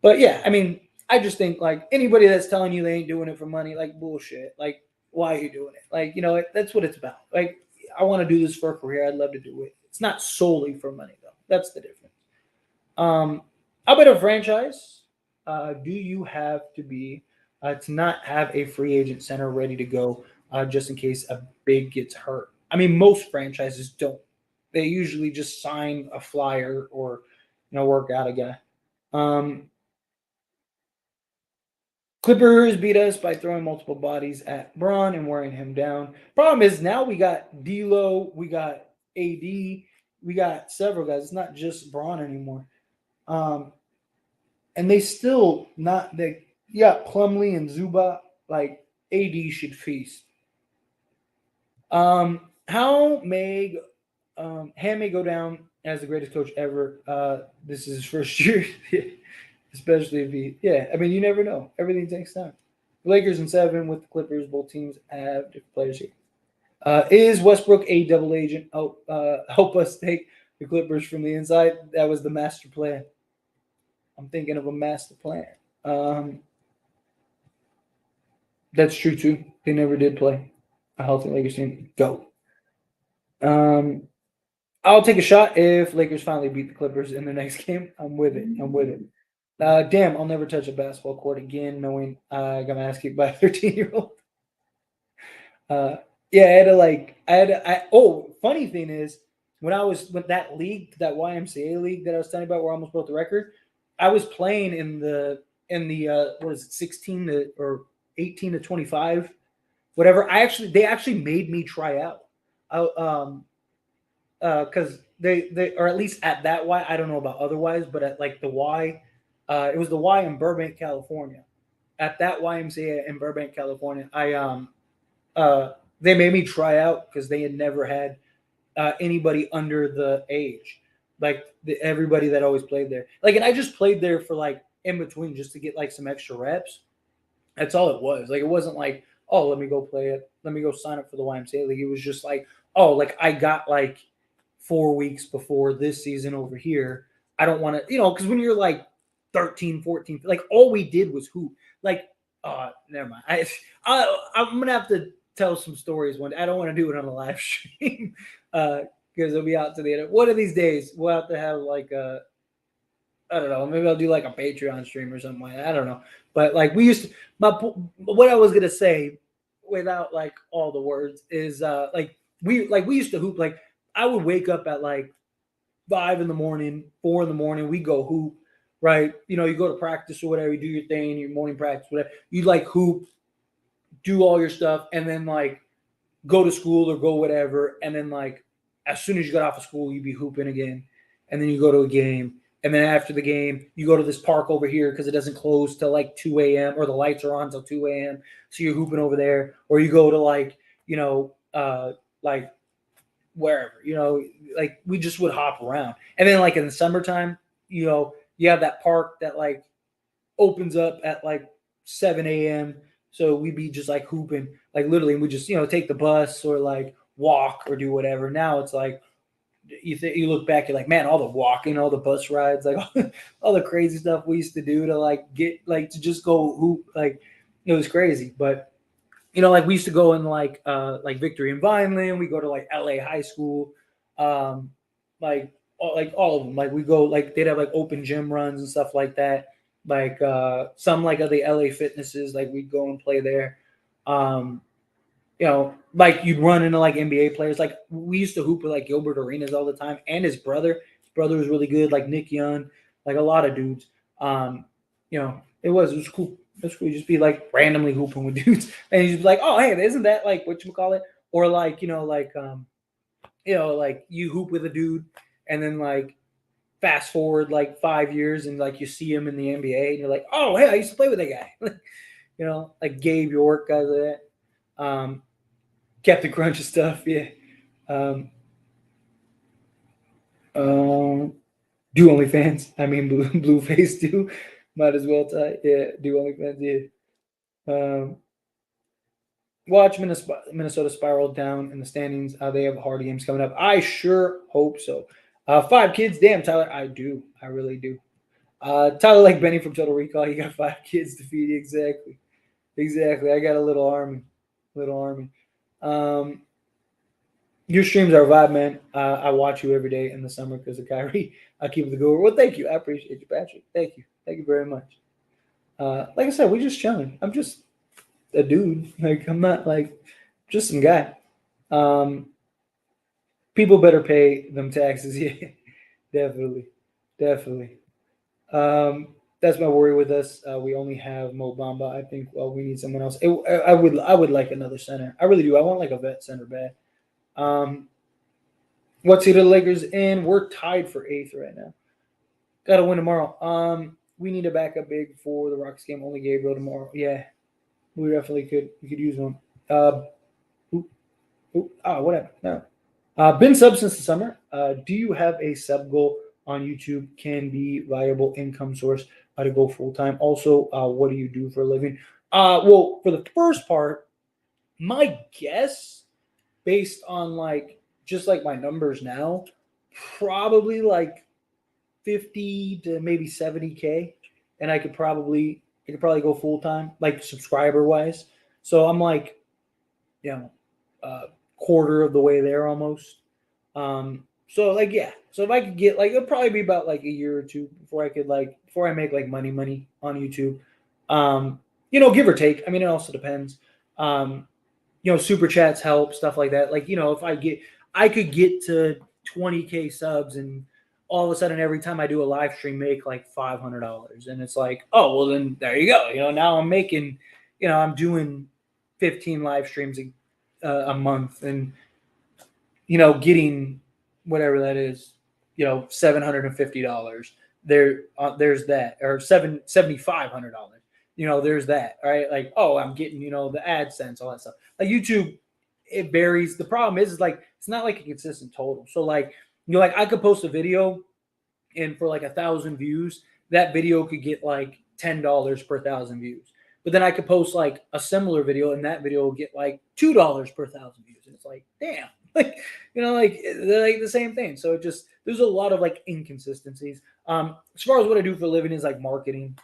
But yeah, I mean, I just think like anybody that's telling you they ain't doing it for money, like bullshit. Like, why are you doing it? Like, that's what it's about. Like, I want to do this for a career. I'd love to do it. It's not solely for money though. That's the difference. How about a franchise? Do you have to not have a free agent center ready to go just in case a big gets hurt? I mean, most franchises don't. They usually just sign a flyer or work out a guy. Um, Clippers beat us by throwing multiple bodies at Braun and wearing him down. Problem is now we got D'Lo, we got AD, we got several guys. It's not just Braun anymore. Um, and they still not they you got Plumlee and Zuba. Like AD should feast. How may Han may go down as the greatest coach ever. This is his first year, especially if I mean, you never know. Everything takes time. The Lakers in 7 with the Clippers. Both teams have different players here. Is Westbrook a double agent? Help us take the Clippers from the inside. That was the master plan. I'm thinking of a master plan. Um, that's true too. They never did play a healthy Lakers team. Go. Um, I'll take a shot if Lakers finally beat the Clippers in the next game. I'm with it. Damn, I'll never touch a basketball court again, knowing I got my ass kicked by a 13-year-old. Yeah, funny thing is, when I was with that league, that YMCA league that I was telling you about, where I almost broke the record, I was playing in the what is it, 16 to or 18 to 25, whatever. They actually made me try out. Because they or at least at that Y, I don't know about otherwise, but at like the Y, it was the Y in Burbank, California. At that YMCA in Burbank, California, they made me try out because they had never had anybody under the age, like everybody that always played there. Like, and I just played there for like in between just to get like some extra reps. That's all it was. Like, it wasn't like, oh, let me go play it. Let me go sign up for the YMCA league. It was just like, oh, like I got like 4 weeks before this season over here. I don't want to, because when you're like 13, 14, like all we did was hoop. Like, never mind. I'm going to have to tell some stories one day. I don't want to do it on a live stream because it'll be out to the end. One of these days, we'll have to have like I don't know. Maybe I'll do like a Patreon stream or something like that. I don't know. But like we used to, what I was gonna say without like all the words is we used to hoop. Like I would wake up at like 5 in the morning, 4 in the morning. We go hoop, right? You go to practice or whatever. You do your thing, your morning practice, whatever. You like hoop, do all your stuff, and then like go to school or go whatever. And then like as soon as you got off of school, you'd be hooping again, and then you go to a game. And then after the game, you go to this park over here because it doesn't close till like 2 a.m. or the lights are on till 2 a.m. So you're hooping over there, or you go to like wherever, like we just would hop around. And then like in the summertime, you have that park that like opens up at like 7 a.m. So we'd be just like hooping, like literally, we just take the bus or like walk or do whatever. Now it's like you look back, you're like, man, all the walking, all the bus rides, like all the crazy stuff we used to do to like get like to just go hoop, like it was crazy. But like we used to go in like Victory and Vineland, we go to like LA high school, like all of them. Like we go, like they'd have like open gym runs and stuff like that. Like some like of the LA fitnesses, like we'd go and play there. Like you'd run into like NBA players. Like we used to hoop with like Gilbert Arenas all the time, and his brother. His brother was really good, like Nick Young, like a lot of dudes. It was cool. That's cool. You just be like randomly hooping with dudes, and you just be like, oh hey, isn't that like what you call it? Or like like you hoop with a dude, and then like fast forward like 5 years, and like you see him in the NBA, and you're like, oh hey, I used to play with that guy. Like Gabe York, guys like that. Captain Crunch and stuff, yeah. Um, um, do OnlyFans. I mean, Blueface do. Might as well tie. Yeah, do OnlyFans. Yeah. Watch Minnesota spiral down in the standings. They have hard games coming up. I sure hope so. 5 kids. Damn, Tyler. I do. I really do. Tyler, like Benny from Total Recall, he got 5 kids to feed. Exactly. Exactly. I got a little army. Little army. Um, your streams are a vibe, man. I watch you every day in the summer because of Kyrie. I keep it the go. Well, thank you. I appreciate you, Patrick. Thank you. Thank you very much. Like I said, we're just chilling. I'm just a dude. Like I'm not like just some guy. Um, People better pay them taxes. Yeah, definitely, definitely. Um, that's my worry with us. We only have Mo Bamba. I think we need someone else. I would like another center. I really do. I want like a vet center bad. Um, what's the Lakers in? We're tied for eighth right now. Got to win tomorrow. We need a backup big for the Rockets game. Only Gabriel tomorrow. Yeah, we definitely could. We could use one. Uh, whatever. No. Been sub since the summer. Do you have a sub goal on YouTube? Can be viable income source to go full time. Also, what do you do for a living? Well, for the first part, my guess, based on like just like my numbers now, probably like 50 to maybe 70K, and I could probably go full time, like subscriber wise. So I'm like, you know, quarter of the way there almost. So like yeah, so if I could get like it'll probably be about like a year or two before I make like money on YouTube. Give or take. I mean, it also depends. Um, super chats help, stuff like that. Like if I could get to 20K subs, and all of a sudden every time I do a live stream make like $500, and it's like, oh well, then there you go. Now I'm making, I'm doing 15 live streams a month, and getting whatever that is, $750. There's that, or $7,500. There's that. All right, like I'm getting the AdSense, all that stuff. Like YouTube, it varies. The problem is like it's not like a consistent total. So like like I could post a video, and for like 1,000 views, that video could get like $10 per 1,000 views. But then I could post like a similar video, and that video will get like $2 per 1,000 views. And it's like, damn, like like they're like the same thing. So it just there's a lot of like inconsistencies. As far as what I do for a living is like marketing.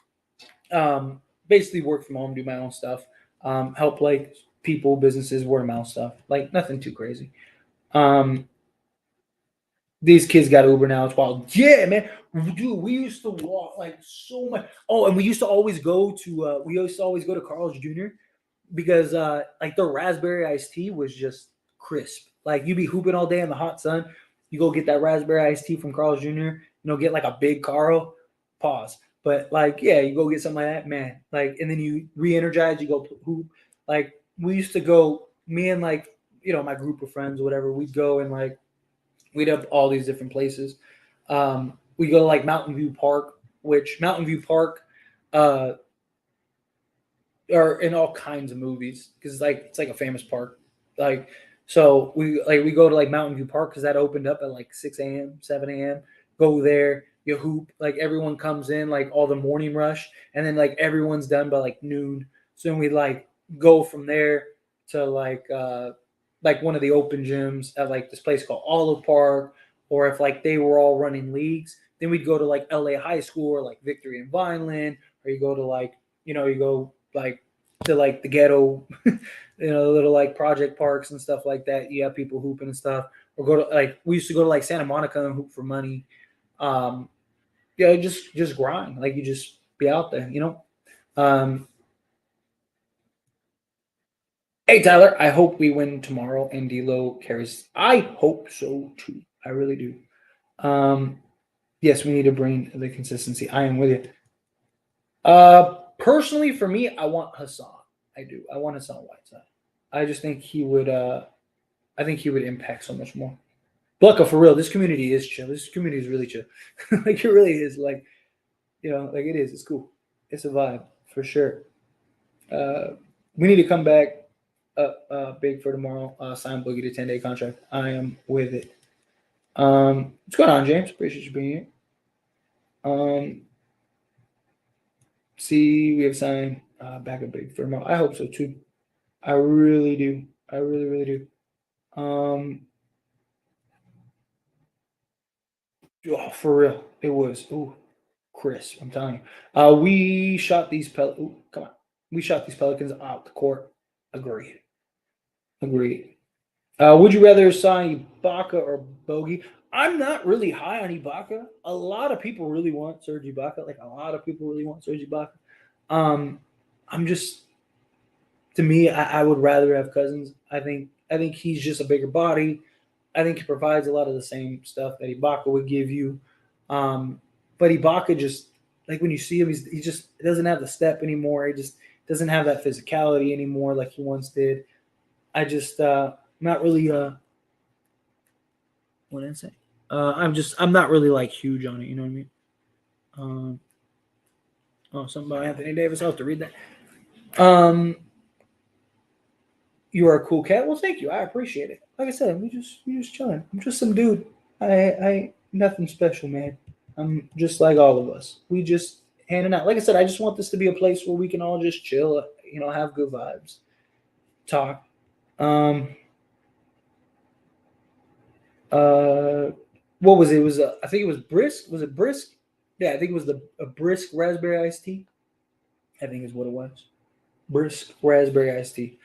Basically work from home, do my own stuff. Help like people, businesses, word of mouth stuff. Like nothing too crazy. Um, these kids got Uber now. It's wild. Yeah, man. Dude, we used to walk like so much. Oh, and we used to always go to Carl's Jr. because like the raspberry iced tea was just crisp. Like you'd be hooping all day in the hot sun. You go get that raspberry iced tea from Carl's Jr. Get like a big Carl. Pause. But like, yeah, you go get something like that, man. Like, and then you re-energize. You go hoop. Like we used to go. Me and like my group of friends, or whatever. We'd go and like we'd have all these different places. We go to like Mountain View Park, which Mountain View Park uh, are in all kinds of movies because it's like a famous park. Like so we go to like Mountain View Park because that opened up at like 6 a.m., 7 a.m. Go there, you hoop. Like everyone comes in like all the morning rush, and then like everyone's done by like noon. So then we like go from there to like one of the open gyms at like this place called Olive Park, or if like they were all running leagues, then we'd go to like LA High School or like Victory and Vineland, or you go to like you go like to like the ghetto, little like project parks and stuff like that. You have people hooping and stuff, or go to like we used to go to like Santa Monica and hoop for money. Um, just grind, like you just be out there. Um, Hey Tyler, I hope we win tomorrow and D'Lo carries. I hope so too. I really do. Um, yes, we need to bring the consistency. I am with you. Personally, for me, I want Hassan. I do. I want Hassan Whiteside. I just think he would. I think he would impact so much more. Blanca, for real, this community is chill. This community is really chill. Like it really is. Like like it is. It's cool. It's a vibe for sure. We need to come back big for tomorrow. Sign Boogie to 10-day contract. I am with it. What's going on, James? Appreciate you being here. See, we have signed back a big for tomorrow. I hope so too. I really do. I really, really do. For real, it was. Ooh, Chris, I'm telling you. We shot these come on. We shot these Pelicans out the court. Agreed. Agreed. Would you rather sign Ibaka or Bogey? I'm not really high on Ibaka. A lot of people really want Serge Ibaka. Like a lot of people really want Serge Ibaka. Um, I'm just to me, I would rather have Cousins. I think he's just a bigger body. I think he provides a lot of the same stuff that Ibaka would give you. But Ibaka just like when you see him, he just doesn't have the step anymore. He just doesn't have that physicality anymore like he once did. I just not really what did I say? I'm not really like huge on it. You know what I mean? Something about Anthony Davis. I'll have to read that. You are a cool cat. Well, thank you. I appreciate it. Like I said, we just chilling. I'm just some dude. I nothing special, man. I'm just like all of us. We just handing out. Like I said, I just want this to be a place where we can all just chill. Have good vibes, talk. What was it? It was I think it was brisk. Was it brisk? Yeah, I think it was a brisk raspberry iced tea. I think is what it was. Brisk raspberry iced tea.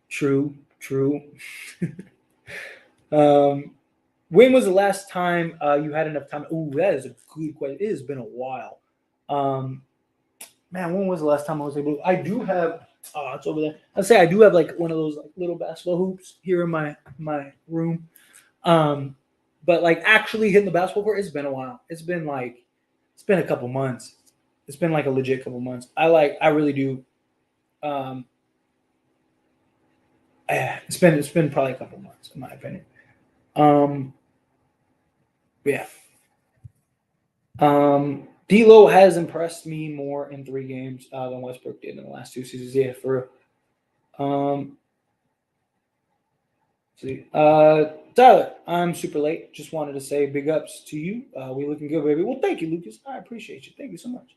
True, true. When was the last time you had enough time? Ooh, that is a good question. It has been a while. Man, when was the last time I was able? I do have. Oh, it's over there. I'd say I do have like one of those like little basketball hoops here in my room. But like actually hitting the basketball court, it's been a while. It's been a couple months. It's been like a legit couple months. I really do. Um, it's been probably a couple months in my opinion. Um, yeah. D'Lo has impressed me more in 3 games than Westbrook did in the last 2 seasons. Yeah, for see. Tyler, I'm super late. Just wanted to say big ups to you. We looking good, baby. Well, thank you, Lucas. I appreciate you. Thank you so much.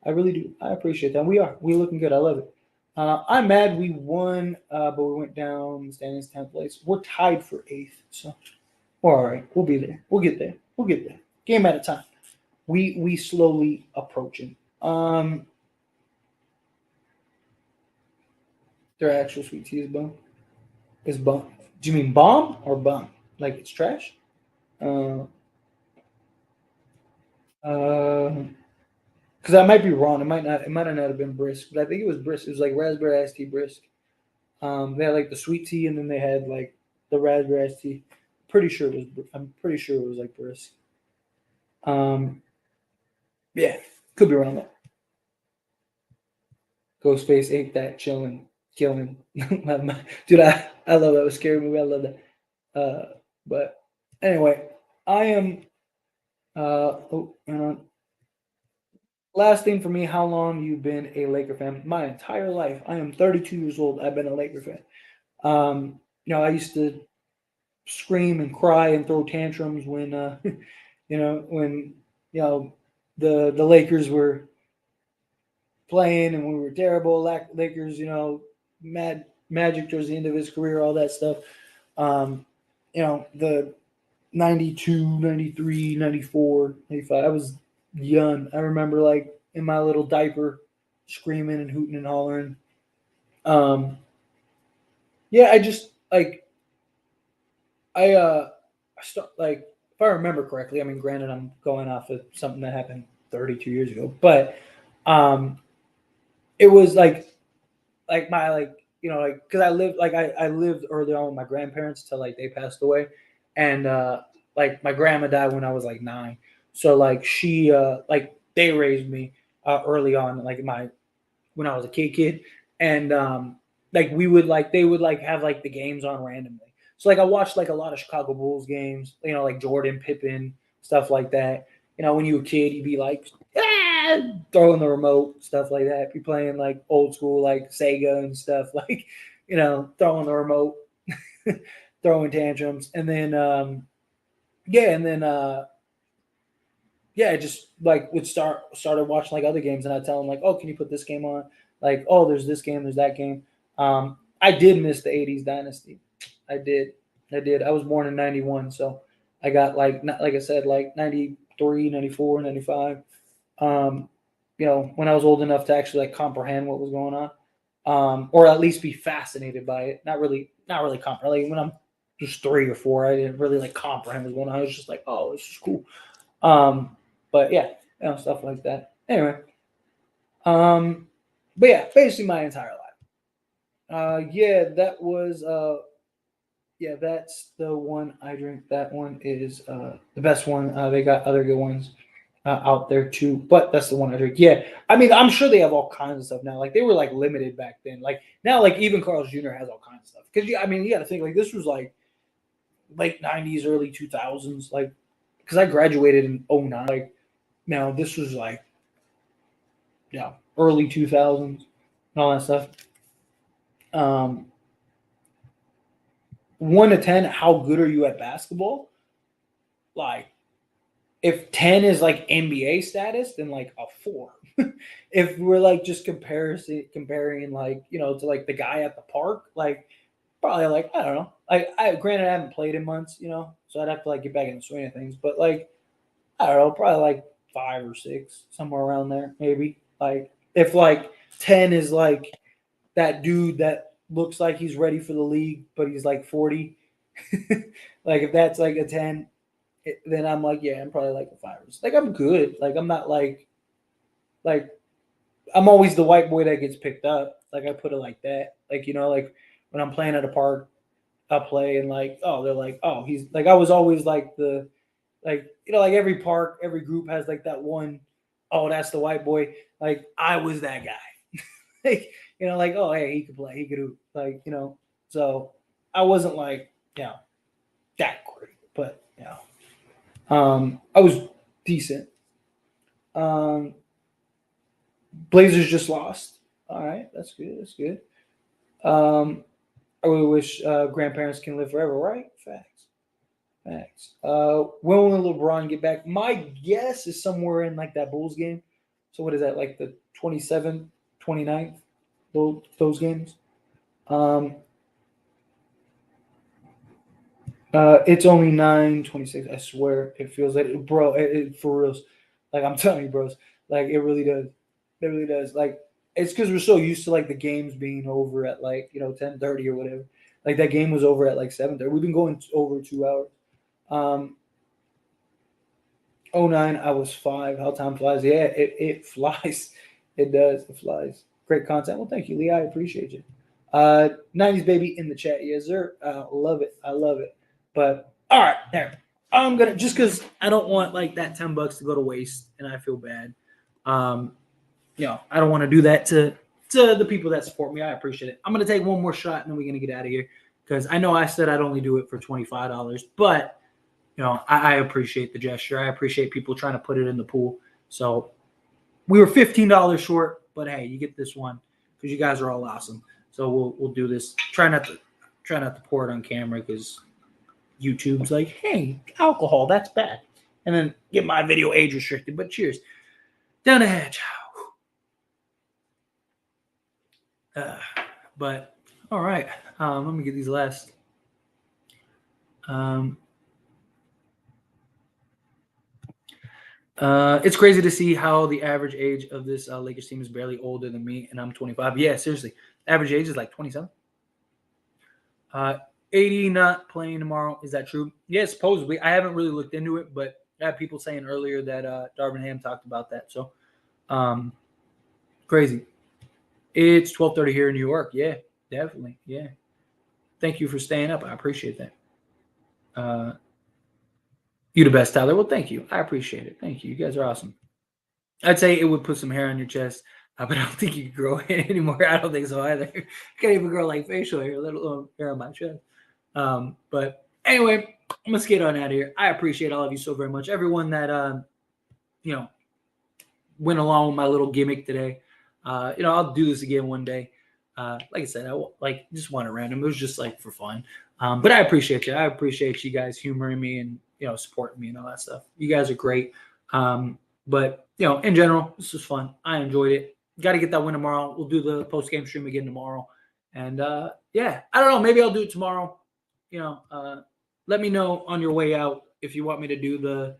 I really do. I appreciate that. We looking good. I love it. I'm mad we won, but we went down standings 10th place. We're tied for 8th, so we're all right. We'll be there. We'll get there. We'll get there. Game at a time. We slowly approaching. Their actual sweet tea is bum. Is bum. Do you mean bomb or bum? Like it's trash? Uh, because I might be wrong. It might not. It might not have been brisk, but I think it was brisk. It was like raspberry iced tea brisk. They had like the sweet tea, and then they had like the raspberry iced tea. Pretty sure it was. I'm pretty sure it was like brisk. Um, yeah, could be wrong though. Ghostface ate that, chilling, killing. Dude, I love that. It was a scary movie. I love that. But anyway, I am. Hang on. Last thing for me, how long you been a Laker fan? My entire life. I am 32 years old. I've been a Laker fan. I used to scream and cry and throw tantrums when, when the Lakers were playing and we were terrible. Lakers, Magic towards the end of his career, all that stuff. The 92, 93, 94, 95. I was young. I remember like in my little diaper screaming and hooting and hollering. Yeah, I just like I start like if I remember correctly, I mean granted I'm going off of something that happened 32 years ago, but it was like my because I lived early on with my grandparents till like they passed away, and like my grandma died when I was like 9, so like she like they raised me, early on, like when I was a kid, and like they would like have like the games on randomly. So like I watched like a lot of Chicago Bulls games, like Jordan, Pippen, stuff like that. When you were a kid, you'd be like, throwing the remote, stuff like that. Be playing like old school like Sega and stuff, like throwing the remote, throwing tantrums, and then yeah, and then yeah, I just like would started watching like other games, and I'd tell them like, oh, can you put this game on? Like, oh, there's this game, there's that game. I did miss the '80s dynasty. I did, I did. I was born in '91, so I got like I said, like 93, 94, 95. Um, when I was old enough to actually like comprehend what was going on, or at least be fascinated by it. Not really comprehend. Like when I'm just 3 or 4, I didn't really like comprehend what was going on. I was just like, oh, this is cool. But yeah, stuff like that. Anyway, but yeah, basically my entire life. Yeah, that was yeah, that's the one I drink. That one is the best one. They got other good ones out there too, but that's the one I drink. Yeah, I mean, I'm sure they have all kinds of stuff now. Like they were like limited back then. Like now, like even Carl's Jr. has all kinds of stuff. Because I mean, you got to think like this was like late '90s, early 2000s. Like because I graduated in '09. Like now this was like early 2000s and all that stuff. Um, 1 to 10, how good are you at basketball? Like if 10 is like NBA status, then like a 4. If we're like just comparing like to like the guy at the park, like probably like I don't know. I granted I haven't played in months, so I'd have to like get back in the swing of things. But like I don't know, probably like 5 or 6, somewhere around there, maybe. Like if like 10 is like that dude that looks like he's ready for the league, but he's like 40. Like if that's like a 10, then I'm like, yeah, I'm probably like a 5. Like I'm good. Like I'm not like I'm always the white boy that gets picked up. Like I put it like that. Like like when I'm playing at a park, I'll play and like they're like he's like I was always like the like like every park, every group has like that one. Oh, that's the white boy. Like I was that guy. Like like oh hey, he could play, he could hoop. Like so I wasn't like that great, but I was decent. Um, Blazers just lost. All right, that's good. That's good. I really wish grandparents can live forever, right? Facts. Facts. When will LeBron get back? My guess is somewhere in like that Bulls game. So what is that, like the 27th, 29th, those games? Um, it's only 9:26. I swear it feels like bro. It for reals. Like I'm telling you, bros. Like it really does. It really does. Like it's because we're so used to like the games being over at like 10:30 or whatever. Like that game was over at like 7:30. We've been going over 2 hours. Um, '09, I was 5. How time flies. Yeah, it flies. It does. It flies. Great content. Well, thank you, Lee. I appreciate you. 90s baby in the chat. Yes, sir. Love it. I love it. But all right, there. I'm gonna just because I don't want like that $10 to go to waste, and I feel bad. I don't want to do that to the people that support me. I appreciate it. I'm gonna take one more shot, and then we're gonna get out of here because I know I said I'd only do it for $25, but I appreciate the gesture. I appreciate people trying to put it in the pool. So we were $15 short, but hey, you get this one because you guys are all awesome. So we'll do this. Try not to pour it on camera because YouTube's like, hey, alcohol, that's bad. And then get my video age restricted. But cheers. Down the hatch. But all right. Let me get these last. It's crazy to see how the average age of this Lakers team is barely older than me, and I'm 25. Yeah, seriously. Average age is like 27. 80 not playing tomorrow. Is that true? Yeah, supposedly. I haven't really looked into it, but I had people saying earlier that Darvin Ham talked about that. So, crazy. It's 12:30 here in New York. Yeah, definitely. Yeah. Thank you for staying up. I appreciate that. You the best, Tyler. Well, thank you. I appreciate it. Thank you. You guys are awesome. I'd say it would put some hair on your chest, but I don't think you can grow it anymore. I don't think so either. I can't even grow like facial hair, let alone hair on my chest. But anyway, let's get on out of here. I appreciate all of you so very much. Everyone that you know went along with my little gimmick today. I'll do this again one day. Like I said, like just want it random. It was just like for fun. But I appreciate you. I appreciate you guys humoring me and supporting me and all that stuff. You guys are great. But in general, this was fun. I enjoyed it. Got to get that win tomorrow. We'll do the post game stream again tomorrow. And yeah, I don't know. Maybe I'll do it tomorrow. Let me know on your way out if you want me to do the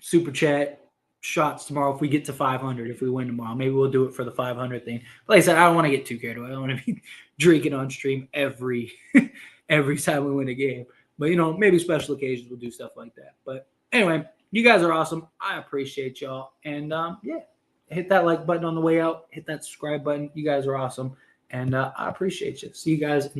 super chat shots tomorrow if we get to 500. If we win tomorrow, maybe we'll do it for the 500 thing. But like I said, I don't want to get too carried away. I don't want to be drinking on stream every time we win a game. But maybe special occasions we'll do stuff like that. But anyway, you guys are awesome. I appreciate y'all. And yeah, hit that like button on the way out. Hit that subscribe button. You guys are awesome. And I appreciate you. See you guys in the next